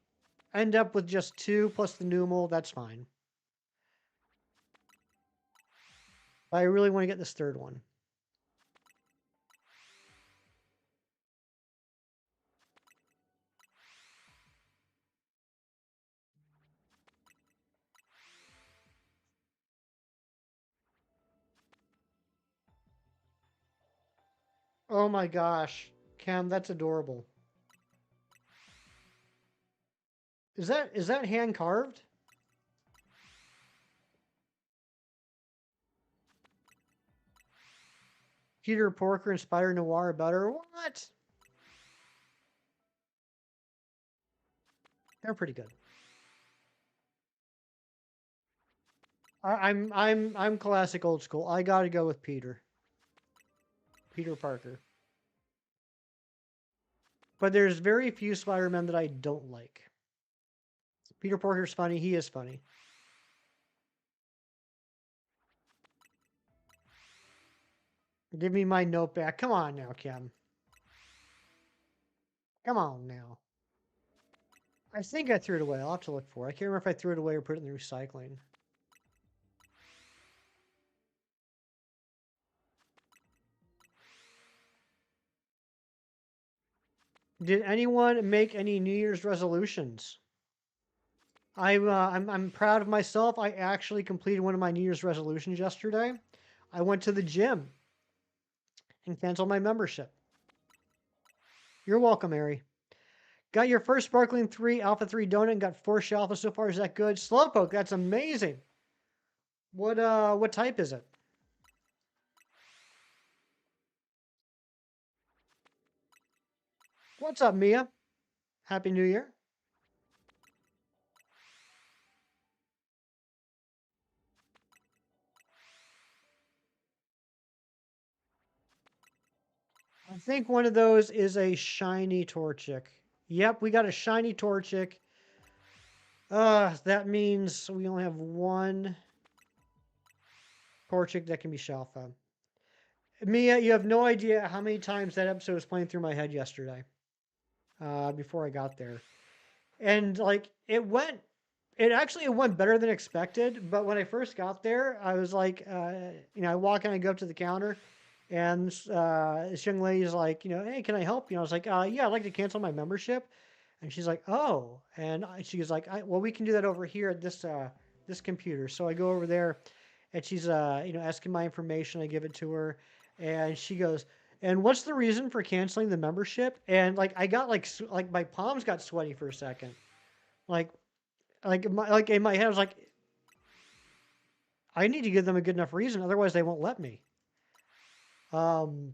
end up with just 2 plus the Numel, that's fine. I really want to get this third one. Oh my gosh, Cam, that's adorable. Is that hand carved? Peter Porker and Spider Noir are better. What? They're pretty good. I'm classic old school. I gotta go with Peter. Peter Parker. But there's very few Spider-Man that I don't like. Peter Parker's funny. He is funny. Give me my note back. Come on now, Kim. Come on now. I think I threw it away. I'll have to look for it. I can't remember if I threw it away or put it in the recycling. Did anyone make any New Year's resolutions? I'm proud of myself. I actually completed one of my New Year's resolutions yesterday. I went to the gym and canceled my membership. You're welcome, Ari. Got your first Sparkling 3 Alpha 3 donut and got 4 Alpha so far. Is that good? Slowpoke, that's amazing. What type is it? What's up, Mia? Happy New Year. I think one of those is a shiny Torchic. Yep, we got a shiny Torchic. That means we only have one Torchic that can be Shalfa. Mia, you have no idea how many times that episode was playing through my head yesterday. Before I got there. And like it went better than expected. But when I first got there, I was like, I walk in, I go up to the counter, and this young lady's like, hey, can I help you? I was like, yeah, I'd like to cancel my membership. And she's like, oh, and she was like, well, we can do that over here at this computer. So I go over there, and she's asking my information. I give it to her, and she goes, and what's the reason for canceling the membership? And like I got like my palms got sweaty for a second, like in my head I was like, I need to give them a good enough reason, otherwise they won't let me. Um,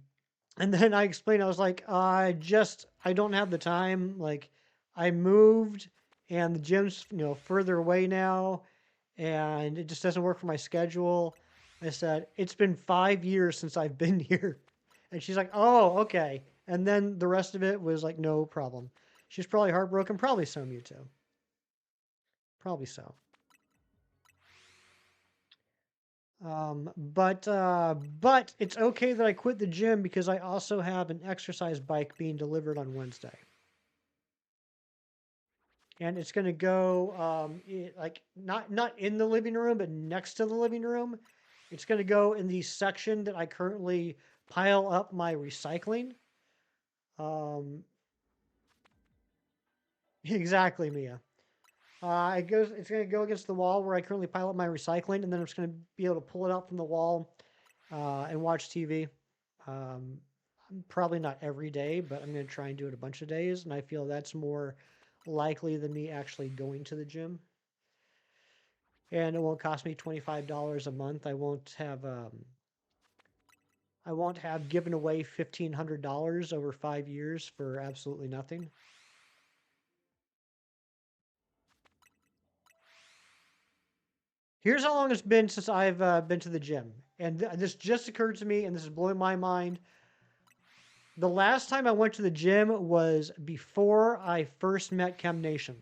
and then I explained, I was like, I don't have the time. Like, I moved, and the gym's further away now, and it just doesn't work for my schedule. I said, it's been 5 years since I've been here. And she's like, oh, okay. And then the rest of it was like, no problem. She's probably heartbroken. Probably so, Mewtwo. Probably so. But it's okay that I quit the gym because I also have an exercise bike being delivered on Wednesday. And it's going to go like not in the living room, but next to the living room. It's going to go in the section that I currently pile up my recycling. Exactly, Mia. It's going to go against the wall where I currently pile up my recycling, and then I'm just going to be able to pull it out from the wall and watch TV Um, Probably not every day, but I'm going to try and do it a bunch of days, and I feel that's more likely than me actually going to the gym. And it won't cost me $25 a month. I won't have given away $1,500 over 5 years for absolutely nothing. Here's how long it's been since I've been to the gym. And this just occurred to me, and this is blowing my mind. The last time I went to the gym was before I first met Chem Nation.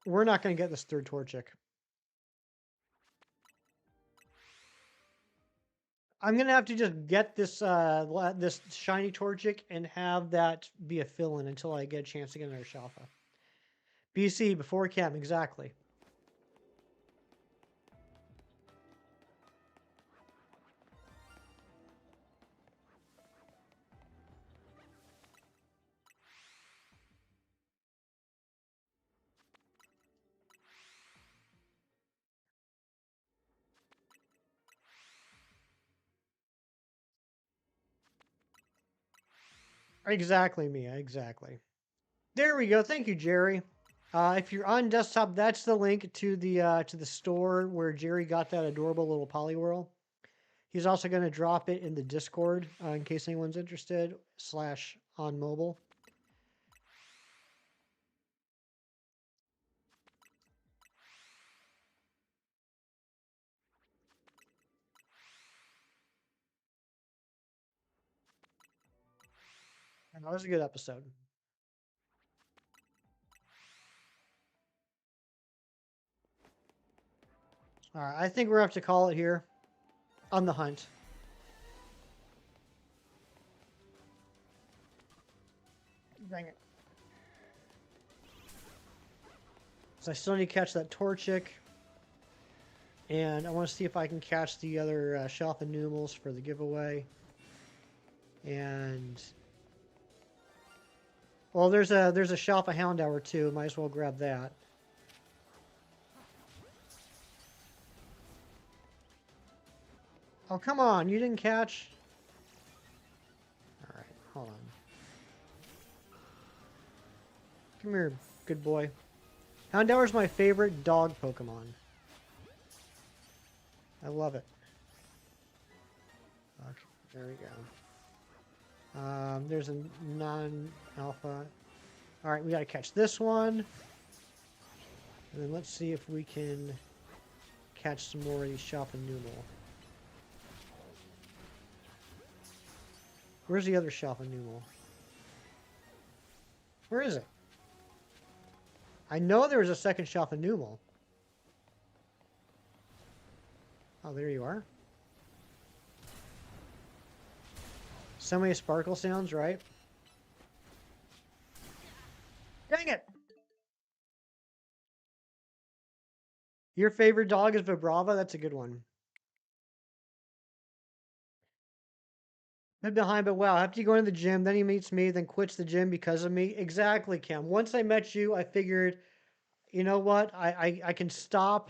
We're not going to get this third Torchic. I'm going to have to just get this this shiny Torchic and have that be a fill-in until I get a chance to get another Shalfa. BC, before Chem, exactly. Exactly, Mia, exactly. There we go. Thank you, Jerry. If you're on desktop, that's the link to the store where Jerry got that adorable little Poliwhirl. He's also going to drop it in the Discord in case anyone's interested, / on mobile. And that was a good episode. All right, I think we're going to have to call it here on the hunt. Dang it. So I still need to catch that Torchic. And I want to see if I can catch the other Shalfa Numels for the giveaway. And well, there's a Shalfa Houndour too. Might as well grab that. Oh, come on. You didn't catch? All right. Hold on. Come here, good boy. Houndour is my favorite dog Pokemon. I love it. Okay, there we go. There's a non-alpha. All right, we got to catch this one. And then let's see if we can catch some more of these Shalfa Numel. Where's the other Shalfa Numel? Where is it? I know there was a second Shalfa Numel. Oh, there you are. So many sparkle sounds, right? Dang it! Your favorite dog is Vibrava? That's a good one. Been behind, but wow, after you go into the gym, then he meets me, then quits the gym because of me. Exactly, Cam. Once I met you, I figured, you know what? I can stop.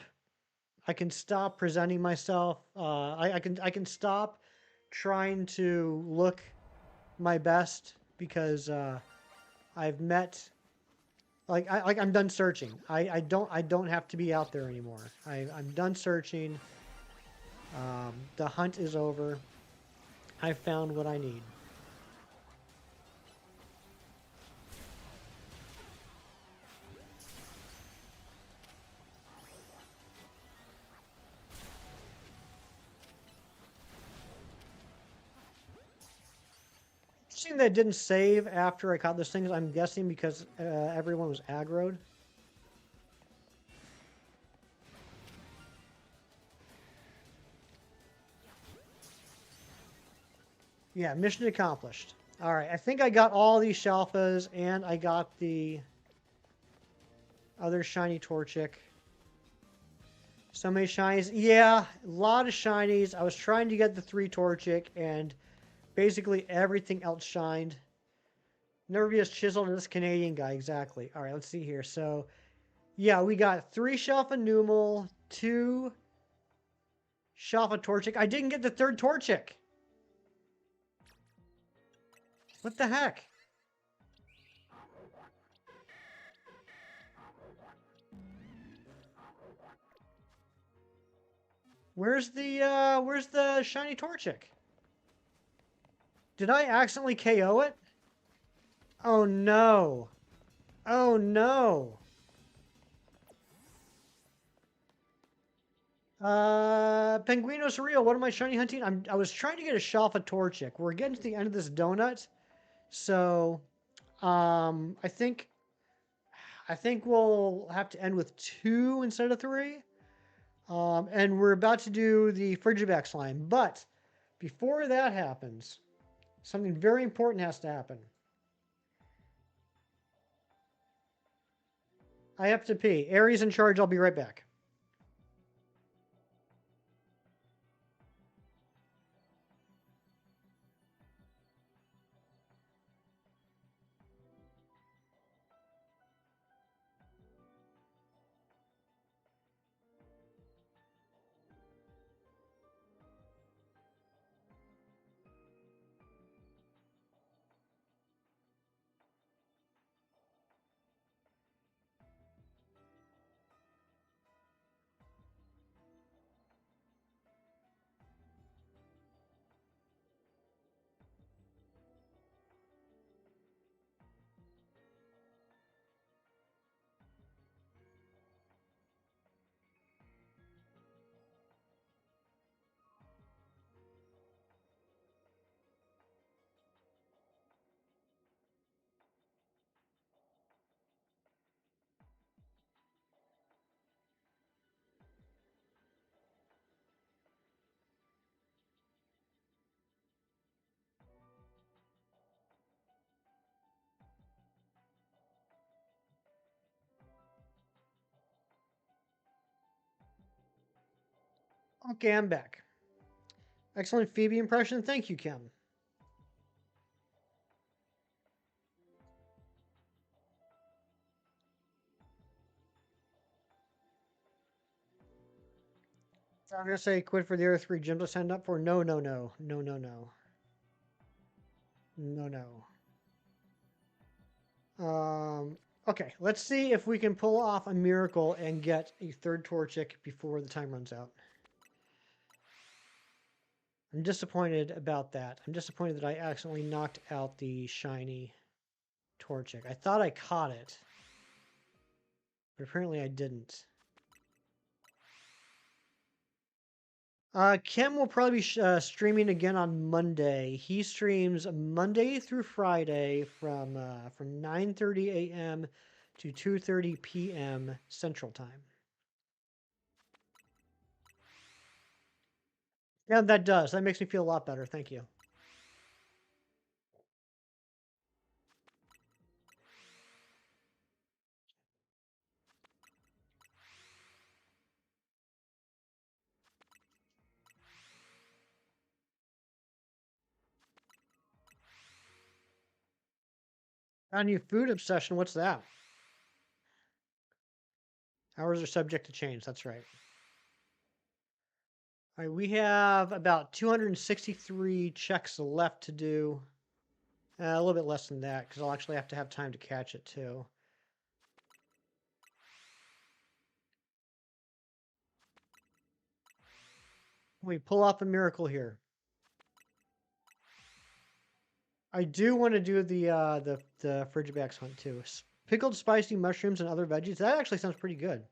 I can stop presenting myself. I can stop trying to look my best because I've met. I'm done searching. I don't have to be out there anymore. I'm done searching. The hunt is over. I found what I need. Interesting that it didn't save after I caught those things. I'm guessing because everyone was aggroed. Yeah, mission accomplished. All right, I think I got all these Shalfas, and I got the other shiny Torchic. So many shinies. Yeah, a lot of shinies. I was trying to get the 3 Torchic, and Basically, everything else shined. Never be as chiseled as this Canadian guy, exactly. All right, let's see here. So, yeah, we got 3 Shelf and Numal, 2 Shelf and Torchic. I didn't get the 3rd Torchic. What the heck? Where's the shiny Torchic? Did I accidentally KO it? Oh no. Oh no. Penguino Surreal, what am I shiny hunting? I was trying to get a Shalfa Torchic. We're getting to the end of this donut. So, I think we'll have to end with 2 instead of 3. And we're about to do the Frigiback slime. But before that happens, something very important has to happen. I have to pee. Aries in charge. I'll be right back. Okay, I'm back. Excellent Phoebe impression. Thank you, Kim. So I'm gonna say quit for the other 3 gyms I signed up for. No, no, no, no, no, no, no, no. Okay, let's see if we can pull off a miracle and get a 3rd Torchic before the time runs out. I'm disappointed about that. I'm disappointed that I accidentally knocked out the shiny Torchic. I thought I caught it, but apparently I didn't. Kim will probably be streaming again on Monday. He streams Monday through Friday from 9:30 a.m. to 2:30 p.m. Central Time. Yeah, that does. That makes me feel a lot better. Thank you. On your food obsession, what's that? Hours are subject to change. That's right. All right, we have about 263 checks left to do. A little bit less than that, because I'll actually have to have time to catch it, too. We pull off a miracle here. I do want to do the Frigibacks hunt, too. Pickled spicy mushrooms and other veggies. That actually sounds pretty good.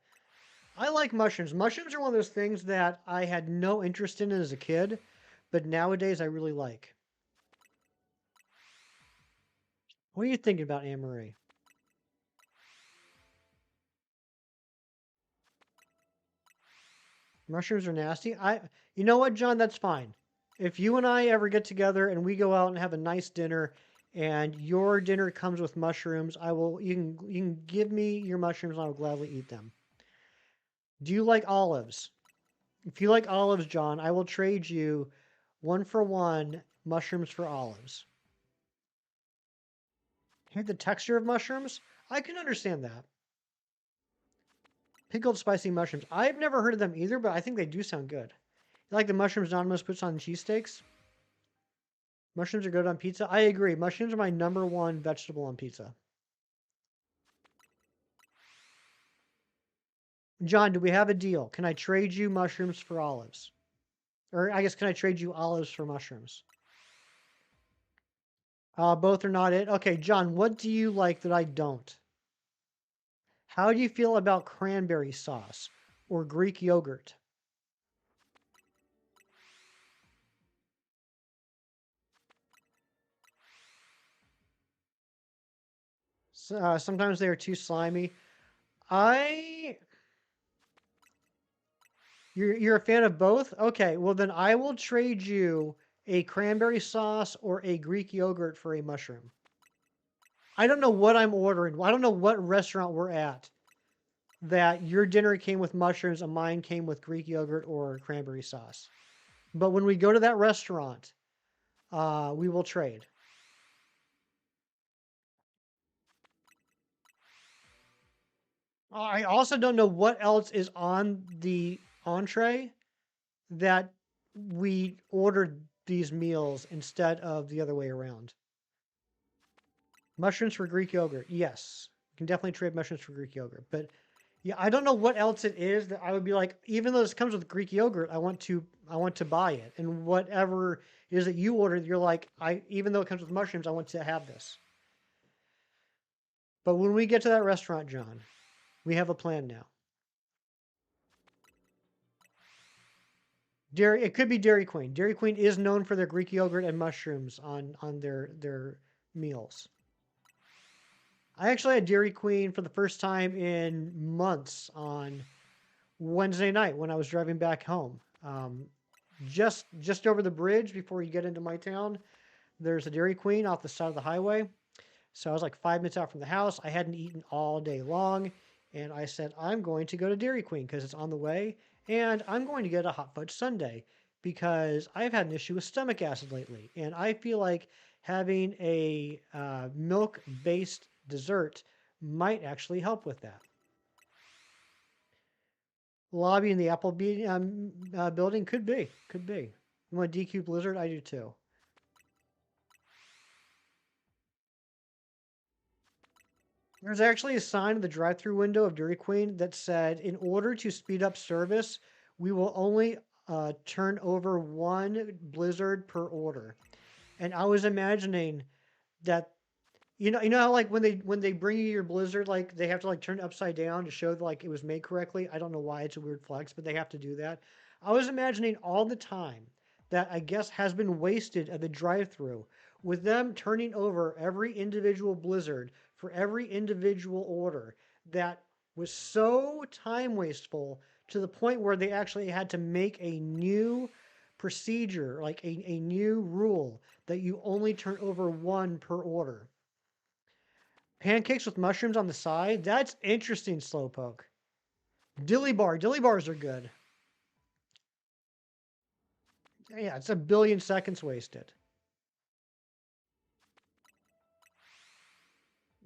I like mushrooms. Mushrooms are one of those things that I had no interest in as a kid, but nowadays I really like. What are you thinking about, Anne Marie? Mushrooms are nasty. You know what, John? That's fine. If you and I ever get together and we go out and have a nice dinner, and your dinner comes with mushrooms, I will. You can give me your mushrooms, and I will gladly eat them. Do you like olives? If you like olives, John, I will trade you 1 for 1 mushrooms for olives. Hate the texture of mushrooms? I can understand that. Pickled spicy mushrooms. I've never heard of them either, but I think they do sound good. You like the mushrooms Anonymous puts on cheesesteaks? Mushrooms are good on pizza? I agree. Mushrooms are my number one vegetable on pizza. John, do we have a deal? Can I trade you mushrooms for olives? Or I guess, can I trade you olives for mushrooms? Both are not it. Okay, John, what do you like that I don't? How do you feel about cranberry sauce or Greek yogurt? Sometimes they are too slimy. I You're a fan of both? Okay, well then I will trade you a cranberry sauce or a Greek yogurt for a mushroom. I don't know what I'm ordering. I don't know what restaurant we're at that your dinner came with mushrooms and mine came with Greek yogurt or cranberry sauce. But when we go to that restaurant, we will trade. I also don't know what else is on the entree that we ordered these meals instead of the other way around. Mushrooms for Greek yogurt. Yes. You can definitely trade mushrooms for Greek yogurt. But yeah, I don't know what else it is that I would be like, even though this comes with Greek yogurt, I want to buy it. And whatever it is that you ordered, you're like, even though it comes with mushrooms, I want to have this. But when we get to that restaurant, John, we have a plan now. It could be Dairy Queen. Dairy Queen is known for their Greek yogurt and mushrooms on their meals. I actually had Dairy Queen for the first time in months on Wednesday night when I was driving back home. Just over the bridge before you get into my town, there's a Dairy Queen off the side of the highway. So I was like 5 minutes out from the house. I hadn't eaten all day long, and I said I'm going to go to Dairy Queen because it's on the way, and I'm going to get a hot fudge sundae because I've had an issue with stomach acid lately, and I feel like having a milk-based dessert might actually help with that. Lobby in the Applebee building could be. You want DQ Blizzard? I do too. There's actually a sign in the drive-through window of Dairy Queen that said, "In order to speed up service, we will only turn over one Blizzard per order." And I was imagining that you know how like when they bring you your Blizzard, like they have to like turn it upside down to show that, like it was made correctly. I don't know why it's a weird flex, but they have to do that. I was imagining all the time that I guess has been wasted at the drive-through with them turning over every individual Blizzard for every individual order that was so time wasteful to the point where they actually had to make a new procedure, like a new rule that you only turn over one per order. Pancakes with mushrooms on the side? That's interesting, Slowpoke. Dilly bar. Dilly bars are good. Yeah, it's a billion seconds wasted.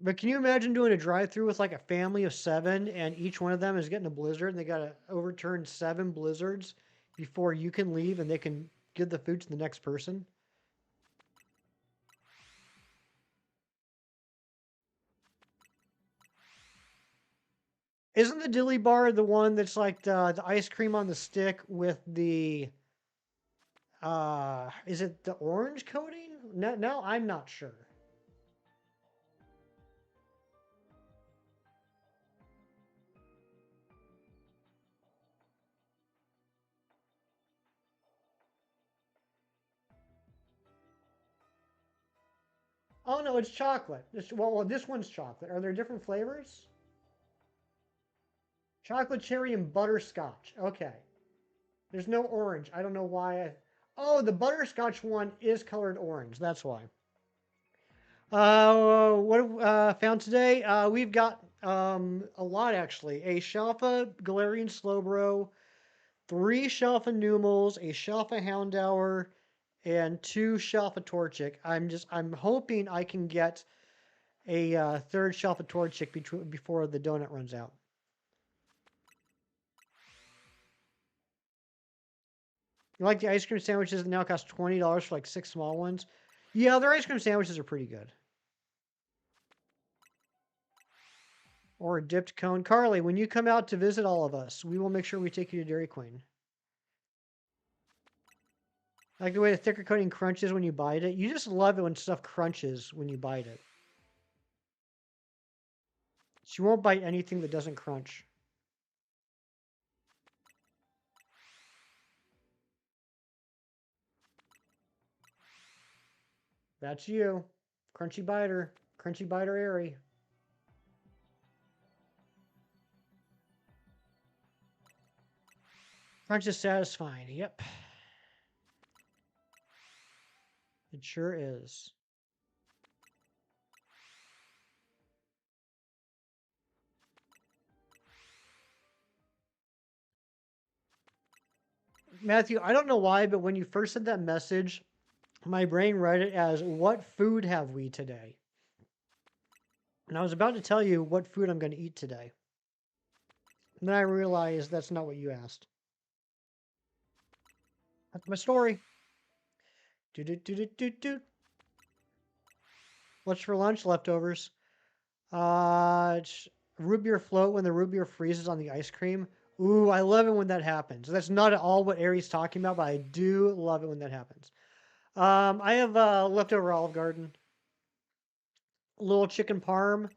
But can you imagine doing a drive-through with like a family of 7 and each one of them is getting a blizzard and they got to overturn 7 blizzards before you can leave and they can give the food to the next person? Isn't the dilly bar the one that's like the ice cream on the stick with the is it the orange coating? No, I'm not sure. Oh no, it's chocolate. This one's chocolate. Are there different flavors? Chocolate cherry and butterscotch. Okay. There's no orange. I don't know why. Oh, the butterscotch one is colored orange. That's why. What have found today? We've got a lot actually. A Shelfa Galarian Slowbro, 3 Shelfa Numels, a Shelfa Houndour, and 2 Shelfa Torchic. I'm hoping I can get a third Shelfa Torchic before the donut runs out. You like the ice cream sandwiches that now cost $20 for like 6 small ones? Yeah, their ice cream sandwiches are pretty good. Or a dipped cone. Carly, when you come out to visit all of us, we will make sure we take you to Dairy Queen. I like the way the thicker coating crunches when you bite it. You just love it when stuff crunches when you bite it. She won't bite anything that doesn't crunch. That's you. Crunchy biter. Crunchy biter Airy. Crunch is satisfying. Yep. It sure is. Matthew, I don't know why, but when you first sent that message, my brain read it as, what food have we today? And I was about to tell you what food I'm going to eat today. And then I realized that's not what you asked. That's my story. Do. What's for lunch? Leftovers. Root beer float when the root beer freezes on the ice cream. Ooh, I love it when that happens. That's not at all what Ari's talking about, but I do love it when that happens. I have leftover Olive Garden, a little chicken parm,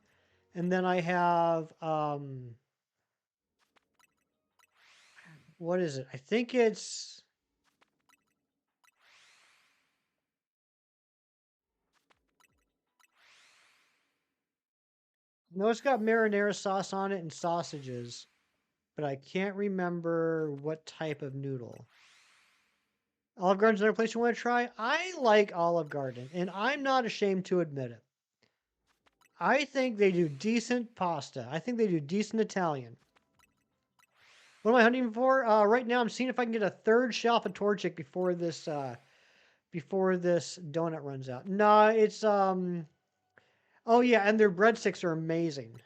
and then I have what is it? I think it's no, it's got marinara sauce on it and sausages, but I can't remember what type of noodle. Olive Garden's another place you want to try. I like Olive Garden, and I'm not ashamed to admit it. I think they do decent pasta. I think they do decent Italian. What am I hunting for? Right now, I'm seeing if I can get a third shelf of Torchic before this donut runs out. No, it's Oh yeah, and their breadsticks are amazing.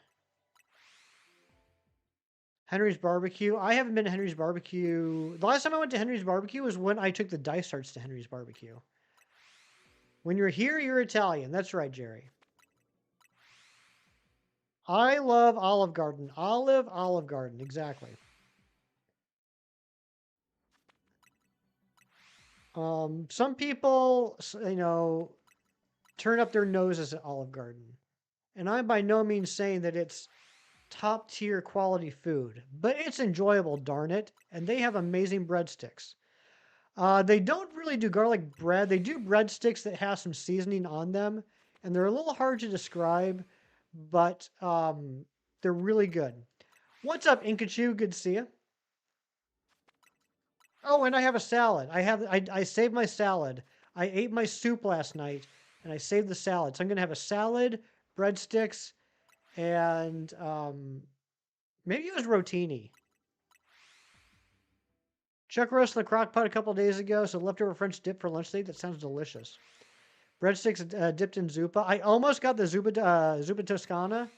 Henry's Barbecue. I haven't been to Henry's Barbecue. The last time I went to Henry's Barbecue was when I took the dice arts to Henry's Barbecue. When you're here, you're Italian. That's right, Jerry. I love Olive Garden. Olive Garden, exactly. Some people, turn up their noses at Olive Garden. And I'm by no means saying that it's top tier quality food, but it's enjoyable, darn it. And they have amazing breadsticks. They don't really do garlic bread. They do breadsticks that have some seasoning on them, and they're a little hard to describe, but they're really good. What's up, Inkachu? Good to see you. Oh, and I have a salad. I saved my salad. I ate my soup last night, and I saved the salad. So I'm gonna have a salad, breadsticks, and maybe it was rotini. Chuck roast in the crock pot a couple days ago, so leftover French dip for lunch today. That sounds delicious. Breadsticks dipped in zuppa. I almost got the zuppa toscana,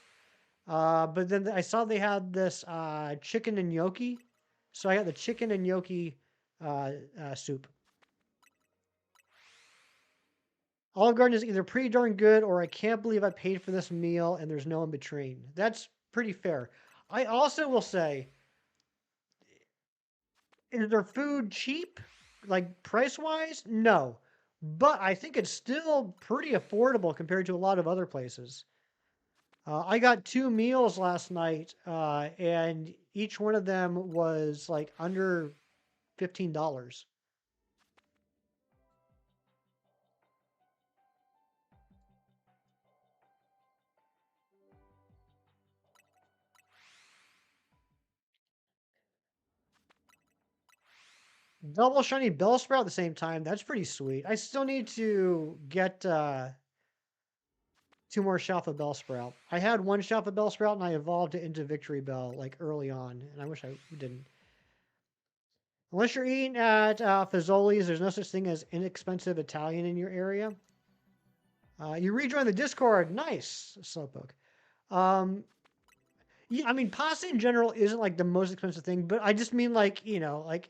but then I saw they had this chicken and gnocchi, so I got the chicken and gnocchi soup. Olive Garden is either pretty darn good or I can't believe I paid for this meal and there's no in between. That's pretty fair. I also will say, is their food cheap? Like price wise? No. But I think it's still pretty affordable compared to a lot of other places. I got 2 meals last night, and each one of them was like under $15. Double shiny bell sprout at the same time. That's pretty sweet. I still need to get 2 more shelf of bell sprout. I had 1 shelf of bell sprout and I evolved it into victory bell like early on, and I wish I didn't. Unless you're eating at Fazoli's, there's no such thing as inexpensive Italian in your area. You rejoin the Discord. Nice, Slowpoke. Um, yeah, I mean, pasta in general isn't like the most expensive thing, but I just mean like, like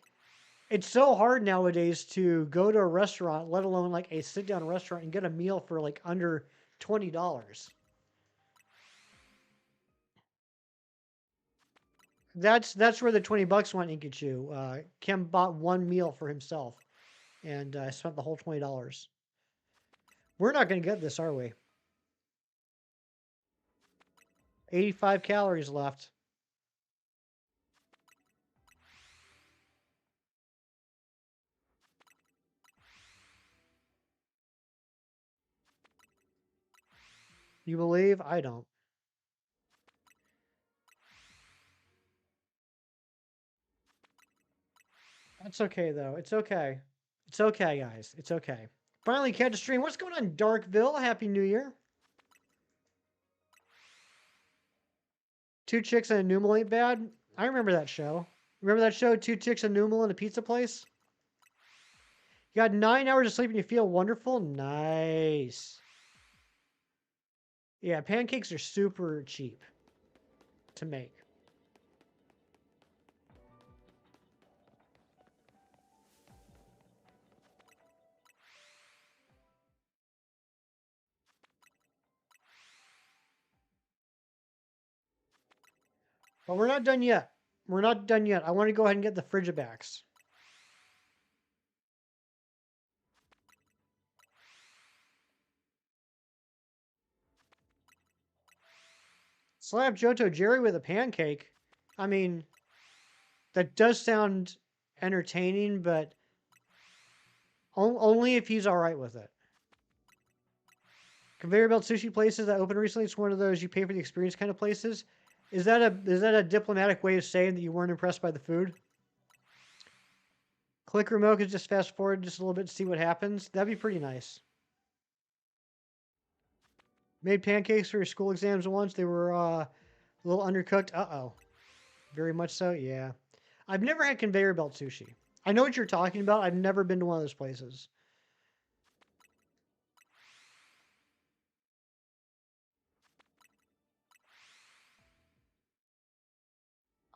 it's so hard nowadays to go to a restaurant, let alone like a sit down restaurant and get a meal for like under $20. That's where the $20 went, Inkachu. Kim bought one meal for himself and spent the whole $20. We're not going to get this, are we? 85 calories left. You believe? I don't. That's okay, though. It's okay. It's okay, guys. It's okay. Finally, catch a stream. What's going on, Darkville? Happy New Year. Two Chicks and a Noodle Ain't Bad. I remember that show. Remember that show, Two Chicks and a Noodle in a Pizza Place? You got 9 hours of sleep and you feel wonderful? Nice. Yeah, pancakes are super cheap to make. But we're not done yet. We're not done yet. I want to go ahead and get the Frigibacks. Slap Johto Jerry with a pancake. I mean, that does sound entertaining, but only if he's all right with it. Conveyor belt sushi places that opened recently. It's one of those you pay for the experience kind of places. Is that a diplomatic way of saying that you weren't impressed by the food? Click remote could just fast forward just a little bit to see what happens. That'd be pretty nice. Made pancakes for your school exams once. They were a little undercooked. Uh-oh. Very much so, yeah. I've never had conveyor belt sushi. I know what you're talking about. I've never been to one of those places.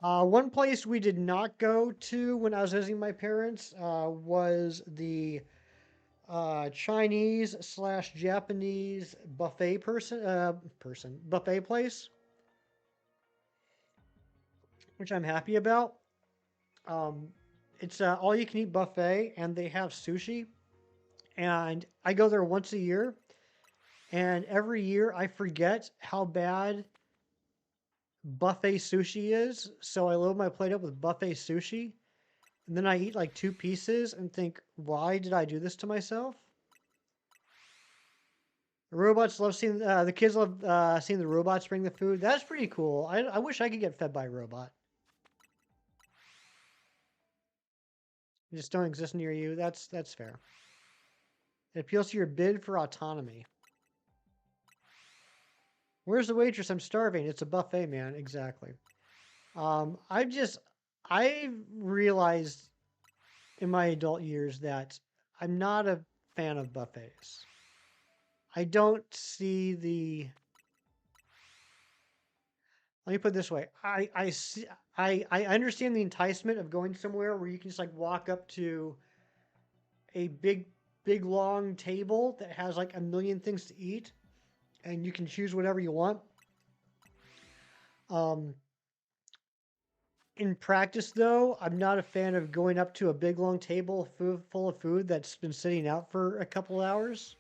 One place we did not go to when I was visiting my parents was the Chinese / Japanese buffet buffet place, which I'm happy about. Um, it's all you can eat buffet, and they have sushi. And I go there once a year, and every year I forget how bad buffet sushi is. So I load my plate up with buffet sushi, and then I eat like 2 pieces and think, why did I do this to myself? The robots love seeing the kids love seeing the robots bring the food. That's pretty cool. I wish I could get fed by a robot. They just don't exist near you. That's fair. It appeals to your bid for autonomy. Where's the waitress? I'm starving. It's a buffet, man. Exactly. I realized in my adult years that I'm not a fan of buffets. I don't see the. Let me put it this way. I understand the enticement of going somewhere where you can just like walk up to a big long table that has like a million things to eat, and you can choose whatever you want. Um, in practice, though, I'm not a fan of going up to a big long table full of food that's been sitting out for a couple hours.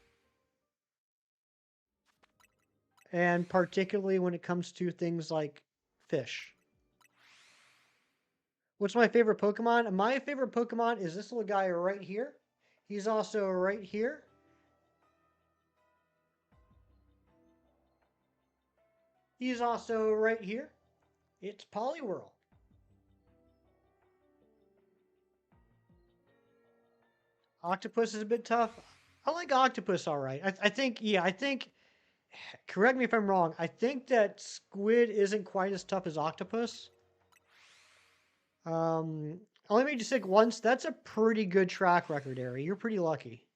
And particularly when it comes to things like fish. What's my favorite Pokemon? My favorite Pokemon is this little guy right here. He's also right here. He's also right here. It's Poliwhirl. Octopus is a bit tough. I like Octopus all right. I think, correct me if I'm wrong, I think that Squid isn't quite as tough as Octopus. Um, Only made you sick once. That's a pretty good track record, Ari. You're pretty lucky.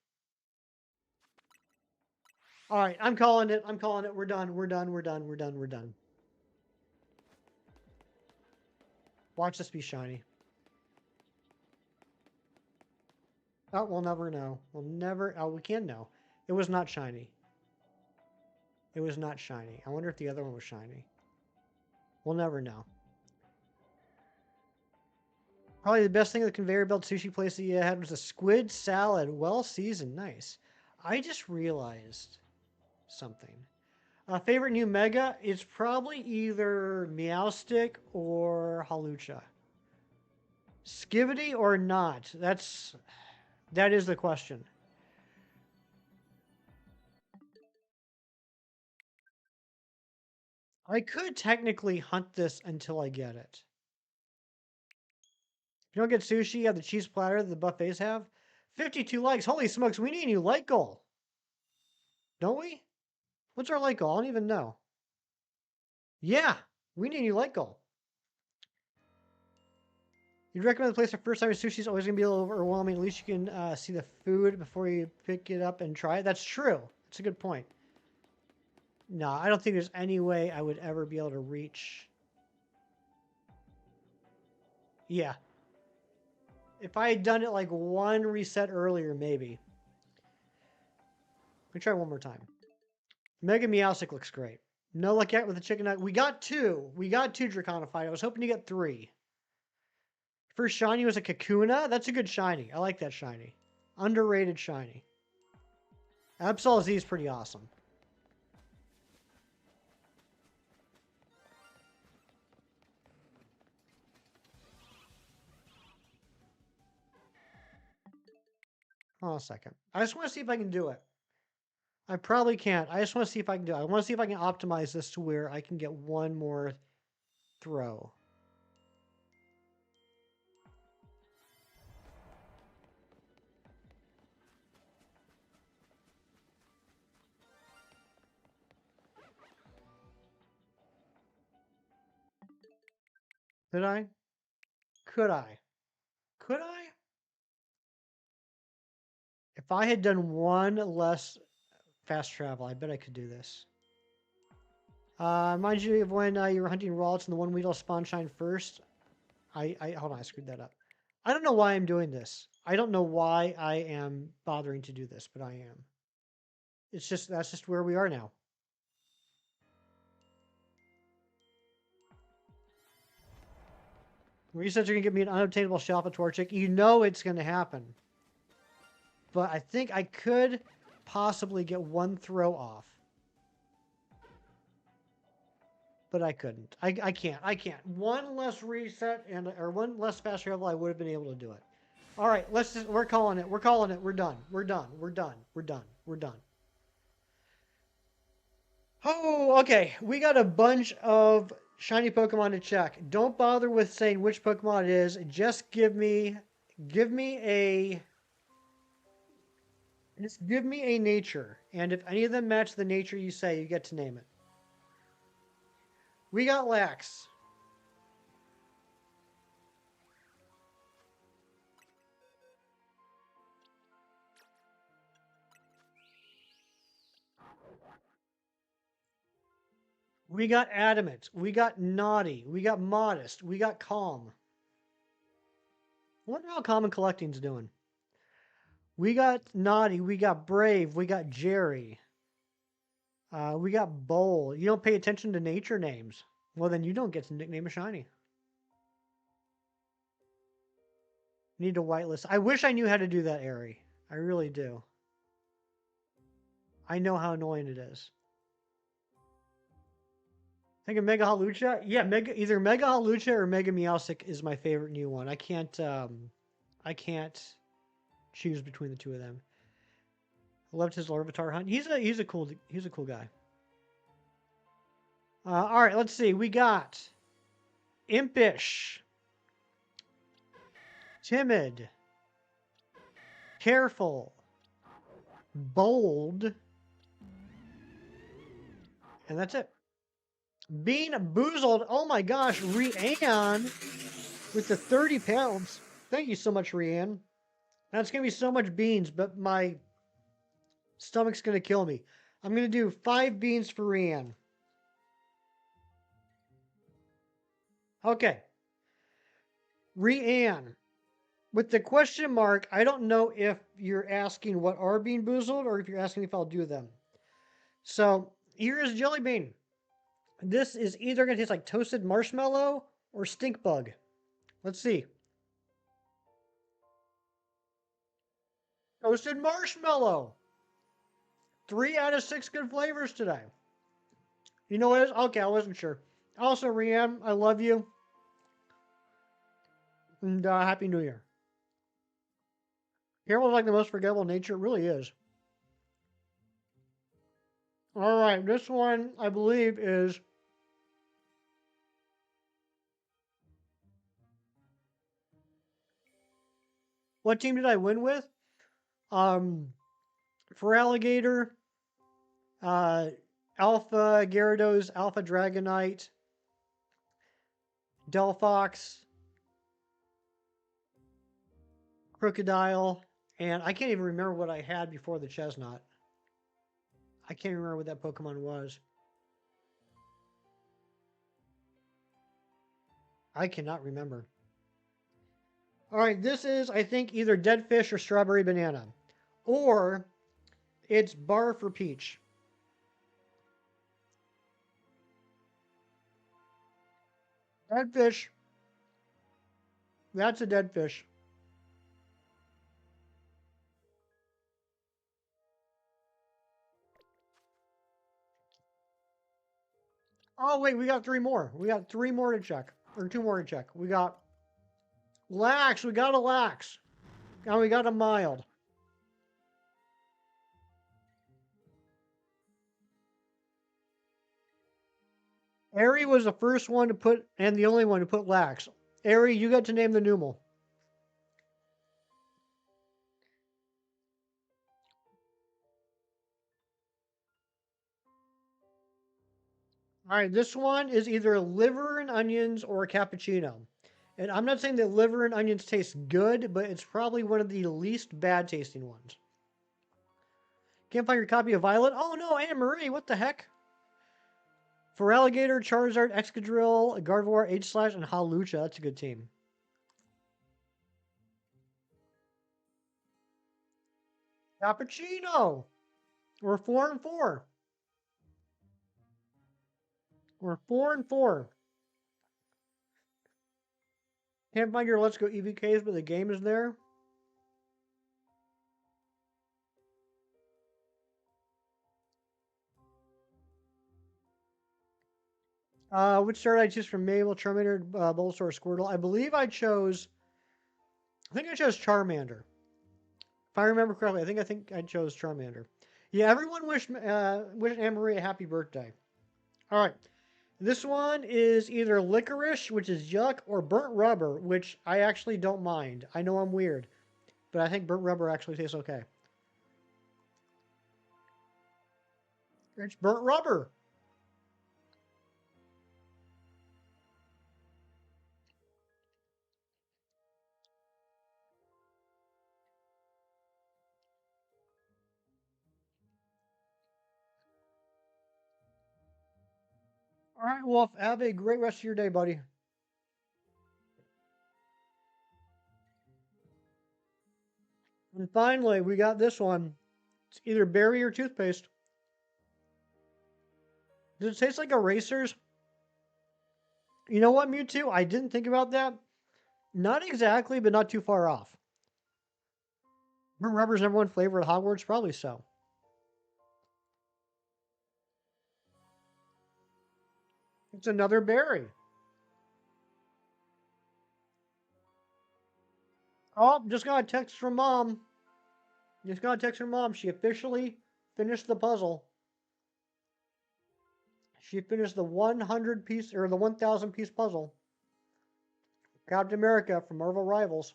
All right, I'm calling it. I'm calling it. We're done. We're done. We're done. We're done. We're done. Watch this be shiny. Oh, we'll never know. We'll never. Oh, we can know. It was not shiny. It was not shiny. I wonder if the other one was shiny. We'll never know. Probably the best thing at the conveyor belt sushi place that you had was a squid salad. Well seasoned. Nice. I just realized something. Favorite new mega? It's probably either Meowstick or Halucha. Skivity or not? That is the question. I could technically hunt this until I get it. If you don't get sushi, you have the cheese platter that the buffets have. 52 likes. Holy smokes, we need a new like goal. Don't we? What's our like goal? I don't even know. Yeah, we need a new like goal. You'd recommend the place for first time sushi is always going to be a little overwhelming. At least you can see the food before you pick it up and try it. That's true. That's a good point. No, I don't think there's any way I would ever be able to reach. Yeah. If I had done it like one reset earlier, maybe. Let me try one more time. Mega Meowstic looks great. No luck yet with the chicken nugget. We got two. We got two Draconified. I was hoping to get three. First shiny was a Kakuna. That's a good shiny. I like that shiny. Underrated shiny. Absol Z is pretty awesome. Hold on a second. I just want to see if I can do it. I probably can't. I just want to see if I can do it. I want to see if I can optimize this to where I can get one more throw. Did I? Could I? Could I? If I had done one less fast travel, I bet I could do this. Mind you of when you were hunting Ralts and the one Weedle spawn shine first. Hold on, I screwed that up. I don't know why I'm doing this. I don't know why I am bothering to do this, but I am. It's just, that's just where we are now. Resets are going to give me an unobtainable shelf at Torchic. You know it's going to happen. But I think I could possibly get one throw off. But I couldn't. I can't. I can't. One less reset or one less fast travel, I would have been able to do it. All right, we're calling it. We're calling it. We're done. We're done. We're done. We're done. We're done. Oh, okay. We got a bunch of shiny Pokemon to check. Don't bother with saying which Pokemon it is. Just give me a nature. And if any of them match the nature you say, you get to name it. We got Lax. We got Adamant. We got Naughty. We got Modest. We got Calm. I wonder how Common Collecting's doing. We got Naughty. We got Brave. We got Jerry. We got Bowl. You don't pay attention to nature names. Well, then you don't get to nickname a shiny. Need to whitelist. I wish I knew how to do that, Ari. I really do. I know how annoying it is. Think of Mega Halucha? Yeah, either Mega Halucha or Mega Meowstic is my favorite new one. I can't choose between the two of them. I loved his Larvitar hunt. He's a cool guy. All right, let's see. We got Impish, Timid, Careful, Bold, and that's it. Bean Boozled. Oh my gosh, Rian with the 30 pounds. Thank you so much, Rianne. That's gonna be so much beans, but my stomach's gonna kill me. I'm gonna do 5 beans for Rianne. Okay. Rianne, with the question mark, I don't know if you're asking what are Bean Boozled or if you're asking if I'll do them. So here is Jelly Bean. This is either going to taste like toasted marshmallow or stink bug. Let's see. Toasted marshmallow. 3 out of 6 good flavors today. You know what it is? Okay, I wasn't sure. Also, Rianne, I love you. And Happy New Year. Carol's like the most forgettable nature. It really is. All right, this one, I believe, is... What team did I win with? For Alligator, Alpha Gyarados, Alpha Dragonite, Delphox, Crocodile, and I can't even remember what I had before the Chestnut. I can't remember what that Pokemon was. I cannot remember. All right, this is, I think, either Dead Fish or Strawberry Banana. Or it's Bar for Peach. Dead Fish. That's a Dead Fish. Oh, wait, we got 3 more. We got 3 more to check. Or 2 more to check. We got Lax. We got a Lax. And we got a Mild. Ari was the first one to put, and the only one to put Lax. Ari, you got to name the Numel. All right, this one is either liver and onions or a cappuccino. And I'm not saying that liver and onions taste good, but it's probably one of the least bad tasting ones. Can't find your copy of Violet? Oh no, Anna Marie, what the heck? For Alligator, Charizard, Excadrill, Gardevoir, H-Slash, and Hawlucha. That's a good team. Cappuccino! We're 4 and 4. We're 4 and 4. Can't find your Let's Go EVKs, but the game is there. Which star did I choose from Mabel, Charmander, Bulbasaur, Squirtle? I believe I chose... I think I chose Charmander. If I remember correctly, I think I chose Charmander. Yeah, everyone wish Anne-Marie a happy birthday. All right. This one is either licorice, which is yuck, or burnt rubber, which I actually don't mind. I know I'm weird, but I think burnt rubber actually tastes okay. It's burnt rubber. All right, Wolf. Have a great rest of your day, buddy. And finally, we got this one. It's either berry or toothpaste. Does it taste like erasers? You know what, Mewtwo? I didn't think about that. Not exactly, but not too far off. Burnt rubber's number one flavor at Hogwarts? Probably so. It's another berry. Oh, just got a text from Mom. Just got a text from Mom. She officially finished the puzzle. She finished the 100 piece, or the 1,000 piece puzzle. Captain America from Marvel Rivals.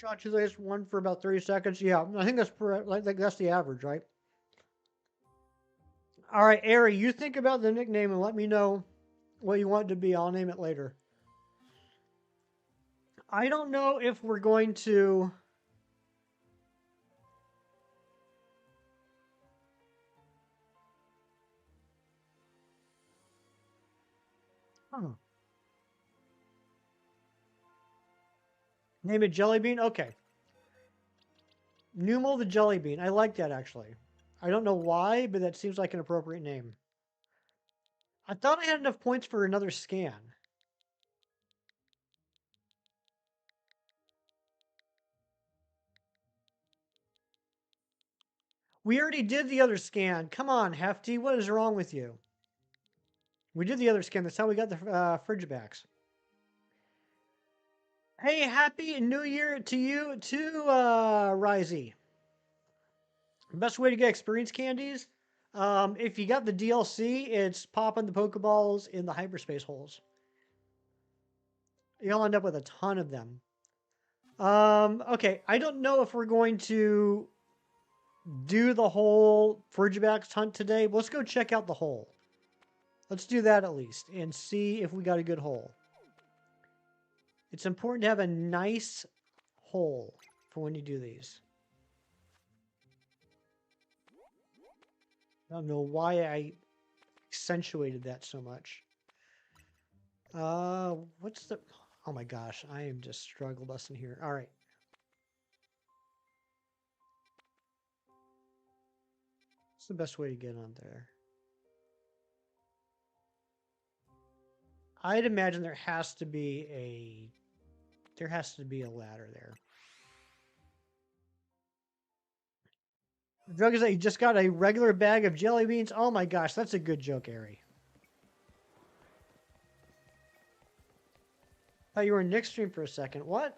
Chachi lays one for about 30 seconds. Yeah, I think that's the average, right? All right, Ari, you think about the nickname and let me know what you want it to be. I'll name it later. I don't know if we're going to. Huh. Name it Jelly Bean? Okay. Numal the Jelly Bean. I like that actually. I don't know why, but that seems like an appropriate name. I thought I had enough points for another scan. We already did the other scan. Come on, Hefty. What is wrong with you? We did the other scan. That's how we got the fridge backs. Hey, happy New Year to you too, Risey. Best way to get experience candies? If you got the DLC, it's popping the Pokeballs in the hyperspace holes. You'll end up with a ton of them. Okay, I don't know if we're going to do the whole Fridgebacks hunt today. Let's go check out the hole. Let's do that at least and see if we got a good hole. It's important to have a nice hole for when you do these. I don't know why I accentuated that so much. What's the... Oh my gosh, I am just struggle busting here. All right. What's the best way to get on there? I'd imagine there has to be a ladder there. The joke is that you just got a regular bag of jelly beans. Oh my gosh, that's a good joke, Ari. Thought you were in Nick's stream for a second. What?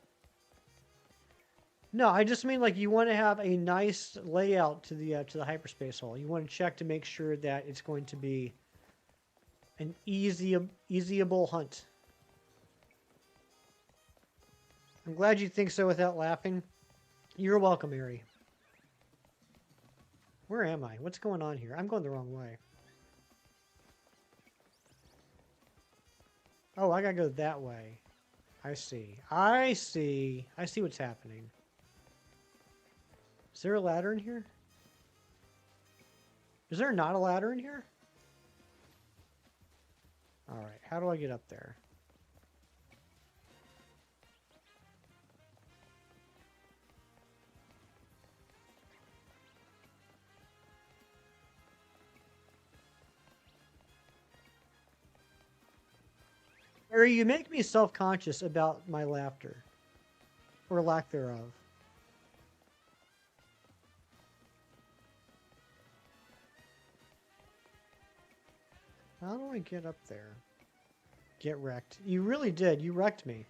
No, I just mean like you want to have a nice layout to the hyperspace hole. You want to check to make sure that it's going to be an easyable hunt. I'm glad you think so without laughing. You're welcome, Ari. Where am I? What's going on here? I'm going the wrong way. Oh, I gotta go that way. I see. I see. I see what's happening. Is there a ladder in here? Is there not a ladder in here? Alright, how do I get up there? Harry, you make me self-conscious about my laughter. Or lack thereof. How do I get up there? Get wrecked. You really did. You wrecked me.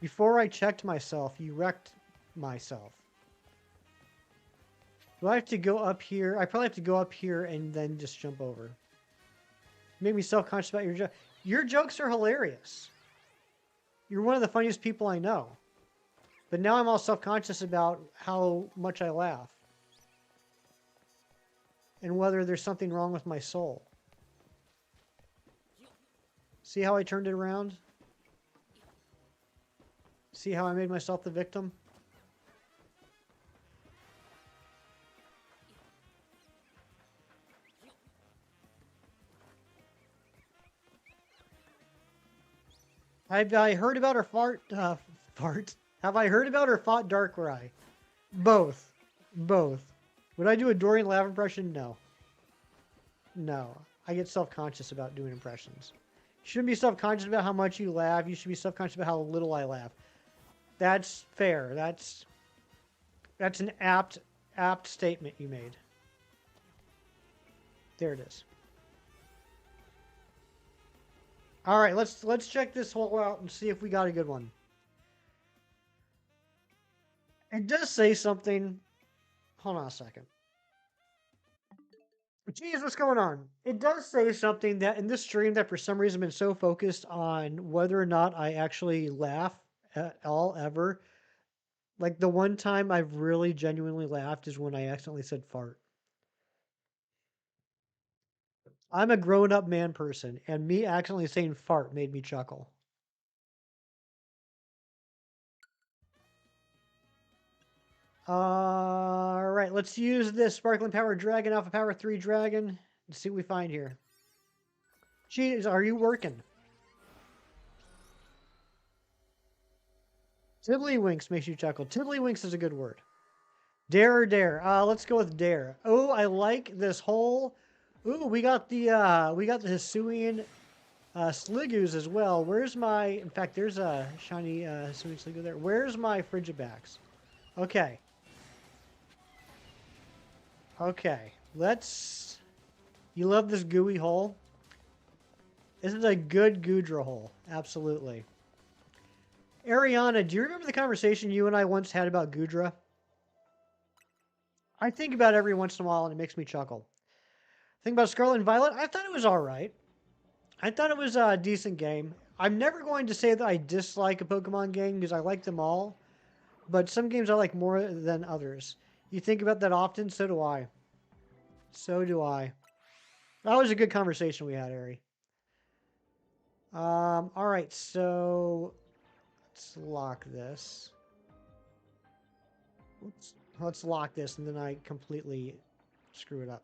Before I checked myself, you wrecked myself. Do I have to go up here? I probably have to go up here and then just jump over. Make me self-conscious about your joke. Your jokes are hilarious. You're one of the funniest people I know. But now I'm all self-conscious about how much I laugh. And whether there's something wrong with my soul. See how I turned it around? See how I made myself the victim? Have I heard about her fart? Have I heard about her fought Darkrai? Both. Both. Would I do a Dorian laugh impression? No. No. I get self-conscious about doing impressions. You shouldn't be self-conscious about how much you laugh. You should be self-conscious about how little I laugh. That's fair. That's an apt statement you made. There it is. All right, let's check this hole out and see if we got a good one. It does say something. Hold on a second. Geez, what's going on? It does say something that in this stream that for some reason been so focused on whether or not I actually laugh at all ever. Like the one time I've really genuinely laughed is when I accidentally said fart. I'm a grown up man person, and me accidentally saying fart made me chuckle. All right, let's use this Sparkling Power Dragon, Alpha Power 3 Dragon, and see what we find here. Jeez, are you working? Tiddlywinks makes you chuckle. Tiddlywinks is a good word. Dare or dare? Let's go with dare. Oh, I like this whole. Ooh, we got the Hisuian Sligoos as well. Where's my? In fact, there's a shiny Hisuian Sligo there. Where's my Frigibax? Okay. Okay. Let's. You love this gooey hole? This is a good Goodra hole. Absolutely. Ariana, do you remember the conversation you and I once had about Goodra? I think about it every once in a while and it makes me chuckle. Think about Scarlet and Violet. I thought it was all right. I thought it was a decent game. I'm never going to say that I dislike a Pokemon game because I like them all, but some games I like more than others. You think about that often? So do I. So do I. That was a good conversation we had, Ari. All right, so let's lock this. Let's lock this, and then I completely screw it up.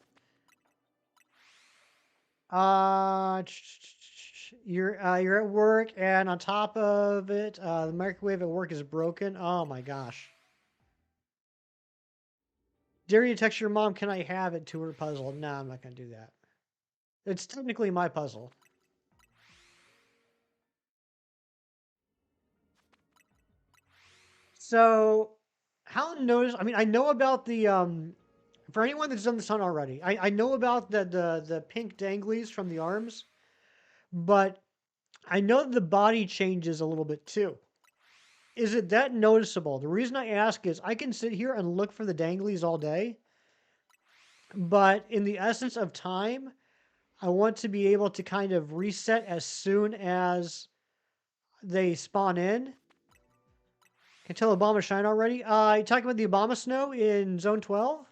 You're at work, and on top of it, the microwave at work is broken. Oh my gosh. Dare you text your mom, can I have it to her puzzle? No, I'm not gonna do that. It's technically my puzzle. So, how notice? I mean, I know about the For anyone that's done this hunt already, I know about the pink danglies from the arms, but I know that the body changes a little bit too. Is it that noticeable? The reason I ask is I can sit here and look for the danglies all day, but in the essence of time, I want to be able to kind of reset as soon as they spawn in. Can tell Obama shine already? You talking about the Obama snow in Zone 12?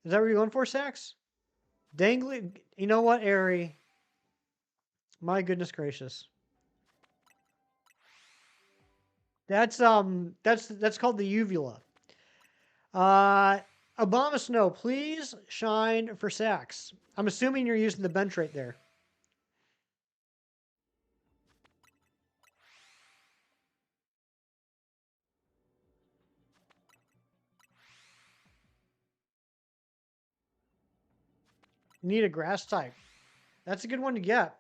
Is that what you're going for, Sax? Dangly. You know what, Ari? My goodness gracious. That's called the uvula. Uh, Obama snow, please shine for Sax. I'm assuming you're using the bench right there. You need a grass type. That's a good one to get.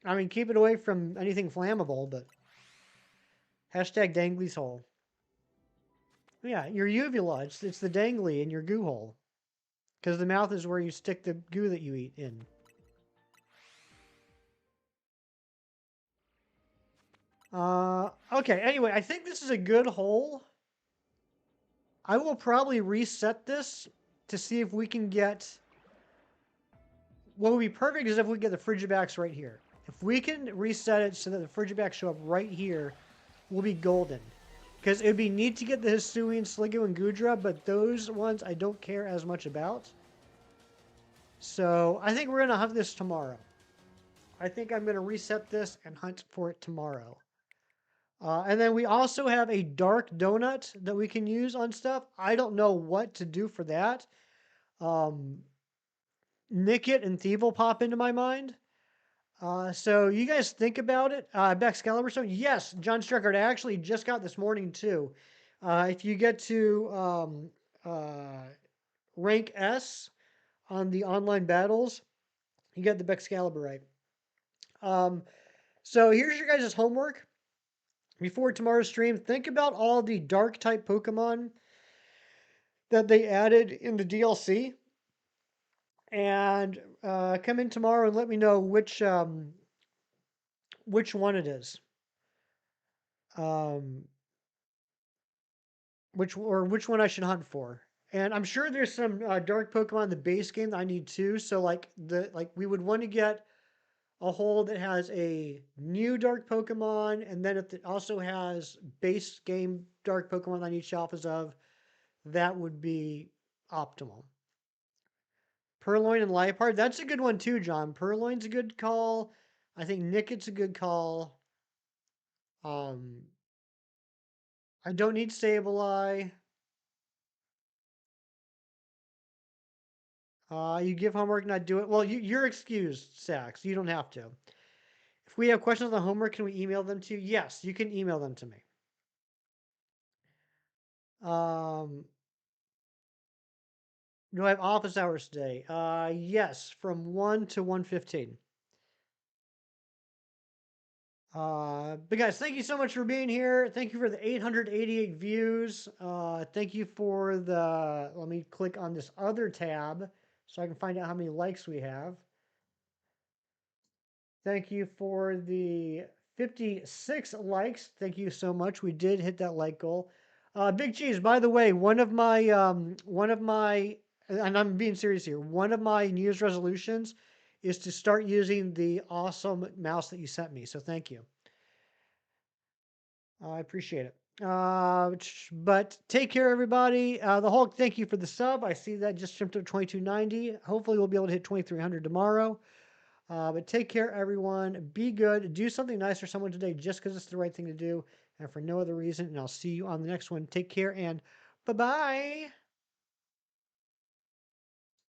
I mean, keep it away from anything flammable, but hashtag danglies hole. Yeah, your uvula. It's the dangly in your goo hole. Because the mouth is where you stick the goo that you eat in. Okay, anyway, I think this is a good hole. I will probably reset this to see if we can get... What would be perfect is if we get the Frigibax right here. If we can reset it so that the Frigibax show up right here, we'll be golden. Because it would be neat to get the Hisuian, Sligo, and Goodra, but those ones I don't care as much about. So I think we're going to hunt this tomorrow. I think I'm going to reset this and hunt for it tomorrow. And then we also have a dark donut that we can use on stuff. I don't know what to do for that. Nickit and Thief will pop into my mind. So you guys think about it. Excalibur Stone. Yes, John Struckard. I actually just got this morning too. If you get to rank S on the online battles, you get the Excalibur right. So here's your guys' homework. Before tomorrow's stream, think about all the dark type Pokemon that they added in the DLC, and come in tomorrow and let me know which one it is. Which one I should hunt for. And I'm sure there's some dark Pokemon in the base game that I need too. So like we would want to get a hole that has a new dark Pokemon, and then if it also has base game dark Pokemon I need Shalfas of, that would be optimal. Purloin and Liepard, that's a good one too, John. Purloin's a good call. I think Nicket's a good call. Um, I don't need Sableye. You give homework, not do it. Well, you're excused, Sax. You don't have to. If we have questions on homework, can we email them to you? Yes, you can email them to me. Do I have office hours today? Yes, from 1 to 1:15. But guys, thank you so much for being here. Thank you for the 888 views. Thank you for the, let me click on this other tab so I can find out how many likes we have. Thank you for the 56 likes. Thank you so much. We did hit that like goal. Big Cheese, by the way, and I'm being serious here, one of my New Year's resolutions is to start using the awesome mouse that you sent me. So thank you. I appreciate it. But take care, everybody. The Hulk, thank you for the sub. I see that just jumped up to 2290. Hopefully, we'll be able to hit 2300 tomorrow. But take care, everyone. Be good. Do something nice for someone today just because it's the right thing to do and for no other reason. And I'll see you on the next one. Take care and bye bye.